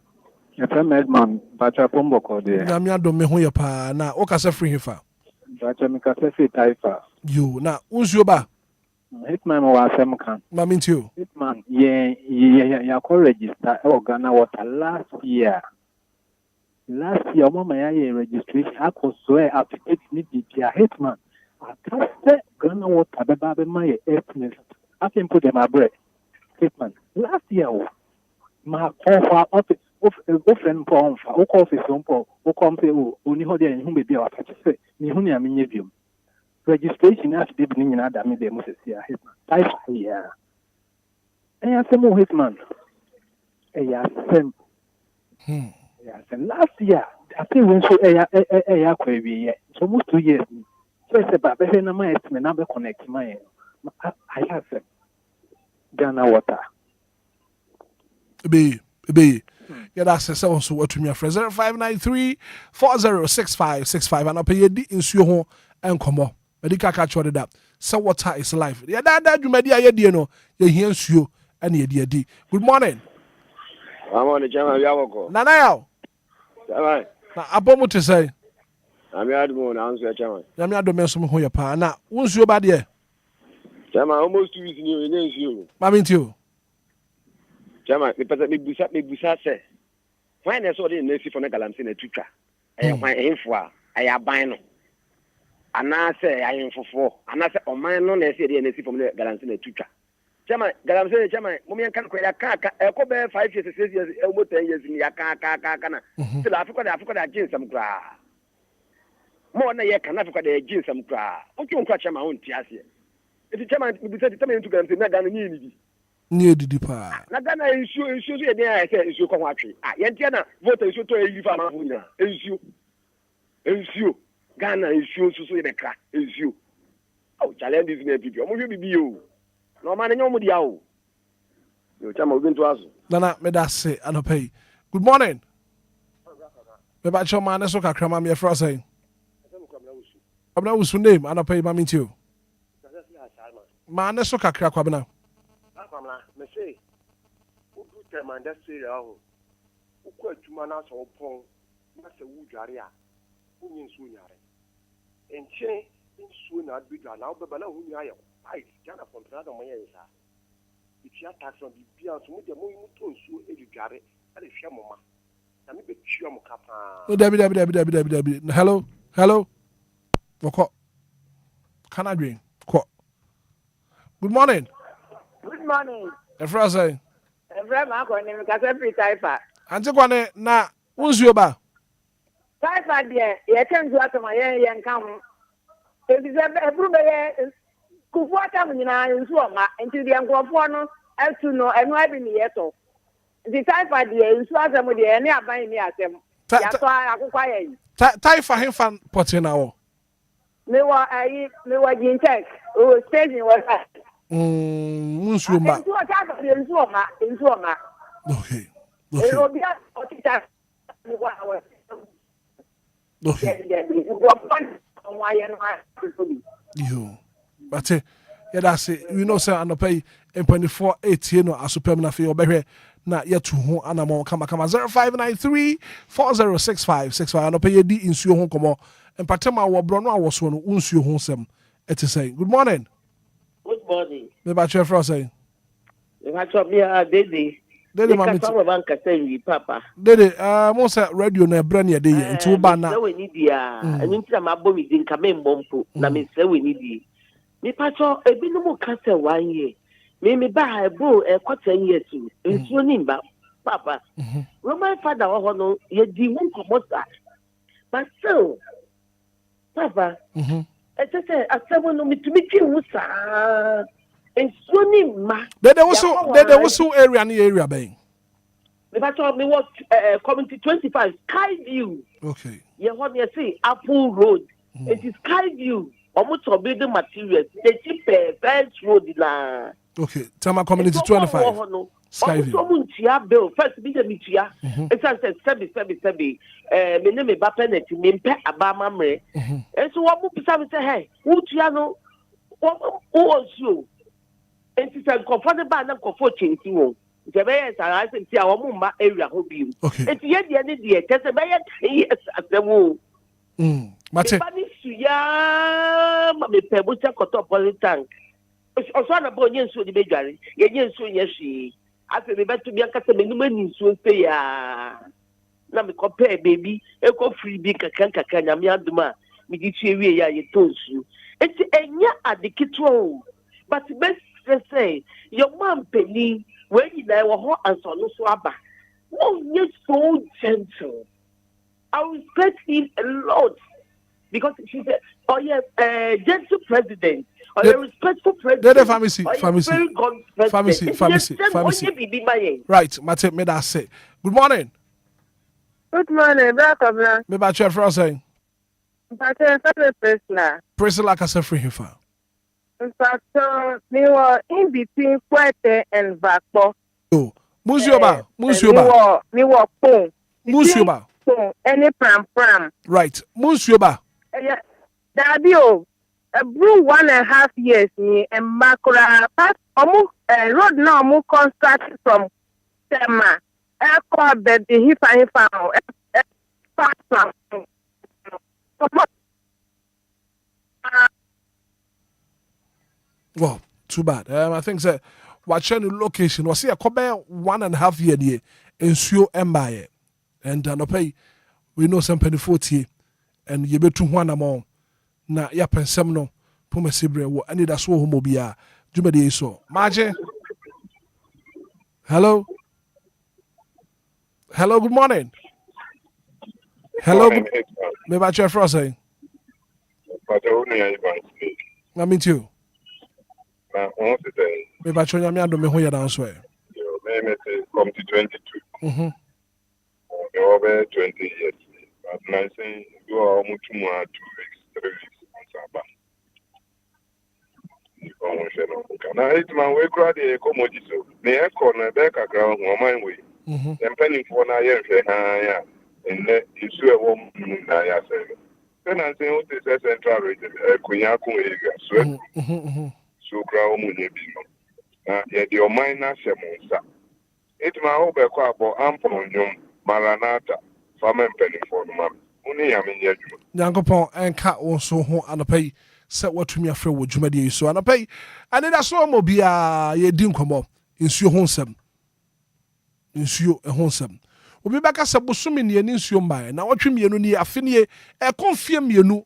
Your friend Edman, Bacha Pomboko there. Namia do me hu pa na o ka se free hifa. Bacha mi ka se free taifa. You na unsuo ba. Hitman wa asem kan. Ma mean you. Hitman, yeah, call register e Ghana water last year. Last year, mama ya registration akoso e application ni bibia Hitman. Akase Ghana water beba my estimate. I can put them a bread. Hitman. Last year, my call office of friend for office on for come say, only hold in whom be our say, Nihunia minivium. Registration has to be in other me, they must see a Hitman. Type here. And I say, more Hitman. Yes, and last year, I think when so a query, it's almost 2 years. So I said, but I have my estimate, never connect my. I have Ghana water. Be. Yeah, that's a seven so what to me a 0593-406565 and pay di insuo ho enkomo. Medical catch what that. So water is life. Yeah, that you media ye no. Ye here insuo and ye di. Good morning. I'm on the channel. Yawako. Nana yao. Right. Na abomu te say. I'm Yadmo now. I'm Chairman. Yami adome so ho ya pa na unsuo ba de. Chairman, almost 2 weeks in you. Mami tio. Chairman, me busa say. Why na so dey nesi for na galamse na tuka. Why info a ban no. Ana say ayinfofo. Ana say oman no na say dey nesi for na galamse na tuka. Chairman, galamse chairman, mummy kan ko ya ka ko be 5 years 6 years almost 10 years ni ya ka na. Still Africa da jinsam kra. Mo na ye kan Africa da jinsam kra. O tun kwa chairman on ti ase. If chairman we say tell me to galamse na Ghana ni ni. Ni didi pa. Na Ghana issue so dey dey say issue ko watwe. Yentia na vote issue to yi fa ma fu nya. Issue. Ghana issue so dey kra. Issue. Oh, challenge is na bibi. Omo hwe bibi o. No man nyo mo dia o. Yo chama obi nto aso. Nana me da say anopai. Good morning. Me ba cho man so kakra ma me fra say. Abna usu name anopai ma me ntio. Man so kakra kwa bna. Me say, who do tell man that say oh, who quite to man as or pong, Master Wujaria, who means Sunyare. And chain in soon I'd be done now, but who I Jana from Prada Mayesa. If you attack on the beer to move the moon to so educare at a shamoma. And maybe Chum Capa. Oh, Debbie. Hello. What? Can I drink? Good morning. Good morning. Efra say. Efra ma ko ni ka se free typha. Ante kwane na unsuo ba. Typha de ye tenzu atoma ye nka ho. Ebi se ebru be ye kufu atam nyina nsuo ma enti de nkrofo no etu no enu abi ni ye to. The typha de nsuo atam de ne aban ni asem. Ya to akokwa ye. Typha hemfa potina wo. Me wa Jintek. O station was Munsumba. Okay. Yo. But yeah, that's it. We know say and pay in 24/8 no asupem na fe obehwe na yetu ho anamo kama 0593-406565 and pay di insuo ho komo empatema wo bro no awoso no unsuo ho sem eti say good morning. Good morning. Me ba chef for say. Me ba chop me Dede. Dede mama ka sawo ban ka say papa. Dede mo say radio na ebra na dey nti wo ba na. Se we ni dia. Enu nti ma bo mi din ka me mbompo na me se we ni di. Me pa chop ebi no mo ka say 1 year. Me ba ebo e kwa 10 years too. Nsuo ni mba papa. My father wo no ye di won komosa. But still papa. I just say, I said, no, me to meet you, sir. And Sonny Ma. There was so area near area, bang. The battle me was community 25, Sky View. Okay. You want me to say Apple Road. It is Sky View. Almost for building materials. The cheap first road la. Okay. Tama community 25. Sky View. Someone tia bill first be the mitia. It's a sebi. Me name me bapenet me mpe abama mre. And so what move say hey, who tia no who was you? And she said comfortable na comfort chinti wo. Je be yes I say tia wo mumba area ho bi. And ye de ne de tese be yes asemu. Mate. Bani suya ma me pebo cha koto politank. Oso na bo nyen so de be dware. Ye nyen so nye hwi. Afi me betu bia kasa me numa ni so se ya. Na me compare baby e ko free bi kakran nyame aduma me di tue wie ya ye tonsu. Enti enya adekitwo. But best say your mom penny when you na wo ho anso no so aba. No, you're so gentle. I respect him a lot because she said, "Oh yes, gentle president, or a respectful president." The pharmacy. Right, Mate, me that say. Good morning. Good morning, Black. Me ba chef saying. Priscilla ka say free hifa. In fact, we were in between Kwete and Vakpo. Oh, Musioba. Me wo pon. Musioba. Any pram. Right. Musioba. Dabio. A brew 1.5 years ni and makura pass road now mu construct from Tema. Call bed the hifa well, too bad. I think that watching the location was here. Kobe 1.5 year in Sio Embaye, and no pay. We know some penny 40 and you bet to one amount. Na ya pensem no poma sibre wo Anidaso Wɔhɔ Obia jumadi so maje. Hello, good morning. Hello, me ba che frose na me too na on today me ba che nyame ado me ho yeda nso e yo me come to 22 over 20 years but now say do almost 2 weeks 3 weeks on Sabbath na Hitman we crowd e komodi so me e ko na be kakra ho man we empany for na ye hwe ha ya enne isu e wo na ya say na say o te central region kunya ko area so kra o mu ne bi no na ye de o man na hye mo nsa Hitman o be ko abo ampon nyom maranata fama empany for no ma uni ya me nya dwuma Nyankopon enka wo so ho anopai se watumi afre wo dwumadi so anopai Anidaso Wɔhɔ Obia ye di nkomo nsuo ho nsem nsuo ho nsem obi baka se bosome ne ani nsuo mbae na wotwe mienu ni afenie e konfie mienu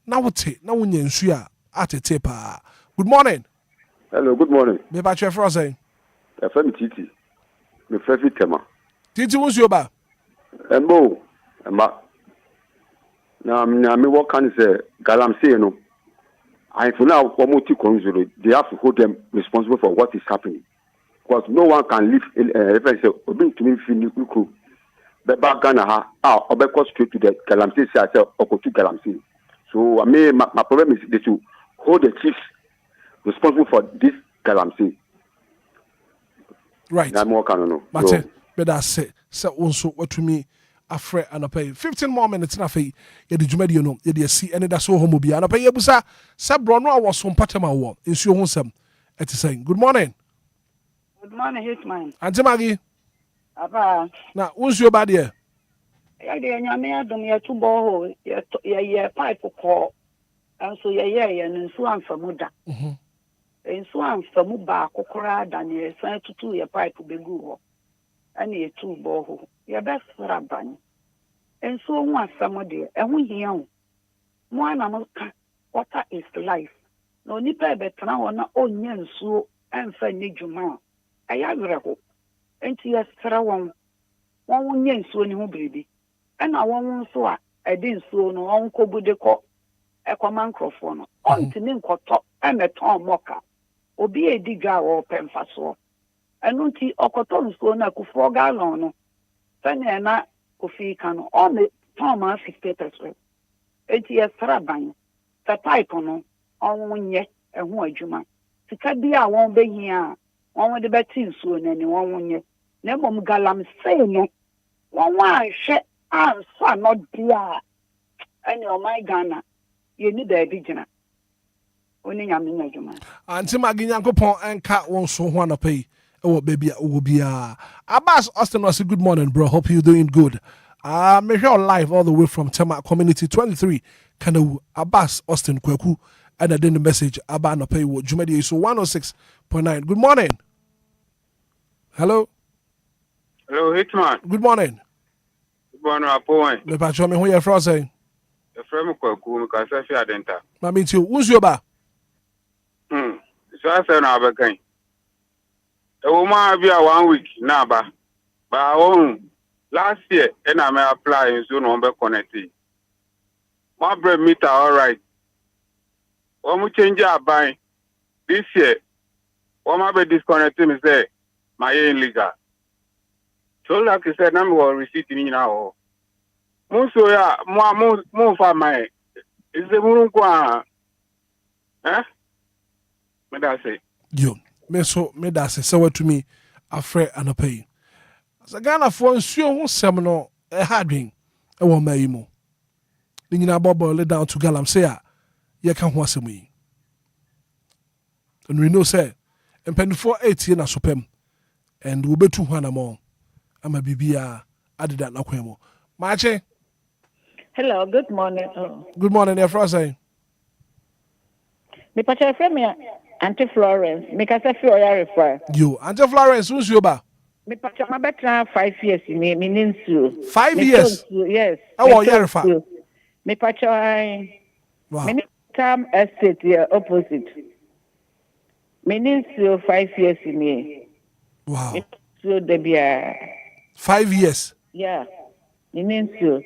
na wote na wonya nsuo a atete pa. Good morning. Hello, good morning. Me ba che fro say FM Titi. Me frefi tema. Titi nsuo ba Embo ema na me what can say galamsey no I for now they have to hold them responsible for what is happening because no one can live in if I say obi to me feel ku be back Ghana ha obe straight to the galamsey say or to galamsey. So I mean my problem is they should hold the chiefs responsible for this galamsey. Right. I'm more can no. Mate better say also what to me afre anopai 15 more minutes na fei ye di dwumadi no ye di asi Anidaso Wɔhɔ Obia anopai ye busa se bro no awoso mpatema wo nsuo ho nsem eti saying good morning. Good morning, Hitman. Auntie Maggie. Aba. Na unsuo ba de Ya de nyame adom ye to bo ho ye pipe ko anso ye nsuo amfamu da. Nsuo amfamu ba kokora da ne san tutu ye pipe begu ho. Ani ye tu bo ho. Ye best raban. Enso ho asamo de eho hia ho. Mo ana no ka water is life. No nipa betena ho na onya nsuo emfa ni dwuma. Aya werego. Enti yestra won nya nsuo ni ho biribi. Ena won nso a edi nsuo no won kobude ko ekoma nkrofo no. Ontimi nkoto emeton moka. Obi edi dwa wo pemfa so. Enu nti okoto nsuo na kufo galon no. Sanya na kofi kanu on Thomas 50%. Eti yestra ban. Sa pipe no on nye eho adwuma. Sika bia won behia won de beti nsuo na ni won nye. Na mom galam say no. Won wa hwe ansa no dia. Ani o my Ghana. Ye ni da bi gina. Oni nyame nya adwuma. Auntie Maggie Nyankopon enka won so ho anopai. Oh, baby, Obia. Abbas Austin was good morning, bro. Hope you're doing good. Me here live all the way from Tema Community 23. Kanu Abbas Austin Kweku. And I did the message about no pay what Jumedi so 106.9. Good morning. Hello. Hello, Hitman. Good morning. Good morning, Apo. Me pa chome who you from say? The friend Kweku because I feel denta. Ma me too. Who's your ba? So I say na abakan. The woman be a 1 week na ba. But last year and I may apply so no be connected. My bread meter all right. One change our buying this year. One be disconnected me say my illegal. So like I said, I'm going receipt in now. Muso ya mo fa my is the murun kwa me da say yo me so me da say what to me afre anopai Sa Ghana for nsuo ho sem no e ha dwen e wo mai mu. Ni nyina boil down to galamsey a ye ka ho asem yi. And we know say empendifo 8 na sopem and we betu ho anamo ama bibia adida na kwan mu. Maache. Hello, good morning. Good morning, your friend say. Me pacha friend me Auntie Florence. Me ka say fi oya refer. You, Auntie Florence, who's you ba? Me pacha ma betra 5 years me ninsu. 5 years. Yes. Oh, oya refer. Me pacha wow. Me term estate here opposite. Me ninsu 5 years me. Wow. So there be 5 years. Yeah. Me ninsu.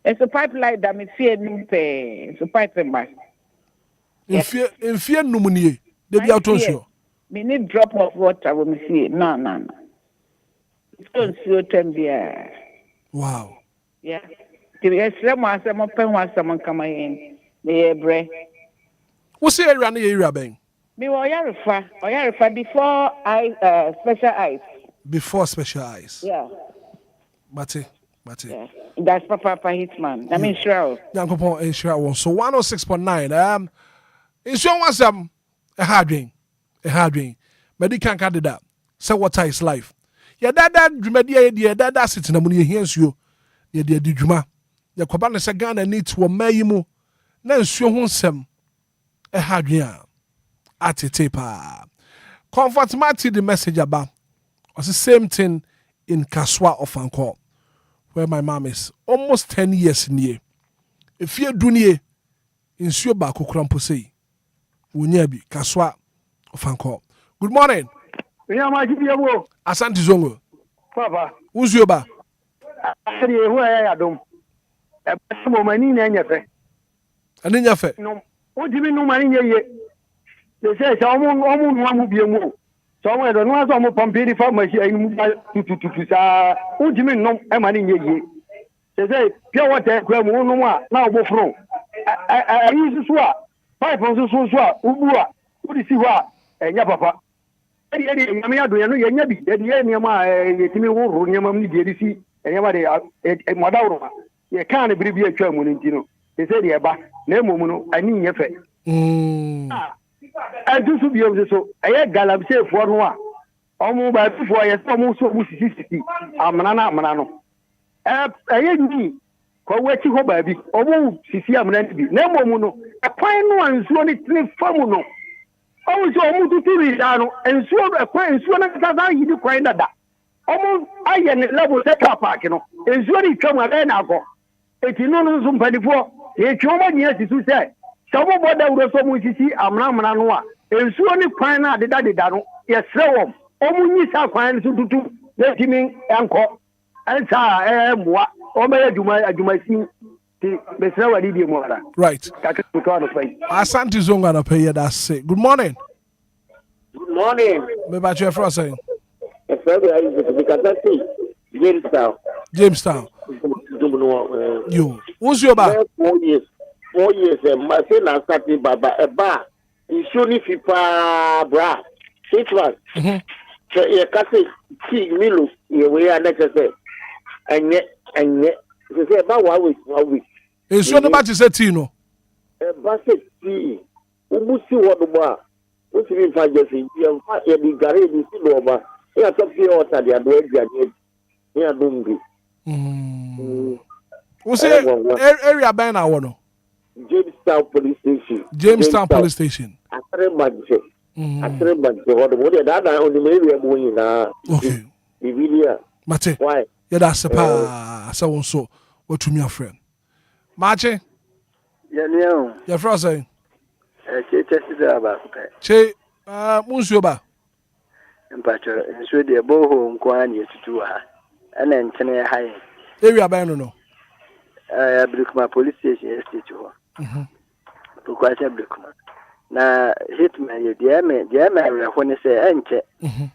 It's a pipeline that me fear no pay. It's a pipeline. In fear no money. They be out on show. Me need drop of water when me see it. No. It's going to be wow. Yeah. If someone come in, the bread. What's the area near area bang? Me refer before special eyes. Before special eyes. Yeah. Mate. Yeah. That's Papa Hitman. I mean sure. Yankopon sure one. So 106.9. Insure was a hard dream. Medical candidate. So what is life? Yeah, that sitting among your hands you. Yeah, dear Dijuma. Ya kwabana sa Ghana need to mayimu. Na nsuo ho nsem. Hard dream. Atete pa. Comfort Marty the message about. Was the same thing in Kaswa of Anko, where my mom is almost 10 years in here. If you're doing in Suba Kukrampo Wunyabi, Kaswa of Anko. Good morning. Asante Zongo. Papa. Who's your ba? Who I don't. A money in your face. And in your face. No, what do you mean no money yet? They say someone will be a move. Somewhere the ones on Pompey pharmacy and to who do you mean no money yet? They say pure water, no more, now go from. I use to swap. 5 pounds so swap, Ubua, who is what? And your papa. Yamia do you know Yabi, the Yama, Timmy Wood, Yamami, DDC, and Yamade, and Madara. You can't be a German in Tino. They said, yeah, but no, I need your face. I do to be able to so I had Galamsey for one. Almost by 4 years, almost 60. Manano. I had me. Koweti ho baby. Omo sisi amna bi. Na momu a kwan no ansuo ni tini famu no. Omo so omo tuturi da no. Ensuo a kwan ensuo na kasa yi di kwan dada. Omo aye ne level set park no. Ensuo ni twam aga na akọ. Eti no no so mpanifo. E twoma nya sisu se. Sabo boda wuro so mu sisi amna no a. Ensuo ni kwan na deda no. Ye srewom. Omo nyi sa kwan so tutu. Ye timi enko. Ensa moa. Right. Asante Zonga na pay that say. Good morning. Good morning. Me ba che fra say. Jamestown. You. Who's your ba? 4 years. 4 years. Ma say na starting baba e ba. Insuni fipa bra. Hitman. So ye ka say ti milu ye we aneke say. And they say about 1 week. It's your number to say Tino. A basket tea. Umusi what the bar. What's in 5 years? You have a garage in Silova. You have something else at the other. You are doing it. What's the area by now? Jamestown Police Station. Jamestown Police Station. I okay. Mate. Why? Yeah, that's a pa. So so. What to me, a friend? Marche. Yeah, your friend saying. Che, Musuba. Impatcher, and so the boho Kwani to do her. And then Tene High. Area by no. I broke my police station yesterday to her. To quite a brickman. Now, Hitman, you dear man, when you say, Ente,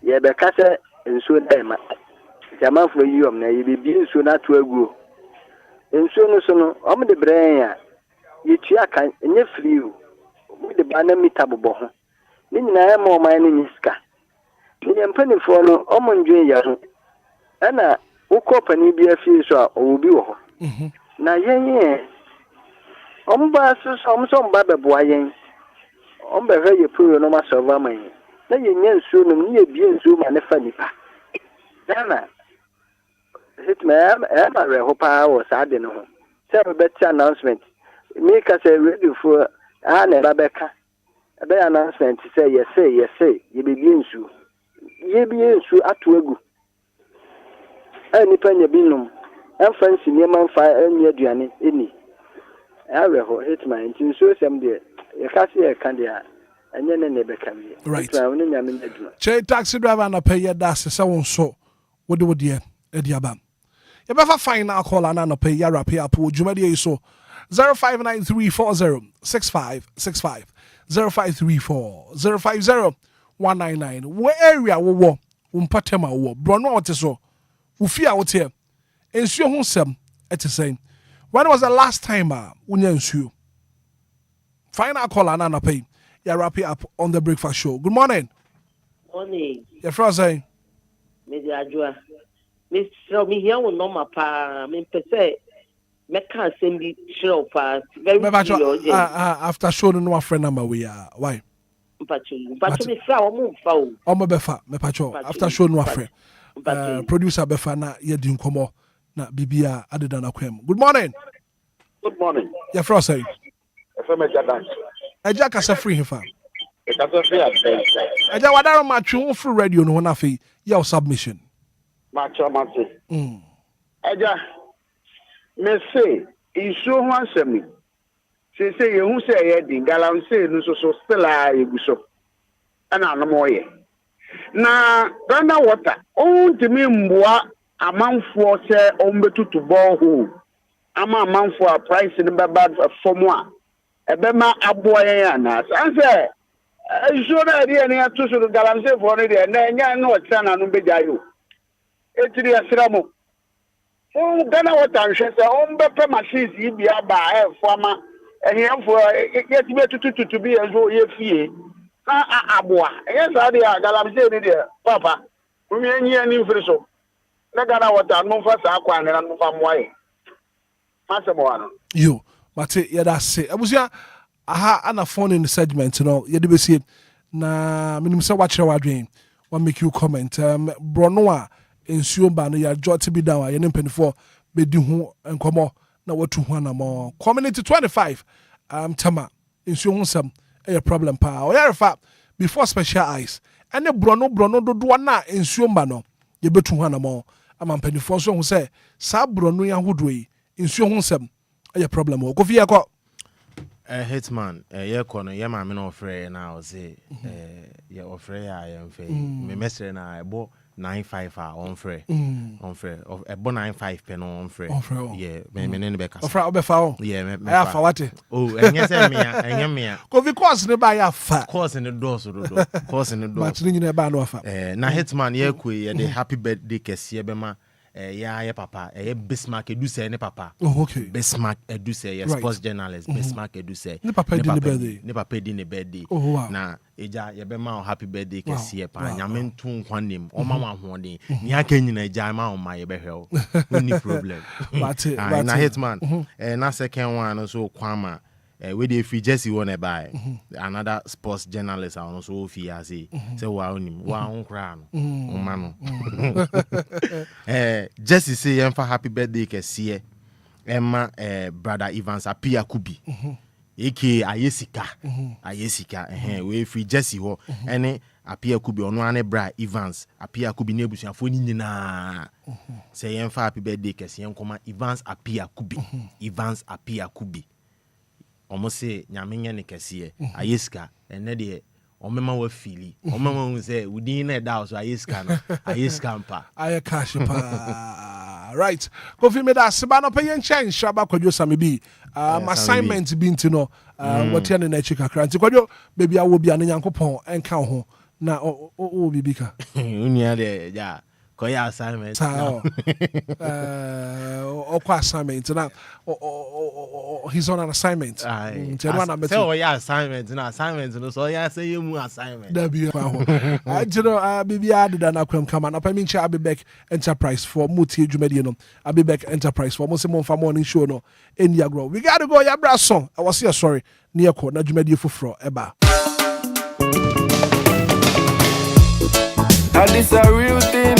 ye be cassa and so them. Jama for you, you be being so not to a go. And so, I'm the brain. You can and you free with the banner meetable. Then I am more mining is car. You am penny for no, Omon Junior. ɛna wokɔ pani bi afie so a ɔwɔ bi wɔ hɔ na yɛn ɔmba so ɔmba bɛboa yɛn ɔmbɛhwɛ yɛ puro no ma sɔva ma yɛn na yɛnya nsuo nom ne yɛbie nsuo ma ne fa nipa na Hitman ɛma rɛho paa wɔ saa de no ho sɛ bɛbɛte announcement meka sɛ radiofoɔ na ɛba bɛka ɛbɛyɛ announcement sɛ yɛse yɛbɛbie nsuo ato agu nipa nya bi nom ɛmfa nsi nneɛma mfa ɛnyɛ aduane ɛni ɛwerɛhɔ Hitman nti nsuo sɛm deɛ yɛka se yɛka deɛ a ɛnyɛ ne bɛka wie right ne nyame adwuma che taxi driver na pay da se sɛ wo nso wode deɛ ɛdi aba yɛbɛfa final call ana na pay ya rap up dwumadi yi so 0593406565 0534050199 wo area wo wo mpatema wo brono wote so wo fi a wote ensuo ho sɛm ɛte sɛn when was the last time unya nsuo final call ana na pay ya wrap it up on the breakfast show. Good morning. Morning. Your friend saying? Me the adwa. Me so me here will no pa. Me pese me can send the show pa. Very good. After showing no friend number we are why? Pacho me fra o mo fa o. O mo befa me pacho after showing no friend. Producer befa na ye di nkomo na bibia adeda na kwem. Good morning. Good morning. Your friend saying? FM Jadan. Eja kasa free hifa. Kasa free at. Eja wadaro matchu free radio no na fe your submission. Matcha matche. Eja me say isu ho asemi. Say ye hu say ye di galam say no so still a eguso. Ana no moye. Na Ghana water on timi mboa amanfo se ombetutu borehole. Ama amanfo a price ni baba form ebema aboa yen ana sanse iso na ri eni atuso do galamse for ne de na nya na o tsana no bejayo etiri asramo o Ghana water nhwe se o mbepe machines yi bia ba efo ama ehemfo yetibe tututu bi enzo ye fie na aboa yen sa de galamse ni de papa umi enyi ani mfiri so na Ghana water no fa sa akwa ne na no fa moaye masemo ano yo Mate yada se abusia aha ana phone in the segment no yede besie na minim se wa kire wadwen wa make you comment brono a ensuo ba no ya jot bi down ye ne mpanifo bedi ho enkomo na watu ho na mo community 25 tama ensuo ho sam a problem pa o ya refa before special eyes ene brono dodo na ensuo ba no ye betu ho na mo ama mpanifo so ho se sa brono ya hodo yi ensuo ho sam a problem o kofi yakọ Hitman ye kono ye ma me no ofre na o say ye ofre ya ye mfe me mesre na ebo 95 a on frɛ ebo 95 pe no on frɛ ye me ne be kasa ofra obefa o ye me afa wate enye se mea kofi course ne ba ya fa course ne do so course ne do matri nyina ba no afa na Hitman ye ko ye the happy birthday kese be ma ya papa Bismarck Eduse ne papa Bismarck Eduse sports journalist Bismarck Eduse ne papa di ne birthday na eja ye be ma happy birthday kese pa nyame ntu nkwanem o ma hoden ni aka nyina eja ma o ma ye be hwe no problem na Hitman na second one so kwama we dey free Jesse one by another sports journalist also fi say wa onim wa onkra no o ma no Jesse say yemfa happy birthday kese Emma brother Evans Apia Kubi eke ayesika we free Jesse ho ene Apia Kubi ono ane bra Evans Apia Kubi ne busuafo ni nyina say yemfa happy birthday kese yenkoma Evans Apia Kubi omo se nyamenye ne kese ayeska ene de omema wa fili omema hu se udin na da so ayeska no ayeska mpa aye cash pa right kofi me da seba no pay chen shaba kwadwo samebi assignment bi ntino what ya na chika kranti kwadwo baby awo bia ne nyankopon enka ho na o bibika unia de ja Koya assignment. Assignment now. He's on an assignment. So assignment. No assignment. So yeah, say you assignment. That be baby added an aquam come on. I mean, I'll be back enterprise for multi Jumediano. I'll be back enterprise for Mosimon for morning show no. In Yagro. We gotta go. Yabra song. I was here. Sorry. Near court. Na Jumedio Fufro. Eba. And this a real thing.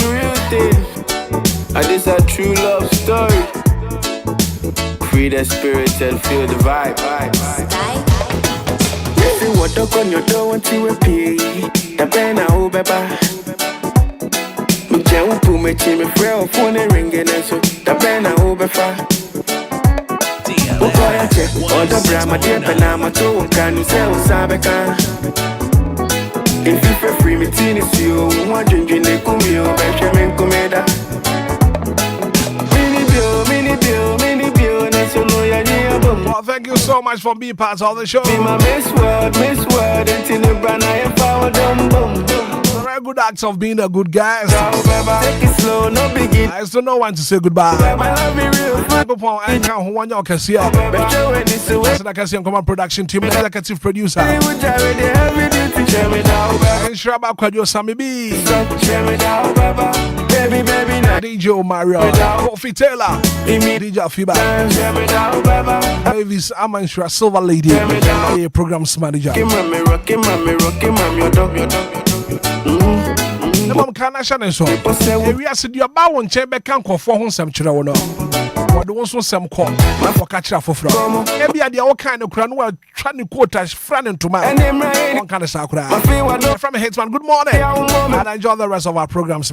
And this a true love story. Free the spirit and feel the vibe. If you want to go on your door until we pay, the pen I hope baba. Me jump to me chimney, friend phone ringing and so the pen I hope baba. Uko ya check, all the brama dear penama to can you say usabeka. If you feel free, me tennis you, want drinking the kumio, Benjamin Comeda. Mini bill, and so no, ya well, thank you so much for being part of the show. Be my miss word, until the brand I am power boom. Very good acts of being a good guy. Take it slow, no biggie. I still know when to say goodbye. People and count who want your cashier. I can see on production team, executive producer. And Shraba Kwadio Sammy B. Baby, DJ Mario, Kofi Taylor, DJ Fiba, Mavis Amanshra, Silver Lady, a programs manager. Rockin' mommy, your dog. The mom can't shine so. We are said you are bound to be can't conform some children. What do also some call for catch up for from? Maybe at the all kind of crown were trying to quote as friend to my one kind of sakura. From Hitman, good morning. And enjoy the rest of our programs.